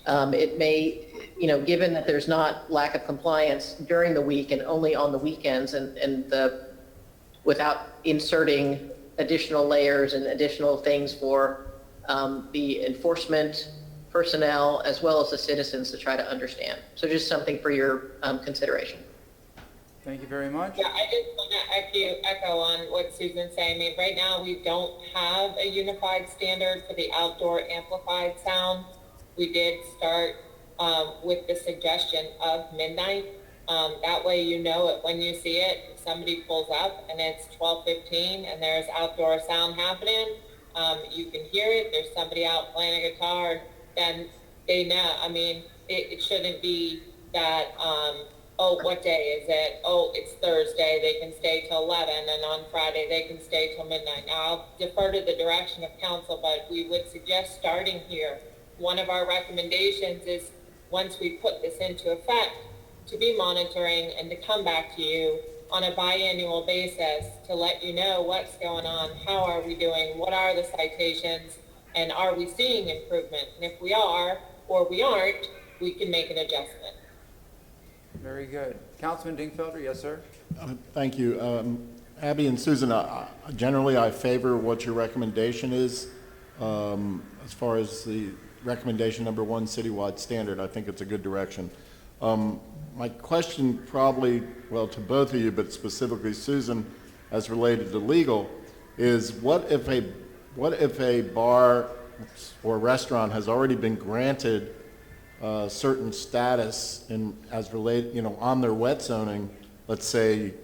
it may, given that there's not lack of compliance during the week and only on the weekends, without inserting additional layers and additional things for the enforcement personnel as well as the citizens to try to understand. So just something for your consideration. Thank you very much. Yeah, I just want to echo on what Susan's saying. I mean, right now we don't have a unified standard for the outdoor amplified sound. We did start with the suggestion of midnight. That way you know it when you see it. If somebody pulls up and it's 12:15 and there's outdoor sound happening, you can hear it. There's somebody out playing a guitar, then they know. I mean, it shouldn't be that, oh, what day is it? Oh, it's Thursday. They can stay till 11, and on Friday they can stay till midnight. Now, I'll defer to the direction of council, but we would suggest starting here. One of our recommendations is, once we put this into effect, to be monitoring and to come back to you on a biannual basis to let you know what's going on, how are we doing, what are the citations, and are we seeing improvement? And if we are, or we aren't, we can make an adjustment. Very good. Councilman Dingfelder, yes, sir. Thank you. Abby and Susan, generally I favor what your recommendation is. As far as the recommendation number 1, citywide standard, I think it's a good direction. My question probably, well, to both of you, but specifically Susan, as related to legal, is what if a bar or restaurant has already been granted certain status as related, on their wet zoning? Let's say,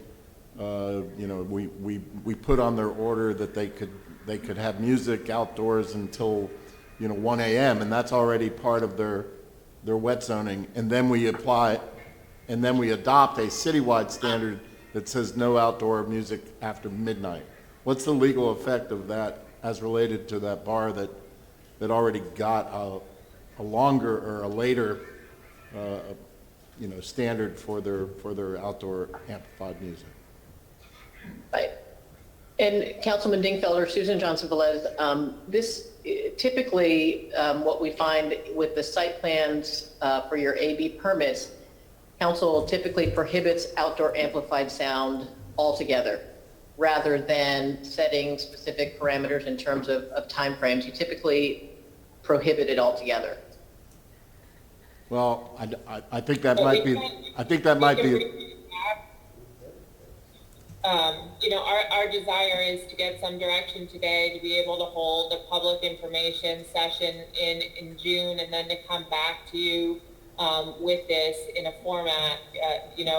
we put on their order that they could have music outdoors until 1 a.m. and that's already part of their wet zoning, and then we adopt a citywide standard that says no outdoor music after midnight. What's the legal effect of that as related to that bar that already got a longer or a later standard for their outdoor amplified music? Right. And Councilman Dingfelder, Susan Johnson Velez, this typically what we find with the site plans for your AB permits, council typically prohibits outdoor amplified sound altogether rather than setting specific parameters in terms of timeframes. You typically prohibit it altogether. Well, I think that might be. Our desire is to get some direction today to be able to hold a public information session in June, and then to come back to you with this in a format,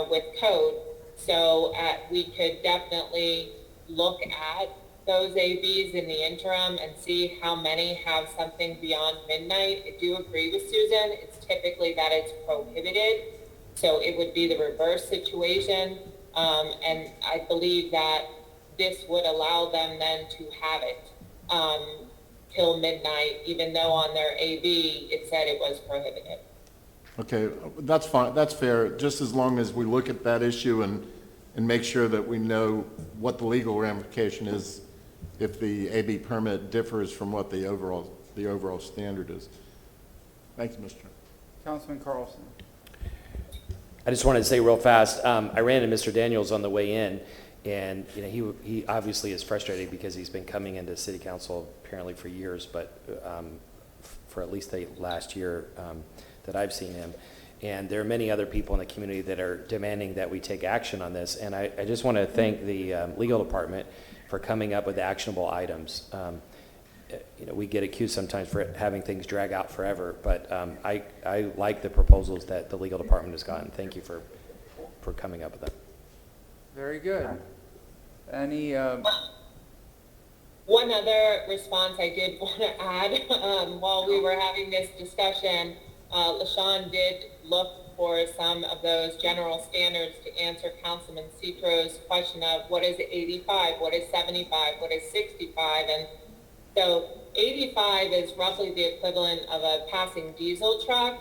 with code. So we could definitely look at those ABs in the interim and see how many have something beyond midnight. I do agree with Susan. It's typically that it's prohibited. So it would be the reverse situation. And I believe that this would allow them then to have it till midnight, even though on their AB it said it was prohibited. Okay, that's fine. That's fair. Just as long as we look at that issue and make sure that we know what the legal ramification is if the AB permit differs from what the overall standard is. Thank you, Mr. Chairman. Councilman Carlson. I just wanted to say real fast, I ran into Mr. Daniels on the way in, And, you know, he obviously is frustrated because he's been coming into city council apparently for years, but for at least the last year that I've seen him. And there are many other people in the community that are demanding that we take action on this. And I just want to thank the legal department for coming up with actionable items. You know, we get accused sometimes for having things drag out forever, but I like the proposals that the legal department has gotten. Thank you for coming up with them. Very good. Any, One other response I did want to add, while we were having this discussion, LaShawn did look for some of those general standards to answer Councilman Citro's question of what is 85, what is 75, what is 65, and so 85 is roughly the equivalent of a passing diesel truck,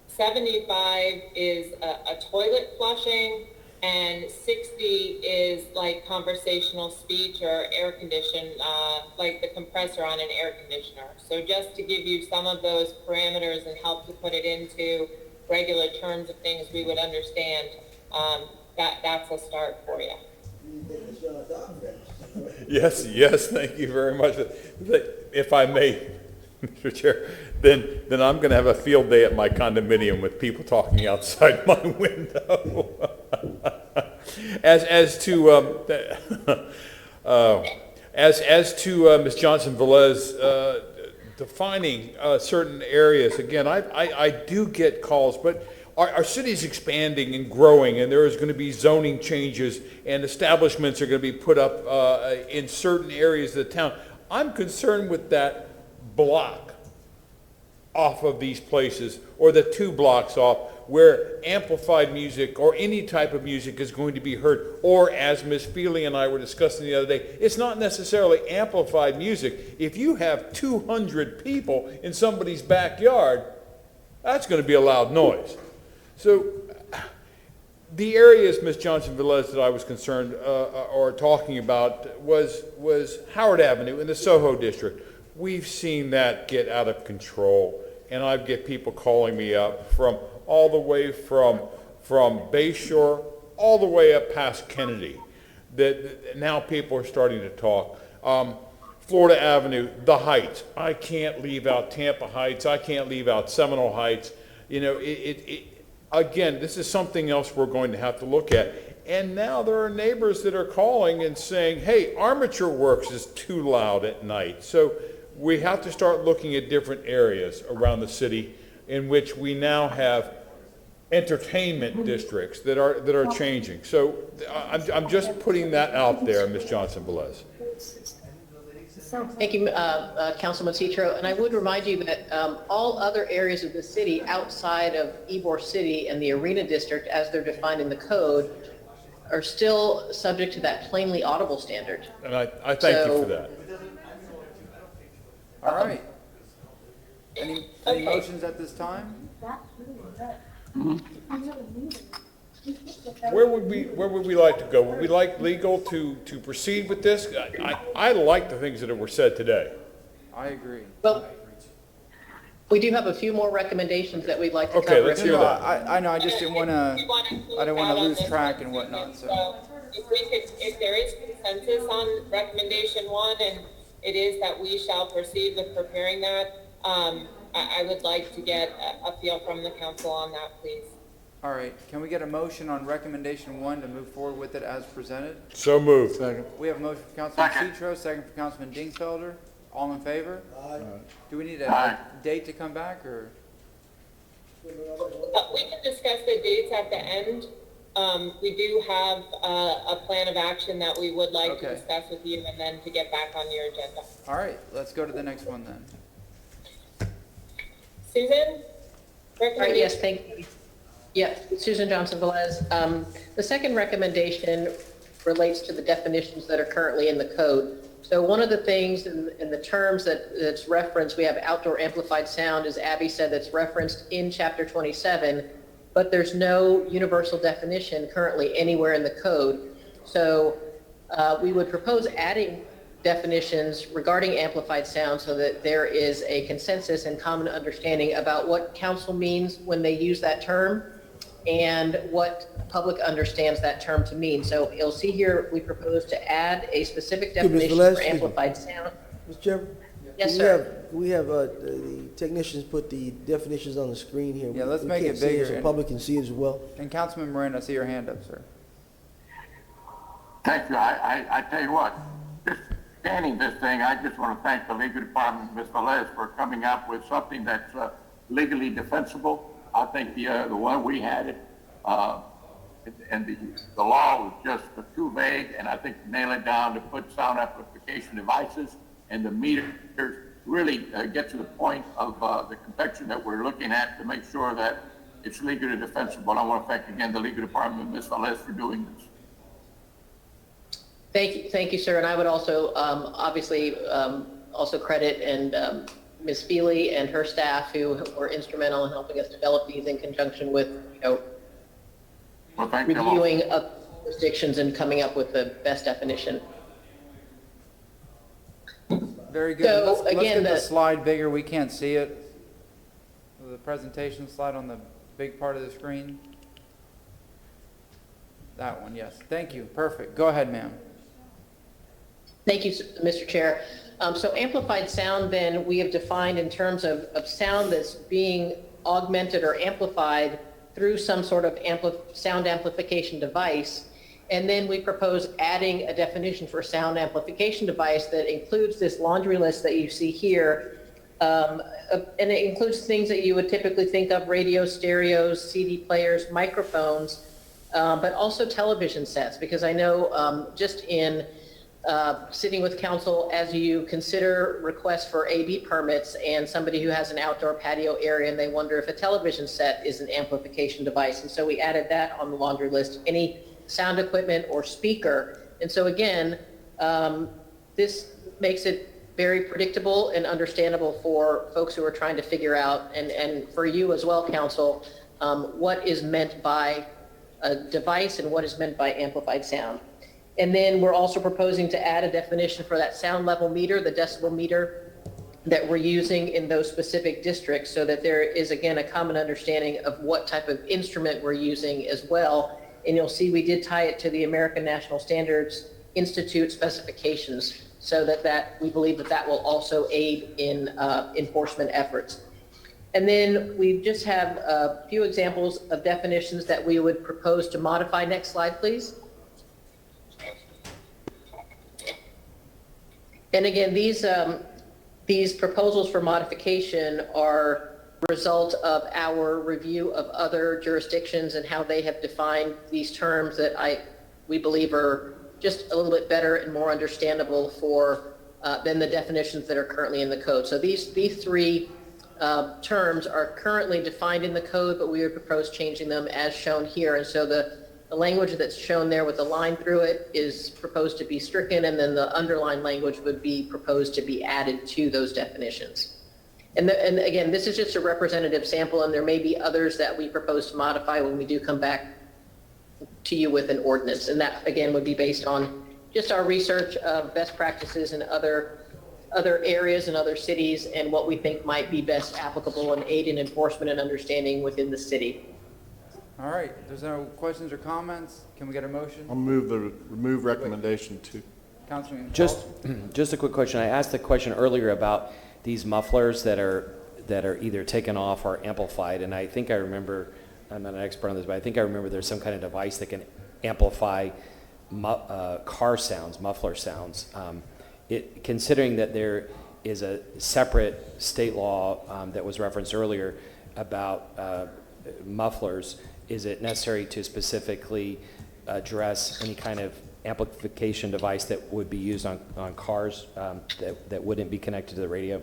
75 is a toilet flushing, and 60 is like conversational speech or air condition, like the compressor on an air conditioner. So just to give you some of those parameters and help to put it into regular terms of things we would understand, that's a start for you. Yes, thank you very much. If I may, Mr. Chair, then I'm going to have a field day at my condominium with people talking outside my window. As to Ms. Johnson-Velez defining certain areas, again, I do get calls, but our city is expanding and growing, and there is going to be zoning changes, and establishments are going to be put up in certain areas of the town. I'm concerned with that block off of these places, or the 2 blocks off, where amplified music or any type of music is going to be heard, or as Ms. Feely and I were discussing the other day, it's not necessarily amplified music. If you have 200 people in somebody's backyard, that's going to be a loud noise. So the areas, Ms. Johnson-Velez, that I was concerned or talking about was Howard Avenue in the Soho district. We've seen that get out of control, and I get people calling me up from all the way from Bayshore all the way up past Kennedy. That now people are starting to talk. Florida Avenue, the Heights. I can't leave out Tampa Heights. I can't leave out Seminole Heights. You know, again, this is something else we're going to have to look at. And now there are neighbors that are calling and saying, hey, Armature Works is too loud at night. So we have to start looking at different areas around the city in which we now have entertainment districts that are changing. So I'm just putting that out there, Ms. Johnson-Velez. Thank you, Councilman Citro. And I would remind you that all other areas of the city outside of Ybor City and the Arena District, as they're defined in the code, are still subject to that plainly audible standard. And I thank you for that. all right. Any motions at this time? Where would we like to go? Would we like legal to proceed with this? I like the things that were said today. I agree. Well, we do have a few more recommendations that we'd like to cover. Okay, let's hear that. I know, I just didn't want to lose track and whatnot, so. If there is consensus on recommendation 1, and it is that we shall proceed with preparing that, I would like to get a feel from the council on that, please. All right, can we get a motion on recommendation 1 to move forward with it as presented? So moved. Second. We have a motion for Councilman Citro, second for Councilman Dingfelder. All in favor? Aye. Do we need a date to come back, or? We can discuss the dates at the end. We do have a plan of action that we would like to discuss with you, and then to get back on your agenda. All right, let's go to the next one then. Susan? Right, yes, thank you. Yeah, Susan Johnson-Velez. The second recommendation relates to the definitions that are currently in the code. So one of the things in the terms that's referenced, we have outdoor amplified sound, as Abby said, that's referenced in Chapter 27, but there's no universal definition currently anywhere in the code. So we would propose adding definitions regarding amplified sound so that there is a consensus and common understanding about what council means when they use that term. and what public understands that term to mean. So you'll see here, we propose to add a specific Okay, Mr. definition Velez, for excuse me. amplified sound. Mr. Chairman? Yes, Can sir. We have the technicians put the definitions on the screen here. Yeah, let's We make can't it see bigger So and- public can see it as well. And Councilman Moran, I see your hand up, sir. Thank you. I tell you what, just scanning this thing, I just want to thank the legal department, Ms. Velez, for coming up with something that's legally defensible. I think the one we had, and the law was just too vague, and I think to nail it down to put sound amplification devices and the meters really get to the point of the confection that we're looking at to make sure that it's legally defensible. I want to thank again the legal department, Ms. Velez, for doing this. Thank you, sir. And I would also obviously also credit and Ms. Feely and her staff who were instrumental in helping us develop these in conjunction with, Well, thank you all. reviewing other jurisdictions and coming up with the best definition. Very good. So, Let's again, get the the- slide bigger. We can't see it. The presentation slide on the big part of the screen. That one, yes. Thank you. Perfect. Go ahead, ma'am. Thank you, Mr. Chair. So amplified sound then we have defined in terms of sound that's being augmented or amplified through some sort of sound amplification device. And then we propose adding a definition for sound amplification device that includes this laundry list that you see here. And it includes things that you would typically think of: radios, stereos, CD players, microphones, but also television sets, because I know just in sitting with council, as you consider requests for AB permits and somebody who has an outdoor patio area and they wonder if a television set is an amplification device. And so we added that on the laundry list, any sound equipment or speaker. And so again, this makes it very predictable and understandable for folks who are trying to figure out, and for you as well, council, what is meant by a device and what is meant by amplified sound. And then we're also proposing to add a definition for that sound level meter, the decibel meter that we're using in those specific districts, so that there is, again, a common understanding of what type of instrument we're using as well. And you'll see we did tie it to the American National Standards Institute specifications, so that we believe that will also aid in enforcement efforts. And then we just have a few examples of definitions that we would propose to modify. Next slide, please. And again, these proposals for modification are a result of our review of other jurisdictions and how they have defined these terms that we believe are just a little bit better and more understandable than the definitions that are currently in the code. So these three terms are currently defined in the code, but we would propose changing them as shown here. And so the language that's shown there with the line through it is proposed to be stricken, and then the underlined language would be proposed to be added to those definitions. And again, this is just a representative sample, and there may be others that we propose to modify when we do come back to you with an ordinance. And that, again, would be based on just our research of best practices in other areas and other cities, and what we think might be best applicable and aid in enforcement and understanding within the city. All right. If there's no questions or comments, can we get a motion? I'll move the remove recommendation to. Councilman Just Paul? a quick question. I asked the question earlier about these mufflers that are either taken off or amplified, and I think I remember, I'm not an expert on this, but I think I remember there's some kind of device that can amplify car sounds, muffler sounds. Considering that there is a separate state law that was referenced earlier about mufflers, is it necessary to specifically address any kind of amplification device that would be used on cars that wouldn't be connected to the radio?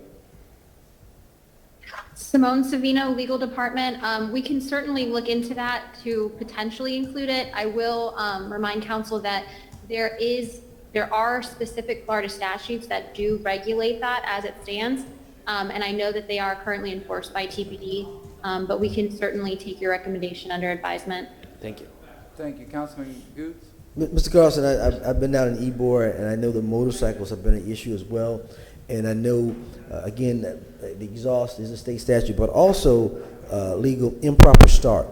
Simone Savino, Legal Department. We can certainly look into that to potentially include it. I will remind council that there are specific Florida statutes that do regulate that as it stands. And I know that they are currently enforced by TPD, but we can certainly take your recommendation under advisement. Thank you. Thank you. Councilman Goots? Mr. Carlson, I've been down in Ybor, and I know the motorcycles have been an issue as well. And I know, again, that the exhaust is a state statute, but also legal improper start.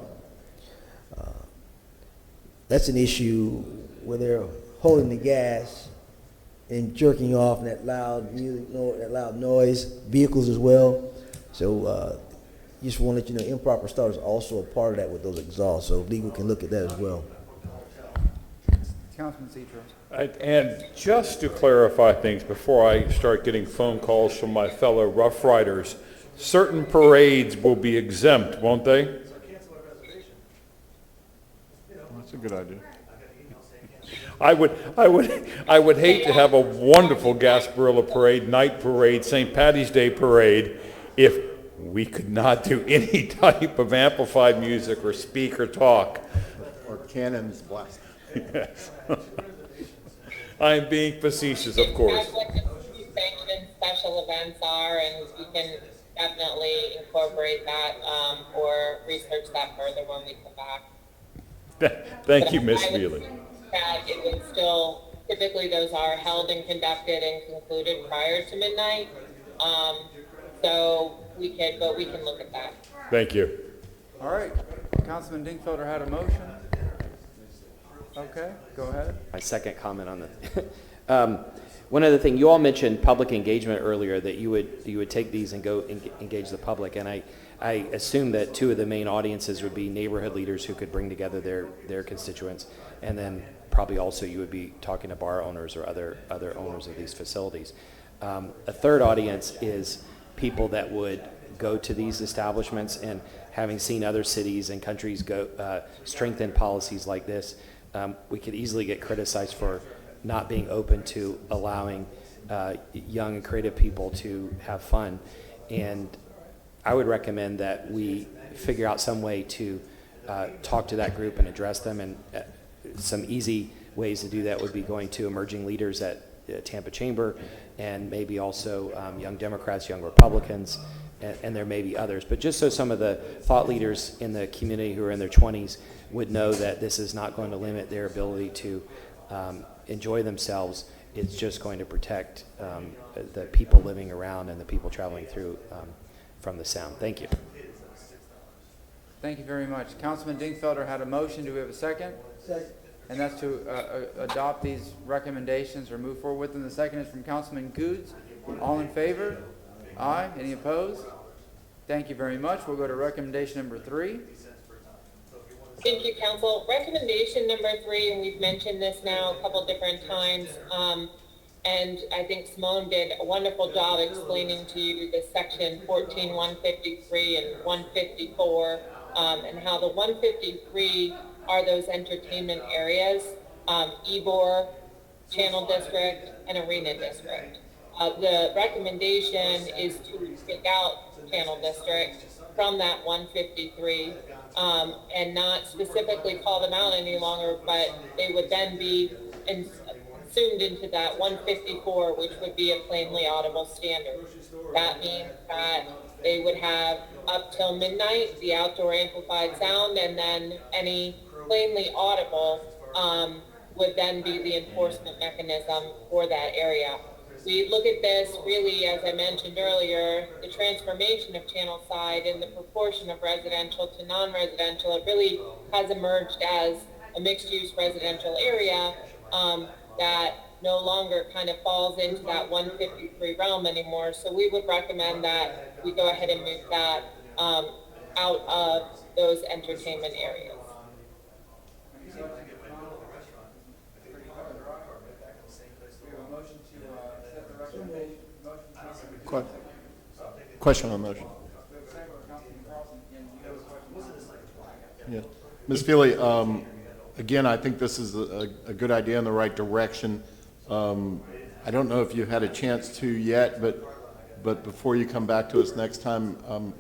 that's an issue where they're holding the gas and jerking off and that loud music, that loud noise, vehicles as well. So just want to let you know, improper start is also a part of that with those exhausts. So legal can look at that as well. Councilman Citro. And just to clarify things before I start getting phone calls from my fellow Rough Riders, certain parades will be exempt, won't they? That's a good idea. I would hate to have a wonderful Gasparilla parade, night parade, St. Patty's Day parade, if we could not do any type of amplified music or speak or talk. Or cannons blast. Yes. I'm being facetious, of course. That's what the sanctioned special events are, and we can definitely incorporate that or research that further when we come back. Thank you, Ms. Feely. That it would still, typically those are held and conducted and concluded prior to midnight. So we can look at that. Thank you. All right, Councilman Dingfelder had a motion. Okay, go ahead. My second comment on the, one other thing, you all mentioned public engagement earlier, that you would take these and go engage the public, and I assume that two of the main audiences would be neighborhood leaders who could bring together their constituents, and then probably also you would be talking to bar owners or other owners of these facilities. A third audience is people that would go to these establishments, and having seen other cities and countries go strengthen policies like this, we could easily get criticized for not being open to allowing young and creative people to have fun. And I would recommend that we figure out some way to talk to that group and address them. And some easy ways to do that would be going to emerging leaders at Tampa Chamber, and maybe also young Democrats, young Republicans, and there may be others. But just so some of the thought leaders in the community who are in their 20s would know that this is not going to limit their ability to enjoy themselves. It's just going to protect the people living around and the people traveling through from the sound. Thank you. Thank you very much. Councilman Dingfelder had a motion. Do we have a second? Second. And that's to adopt these recommendations or move forward with them. The second is from Councilman Goods. All in favor? Aye. Any opposed? Thank you very much. We'll go to recommendation number 3. Thank you, Council. Recommendation number 3, and we've mentioned this now a couple different times, and I think Simone did a wonderful job explaining to you the section 14-153 and 154, and how the 153 are those entertainment areas, Ybor, Channel District, and Arena District. The recommendation is to take out Channel District from that 153 and not specifically call them out any longer, but they would then be assumed into that 154, which would be a plainly audible standard. That means that they would have up till midnight the outdoor amplified sound, and then any plainly audible would then be the enforcement mechanism for that area. We look at this really, as I mentioned earlier, the transformation of Channel Side and the proportion of residential to non-residential. It really has emerged as a mixed-use residential area that no longer kind of falls into that 153 realm anymore. So we would recommend that we go ahead and move that out of those entertainment areas. Question on the motion. Yeah. Ms. Feely, again, I think this is a good idea in the right direction. I don't know if you've had a chance to yet, but before you come back to us next time, I'm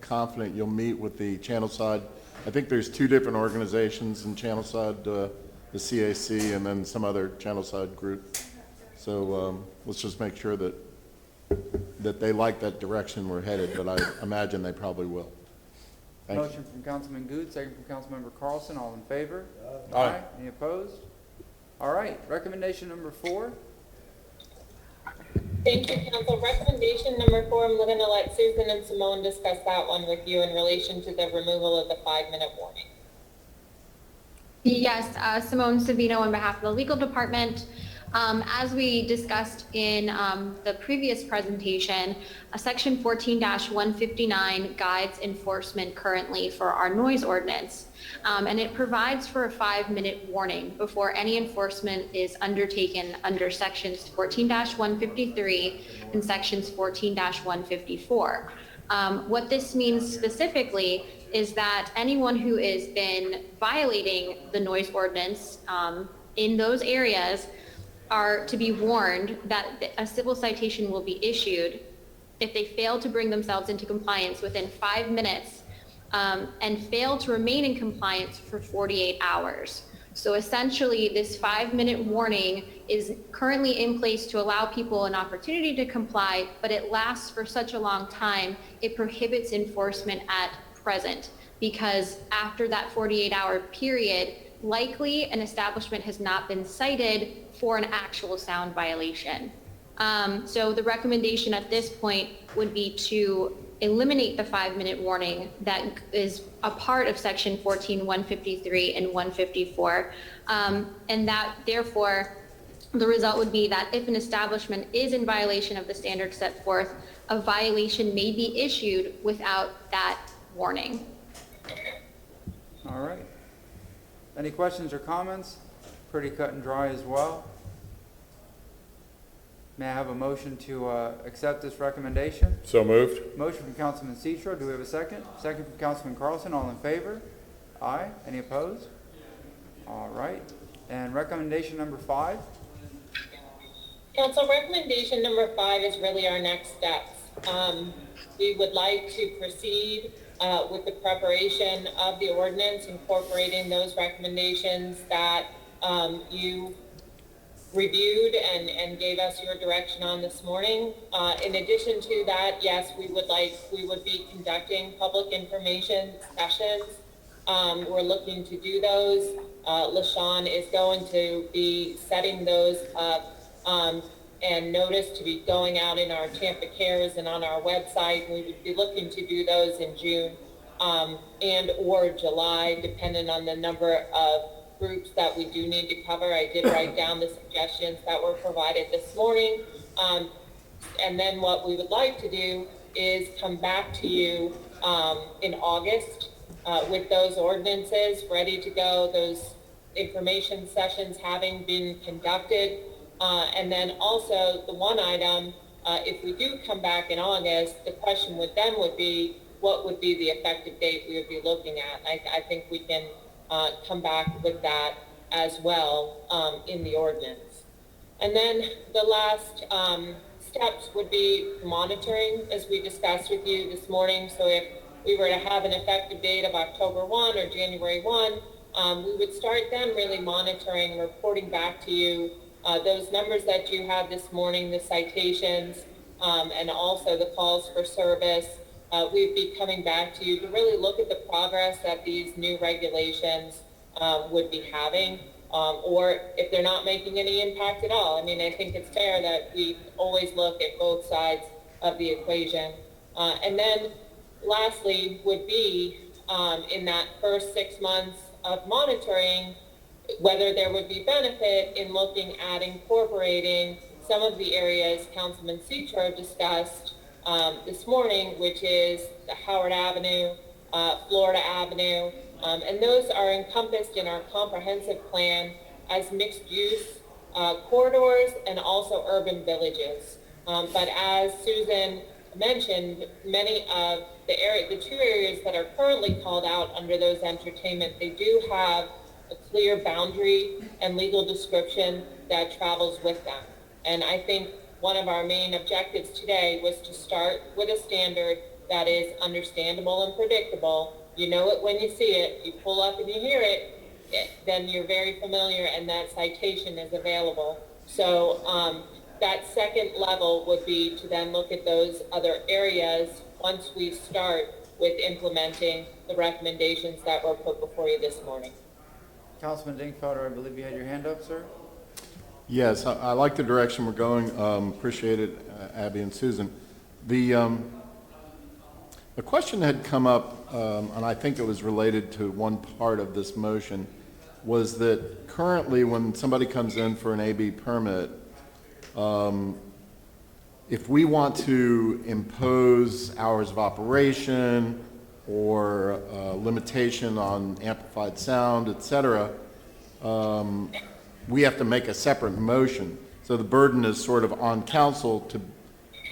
confident you'll meet with the Channel Side. I think there's 2 different organizations in Channel Side, the CAC and then some other Channel Side group. So let's just make sure that they like that direction we're headed, but I imagine they probably will. Thank Motion from Councilman Good, second from Councilmember Carlson. All in favor? Aye. Any opposed? All right. Recommendation number 4. Thank you, Council. Recommendation number 4, I'm going to let Susan and Simone discuss that one with you in relation to the removal of the 5-minute warning. Yes, Simone Savino on behalf of the legal department. As we discussed in the previous presentation, Section 14-159 guides enforcement currently for our noise ordinance. And it provides for a 5-minute warning before any enforcement is undertaken under Sections 14-153 and Sections 14-154. What this means specifically is that anyone who has been violating the noise ordinance in those areas are to be warned that a civil citation will be issued if they fail to bring themselves into compliance within 5 minutes and fail to remain in compliance for 48 hours. So essentially, this 5-minute warning is currently in place to allow people an opportunity to comply, but it lasts for such a long time, it prohibits enforcement at present, because after that 48-hour period, likely an establishment has not been cited for an actual sound violation. So the recommendation at this point would be to eliminate the 5-minute warning that is a part of Section 14-153 and 154, and that therefore the result would be that if an establishment is in violation of the standards set forth, a violation may be issued without that warning. All right. Any questions or comments? Pretty cut and dry as well. May I have a motion to accept this recommendation? So moved. Motion from Councilman Citro. Do we have a second? Second from Councilman Carlson. All in favor? Aye. Any opposed? All right. And recommendation number 5? Council, recommendation number 5 is really our next steps. We would like to proceed with the preparation of the ordinance, incorporating those recommendations that you reviewed and gave us your direction on this morning. In addition to that, yes, we would be conducting public information sessions. We're looking to do those. LaShawn is going to be setting those up and notice to be going out in our Tampa Cares and on our website. We would be looking to do those in June and or July, depending on the number of groups that we do need to cover. I did write down the suggestions that were provided this morning. And then what we would like to do is come back to you in August with those ordinances ready to go, those information sessions having been conducted. And then also the one item, if we do come back in August, the question would be, what would be the effective date we would be looking at? I think we can come back with that as well in the ordinance. And then the last steps would be monitoring, as we discussed with you this morning. So if we were to have an effective date of October 1 or January 1, we would start then really monitoring, reporting back to you those numbers that you had this morning, the citations, and also the calls for service. We'd be coming back to you to really look at the progress that these new regulations would be having, or if they're not making any impact at all. I mean, I think it's fair that we always look at both sides of the equation. And then lastly would be in that first 6 months of monitoring, whether there would be benefit in looking at incorporating some of the areas Councilman Citro discussed this morning, which is the Howard Avenue, Florida Avenue, and those are encompassed in our comprehensive plan as mixed-use corridors and also urban villages. But as Susan mentioned, many of the 2 areas that are currently called out under those entertainment, they do have a clear boundary and legal description that travels with them. And I think one of our main objectives today was to start with a standard that is understandable and predictable. You know it when you see it. You pull up and you hear it, then you're very familiar and that citation is available. So that second level would be to then look at those other areas once we start with implementing the recommendations that were put before you this morning. Councilman Dingfelder, I believe you had your hand up, sir. Yes, I like the direction we're going. Appreciate it, Abby and Susan. The question had come up, and I think it was related to one part of this motion, was that currently when somebody comes in for an AB permit, if we want to impose hours of operation or limitation on amplified sound, et cetera, we have to make a separate motion. So the burden is sort of on council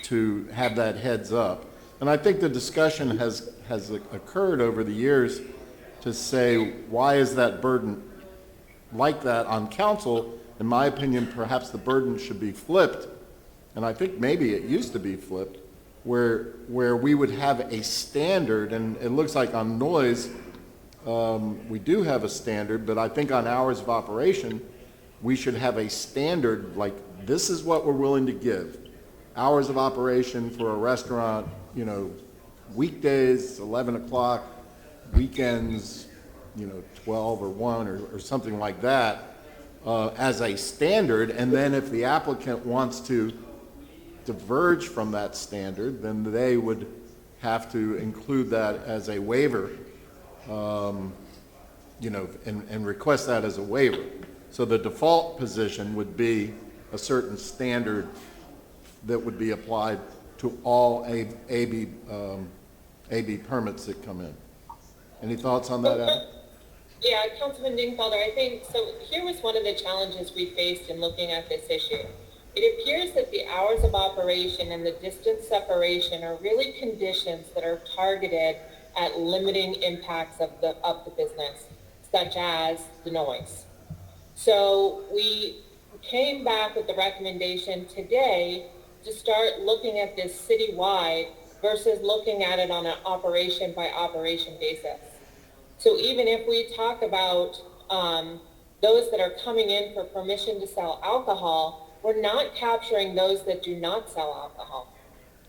to have that heads up. And I think the discussion has occurred over the years to say, why is that burden like that on council? In my opinion, perhaps the burden should be flipped, and I think maybe it used to be flipped, where we would have a standard, and it looks like on noise, we do have a standard, but I think on hours of operation, we should have a standard, like this is what we're willing to give. Hours of operation for a restaurant, you know, weekdays, 11 o'clock, weekends, you know, 12 or 1 or something like that, as a standard. And then if the applicant wants to diverge from that standard, then they would have to include that as a waiver, you know, and request that as a waiver. So the default position would be a certain standard that would be applied to all AB permits that come in. Any thoughts on that, Adam? Yeah, Councilman Dingfelder, I think, so here was one of the challenges we faced in looking at this issue. It appears that the hours of operation and the distance separation are really conditions that are targeted at limiting impacts of the business, such as the noise. So we came back with the recommendation today to start looking at this citywide versus looking at it on an operation by operation basis. So even if we talk about those that are coming in for permission to sell alcohol, we're not capturing those that do not sell alcohol.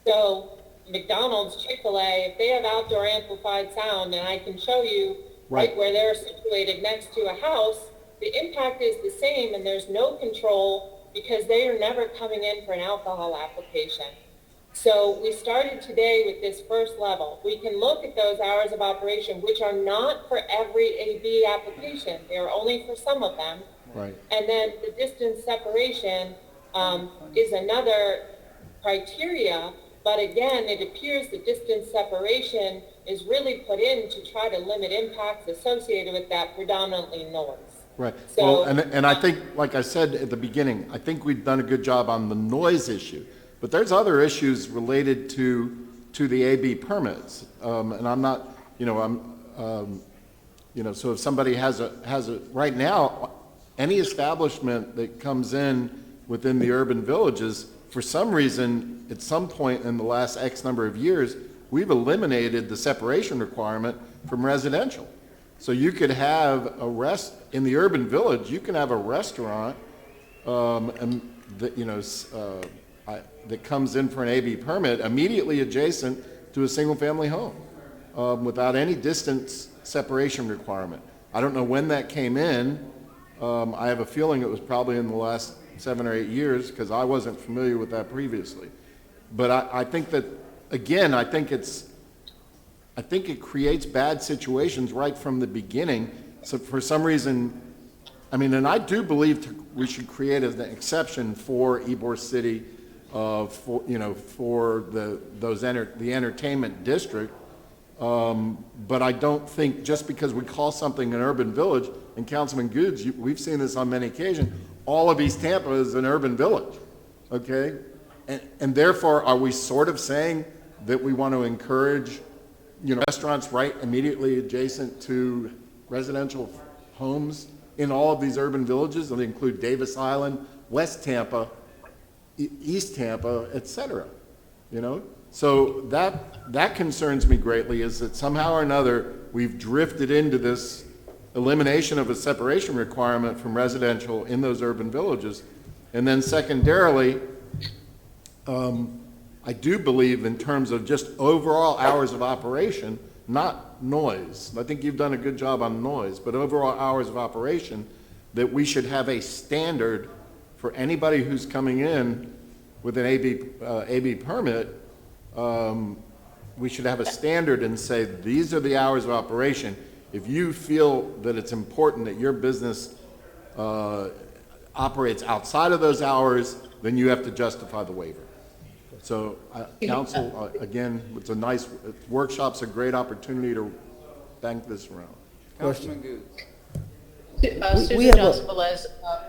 So McDonald's, Chick-fil-A, if they have outdoor amplified sound, and I can show you right where they're situated next to a house, the impact is the same and there's no control because they are never coming in for an alcohol application. So we started today with this first level. We can look at those hours of operation, which are not for every AB application. They are only for some of them. Right. And then the distance separation is another criteria. But again, it appears the distance separation is really put in to try to limit impacts associated with that, predominantly noise. Right. So, well, and I think, like I said at the beginning, I think we've done a good job on the noise issue. But there's other issues related to the AB permits, and I'm not, you know, you know, so if somebody has a right now, any establishment that comes in within the urban villages, for some reason, at some point in the last X number of years, we've eliminated the separation requirement from residential. So you could have in the urban village, you can have a restaurant, and that, you know, that comes in for an AB permit immediately adjacent to a single-family home without any distance separation requirement. I don't know when that came in. I have a feeling it was probably in the last 7 or 8 years because I wasn't familiar with that previously. But I think that, again, I think it creates bad situations right from the beginning. So for some reason, I mean, and I do believe we should create an exception for Ybor City, for, you know, for the entertainment district. But I don't think just because we call something an urban village, and Councilman Goods, we've seen this on many occasions, all of East Tampa is an urban village, okay? And therefore, are we sort of saying that we want to encourage, you know, restaurants right immediately adjacent to residential homes in all of these urban villages? And they include Davis Island, West Tampa, East Tampa, et cetera, you know? So that concerns me greatly, is that somehow or another we've drifted into this elimination of a separation requirement from residential in those urban villages. And then secondarily, I do believe in terms of just overall hours of operation, not noise. I think you've done a good job on noise, but overall hours of operation, that we should have a standard for anybody who's coming in with an AB permit. We should have a standard and say, these are the hours of operation. If you feel that it's important that your business operates outside of those hours, then you have to justify the waiver. So, council, again, it's a nice, workshop's a great opportunity to bank this around. Councilman Goode. Susan Johnson Velez,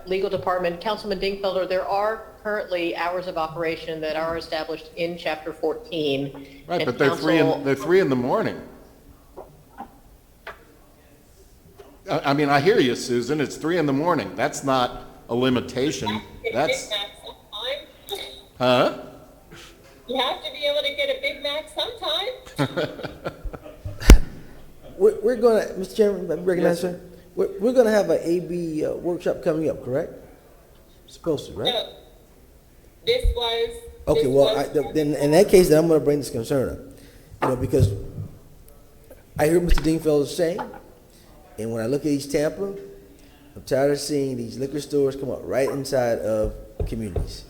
Legal Department. Councilman Dingfelder, there are currently hours of operation that are established in Chapter 14. Right, and but they're three in the morning. I mean, I hear you, Susan. It's 3 in the morning. That's not a limitation. That's. Huh? You have to be able to get a Big Mac sometime. We're going to, Mr. Chairman, recognize sir. We're going to have an AB workshop coming up, correct? Supposed to, right? No. This was. Okay, well, then in that case, then I'm going to bring this concern up. You know, because I hear Mr. Dingfelder saying, and when I look at East Tampa, I'm tired of seeing these liquor stores come up right inside of communities.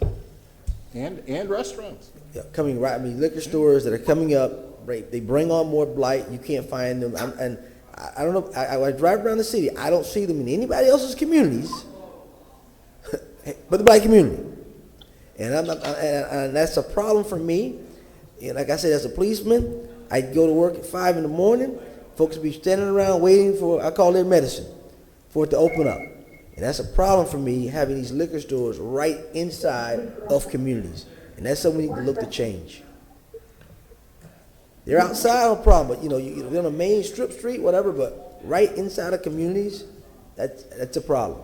And restaurants. Yeah, coming right, I mean, liquor stores that are coming up, right, they bring on more blight, you can't find them, and I don't know, I drive around the city, I don't see them in anybody else's communities, but the black community. And and that's a problem for me. And like I said, as a policeman, I go to work at 5 in the morning, folks be standing around waiting for, I call it medicine, for it to open up. And that's a problem for me, having these liquor stores right inside of communities. And that's something we need to look to change. They're outside, no problem, but you know, they're on a main strip street, whatever, but right inside of communities, that's a problem.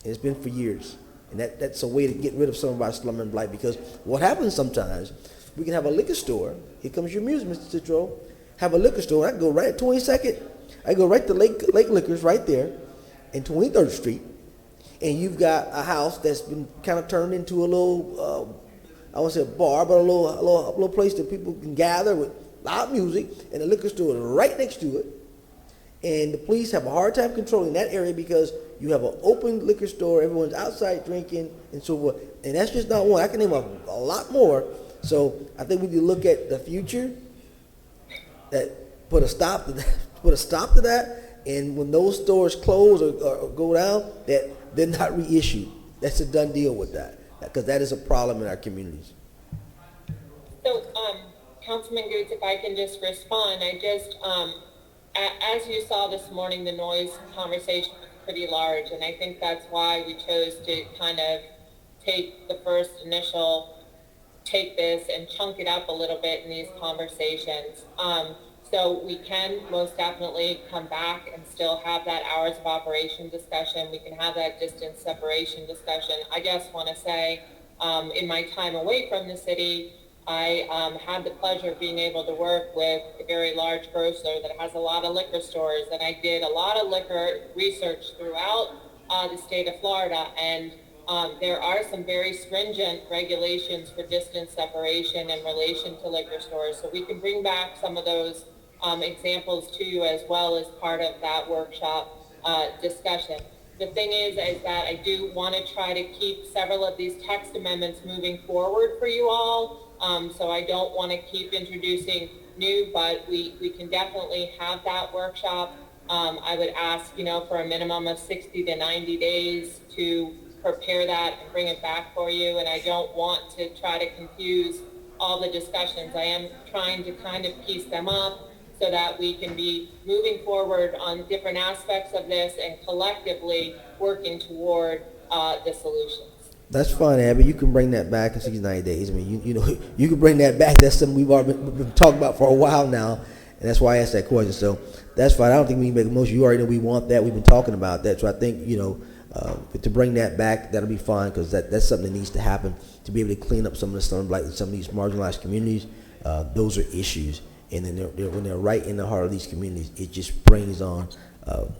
And it's been for years. And that's a way to get rid of some of our slum and blight, because what happens sometimes, we can have a liquor store, here comes your music, Mr. Citro, have a liquor store, I can go right at 22nd, I go right to Lake Liquors right there, in 23rd Street, and you've got a house that's been kind of turned into a little, I won't say a bar, but a little place that people can gather with loud music, and the liquor store is right next to it. And the police have a hard time controlling that area because you have an open liquor store, everyone's outside drinking, and so forth. And that's just not one. I can name a lot more. So I think we need to look at the future, that put a stop to that. And when those stores close or go down, that they're not reissued. That's a done deal with that, because that is a problem in our communities. So, Councilman Goods, if I can just respond, I just, as you saw this morning, the noise conversation was pretty large, and I think that's why we chose to kind of take the first initial, take this and chunk it up a little bit in these conversations. So we can most definitely come back and still have that hours of operation discussion. We can have that distance separation discussion. I just want to say, in my time away from the city, I had the pleasure of being able to work with a very large grocer that has a lot of liquor stores, and I did a lot of liquor research throughout the state of Florida, and there are some very stringent regulations for distance separation in relation to liquor stores. So we can bring back some of those examples to you as well as part of that workshop discussion. The thing is that I do want to try to keep several of these text amendments moving forward for you all. So I don't want to keep introducing new, but we can definitely have that workshop. I would ask, for a minimum of 60 to 90 days to prepare that and bring it back for you. And I don't want to try to confuse all the discussions. I am trying to kind of piece them up so that we can be moving forward on different aspects of this and collectively working toward the solutions. That's fine, Abby. You can bring that back in 60, 90 days. I mean, you can bring that back. That's something we've already been talking about for a while now, and that's why I asked that question. So that's fine. I don't think we can make a motion. You already know we want that. We've been talking about that. So I think, to bring that back, that'll be fine, because that's something that needs to happen to be able to clean up some of the slum blight in some of these marginalized communities. Those are issues. And then when they're right in the heart of these communities, it just brings on,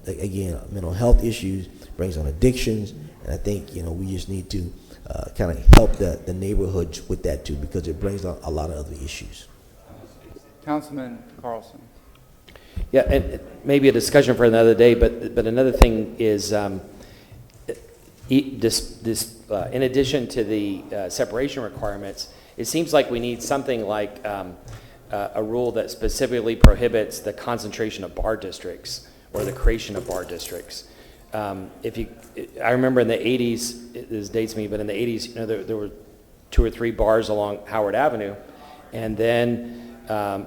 again, mental health issues, brings on addictions, and I think, we just need to kind of help the neighborhoods with that too, because it brings on a lot of other issues. Councilman Carlson. Yeah, and maybe a discussion for another day, but another thing is, in addition to the separation requirements, it seems like we need something like a rule that specifically prohibits the concentration of bar districts, or the creation of bar districts. I remember in the 80s, this dates me, but in the 80s, you know, there were 2 or 3 bars along Howard Avenue, and then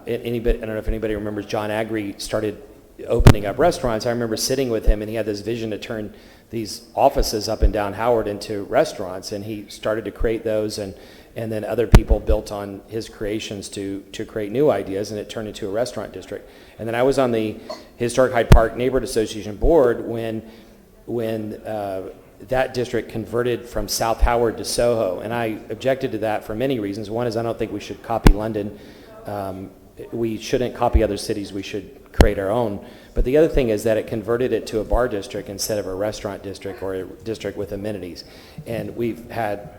anybody, I don't know if anybody remembers, John Agri started opening up restaurants. I remember sitting with him, and he had this vision to turn these offices up and down Howard into restaurants, and he started to create those, and then other people built on his creations to create new ideas, and it turned into a restaurant district. And then I was on the Historic Hyde Park Neighborhood Association board when that district converted from South Howard to Soho, and I objected to that for many reasons. One is I don't think we should copy London. We shouldn't copy other cities. We should create our own. But the other thing is that it converted it to a bar district instead of a restaurant district or a district with amenities. And we've had,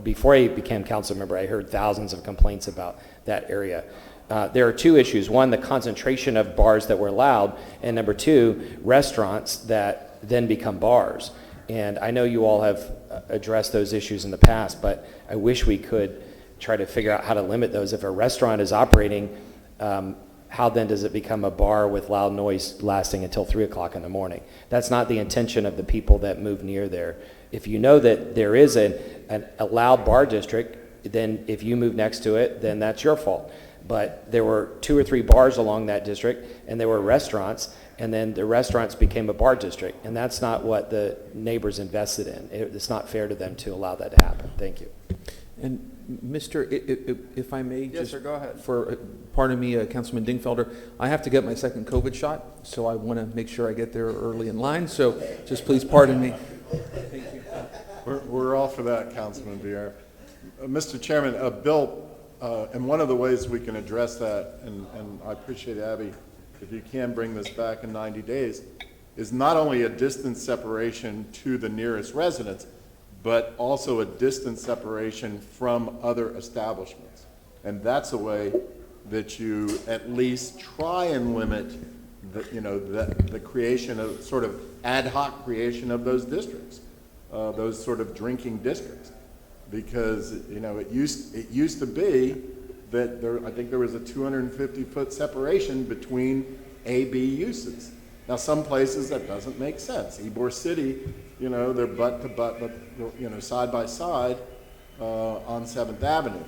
before I became council member, I heard thousands of complaints about that area. There are 2 issues. One, the concentration of bars that were allowed, and number 2, restaurants that then become bars. And I know you all have addressed those issues in the past, but I wish we could try to figure out how to limit those. If a restaurant is operating, how then does it become a bar with loud noise lasting until 3 o'clock in the morning? That's not the intention of the people that move near there. If you know that there is a loud bar district, then if you move next to it, then that's your fault. But there were 2 or 3 bars along that district, and there were restaurants, and then the restaurants became a bar district, and that's not what the neighbors invested in. It's not fair to them to allow that to happen. Thank you. And Mr., if I may, Yes, sir, go ahead. Pardon me, Councilman Dingfelder, I have to get my second COVID shot, so I want to make sure I get there early in line, so just please pardon me. Thank you. We're all for that, Councilman Vieira. Mr. Chairman, Bill, and one of the ways we can address that, and I appreciate Abby, if you can bring this back in 90 days, is not only a distance separation to the nearest residents, but also a distance separation from other establishments. And that's a way that you at least try and limit the creation of sort of ad hoc creation of those districts, those sort of drinking districts. Because, it used to be that I think there was a 250-foot separation between A-B uses. Now, some places that doesn't make sense. Ybor City, they're butt to butt, side by side on 7th Avenue.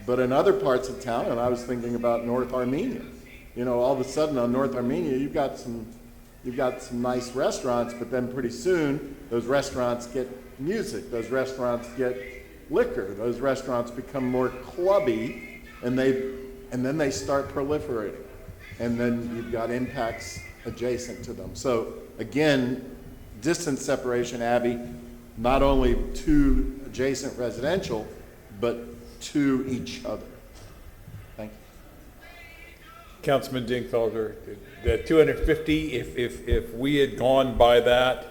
But in other parts of town, and I was thinking about North Armenia, all of a sudden on North Armenia, you've got some nice restaurants, but then pretty soon those restaurants get music, those restaurants get liquor, those restaurants become more clubby, and then they start proliferating, and then you've got impacts adjacent to them. So again, distance separation, Abby, not only to adjacent residential, but to each other. Thank you. Councilman Dingfelder, the 250, if we had gone by that,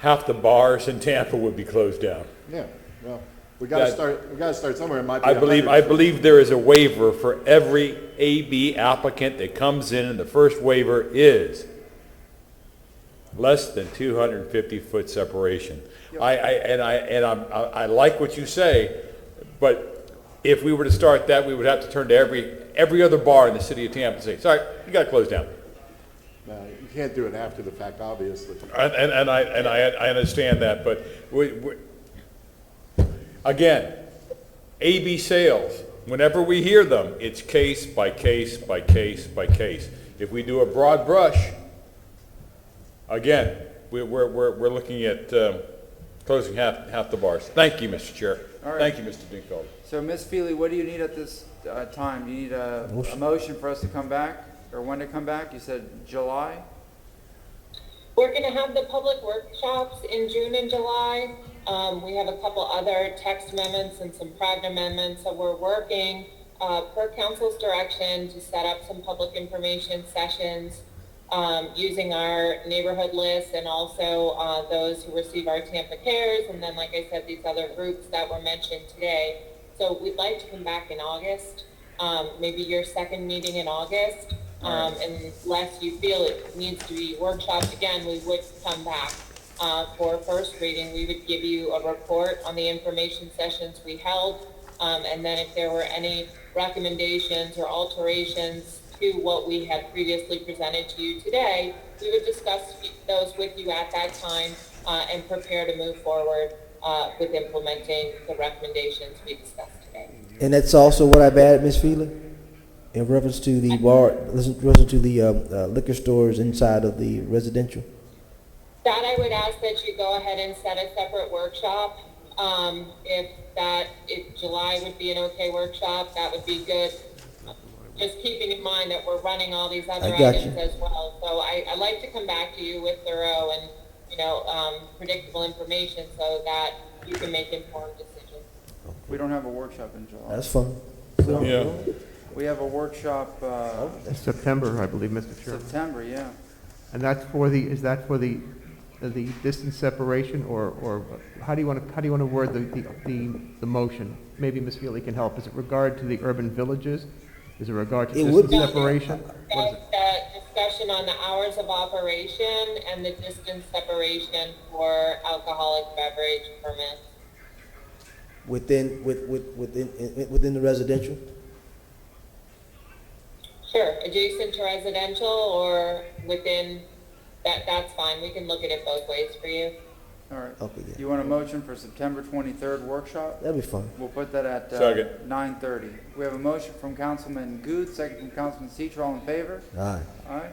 half the bars in Tampa would be closed down. Yeah, well, we got to start somewhere. It might be I believe there is a waiver for every AB applicant that comes in, and the first waiver is less than 250-foot separation. Yep. I like what you say, but if we were to start that, we would have to turn to every other bar in the city of Tampa and say, sorry, you got to close down. You can't do it after the fact, obviously. And I understand that, but again, AB sales, whenever we hear them, it's case by case by case by case. If we do a broad brush, again, we're looking at closing half the bars. Thank you, Mr. Chair. All right. Thank you, Mr. Dingfelder. So, Ms. Feely, what do you need at this time? Do you need a motion for us to come back, or when to come back? You said July? We're going to have the public workshops in June and July. We have a couple other text amendments and some private amendments, so we're working per council's direction to set up some public information sessions using our neighborhood list and also those who receive our Tampa Cares, and then, like I said, these other groups that were mentioned today. So we'd like to come back in August, maybe your second meeting in August. Unless you feel it needs to be workshopped again, we would come back for first reading. We would give you a report on the information sessions we held, and then if there were any recommendations or alterations to what we had previously presented to you today, we would discuss those with you at that time and prepare to move forward with implementing the recommendations we discussed today. And that's also what I've added, Ms. Feely, in reference to the bar, listen to the liquor stores inside of the residential. That I would ask that you go ahead and set a separate workshop. If July would be an okay workshop, that would be good. Just keeping in mind that we're running all these other items as well. So I like to come back to you with thorough and, predictable information so that you can make informed decisions. We don't have a workshop in July. That's fine. Yeah. We have a workshop, September, I believe, Mr. Chairman. September, yeah. And that's for the, is that for the distance separation, or how do you want to word the motion? Maybe Ms. Feely can help. Is it regard to the urban villages? Is it regard to distance separation? What is it? Discussion on the hours of operation and the distance separation for alcoholic beverage permits. Within the residential? Sure, adjacent to residential or within, that's fine. We can look at it both ways for you. All right. Okay, yeah. You want a motion for September 23rd workshop? That'd be fine. We'll put that at Second. 9:30. We have a motion from Councilman Guth, second from Councilman Citro. All in favor? Aye. All right.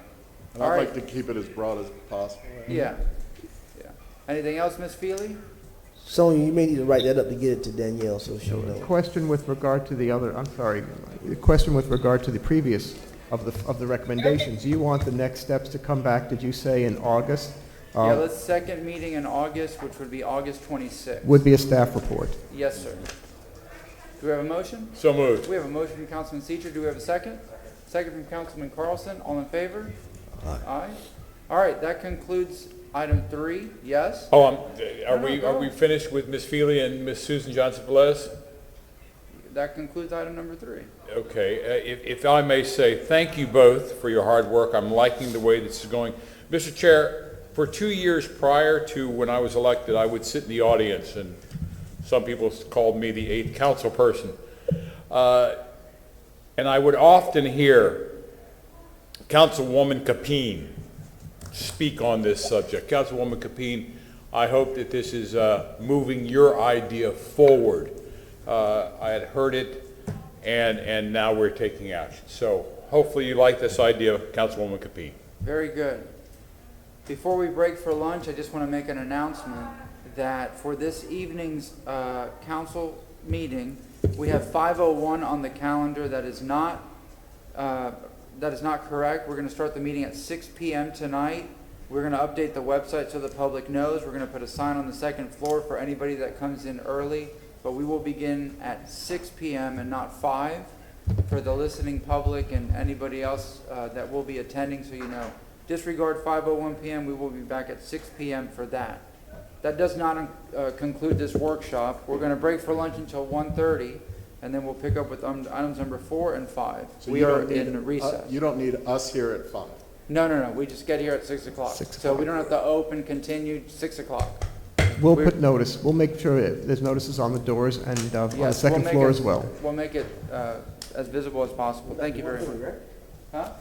And All I'd right. like to keep it as broad as possible. Yeah. Anything else, Ms. Feely? Sonia, you may need to write that up to get it to Danielle so she'll know. Question with regard to the other, I'm sorry, the question with regard to the previous of the recommendations. You want the next steps to come back, did you say, in August? Yeah, let's second meeting in August, which would be August 26th. Would be a staff report. Yes, sir. Do we have a motion? So moved. We have a motion from Councilman Citro. Do we have a second? Second from Councilman Carlson. All in favor? Aye. All right, that concludes item 3. Yes? Oh, are we finished with Ms. Feely and Ms. Susan Johnson-Velez? That concludes item number 3. Okay, if I may say, thank you both for your hard work. I'm liking the way this is going. Mr. Chair, for 2 years prior to when I was elected, I would sit in the audience, and some people called me the 8th council person. And I would often hear Councilwoman Capeen speak on this subject. Councilwoman Capeen, I hope that this is moving your idea forward. I had heard it, and now we're taking action. So hopefully you like this idea, Councilwoman Capeen. Very good. Before we break for lunch, I just want to make an announcement that for this evening's council meeting, we have 5:01 on the calendar. That is not correct. We're going to start the meeting at 6 p.m. tonight. We're going to update the website so the public knows. We're going to put a sign on the second floor for anybody that comes in early. But we will begin at 6 p.m. and not 5 for the listening public and anybody else that will be attending, so you know. Disregard 5:01 p.m. We will be back at 6 p.m. for that. That does not conclude this workshop. We're going to break for lunch until 1:30, and then we'll pick up with items number 4 and 5. So we are in recess. You don't need us here at 5. No. We just get here at 6 o'clock. So we don't have to open, continue, 6 o'clock. We'll put notice. We'll make sure there's notices on the doors and on the second floor as well. We'll make it as visible as possible. Thank you very much. Huh?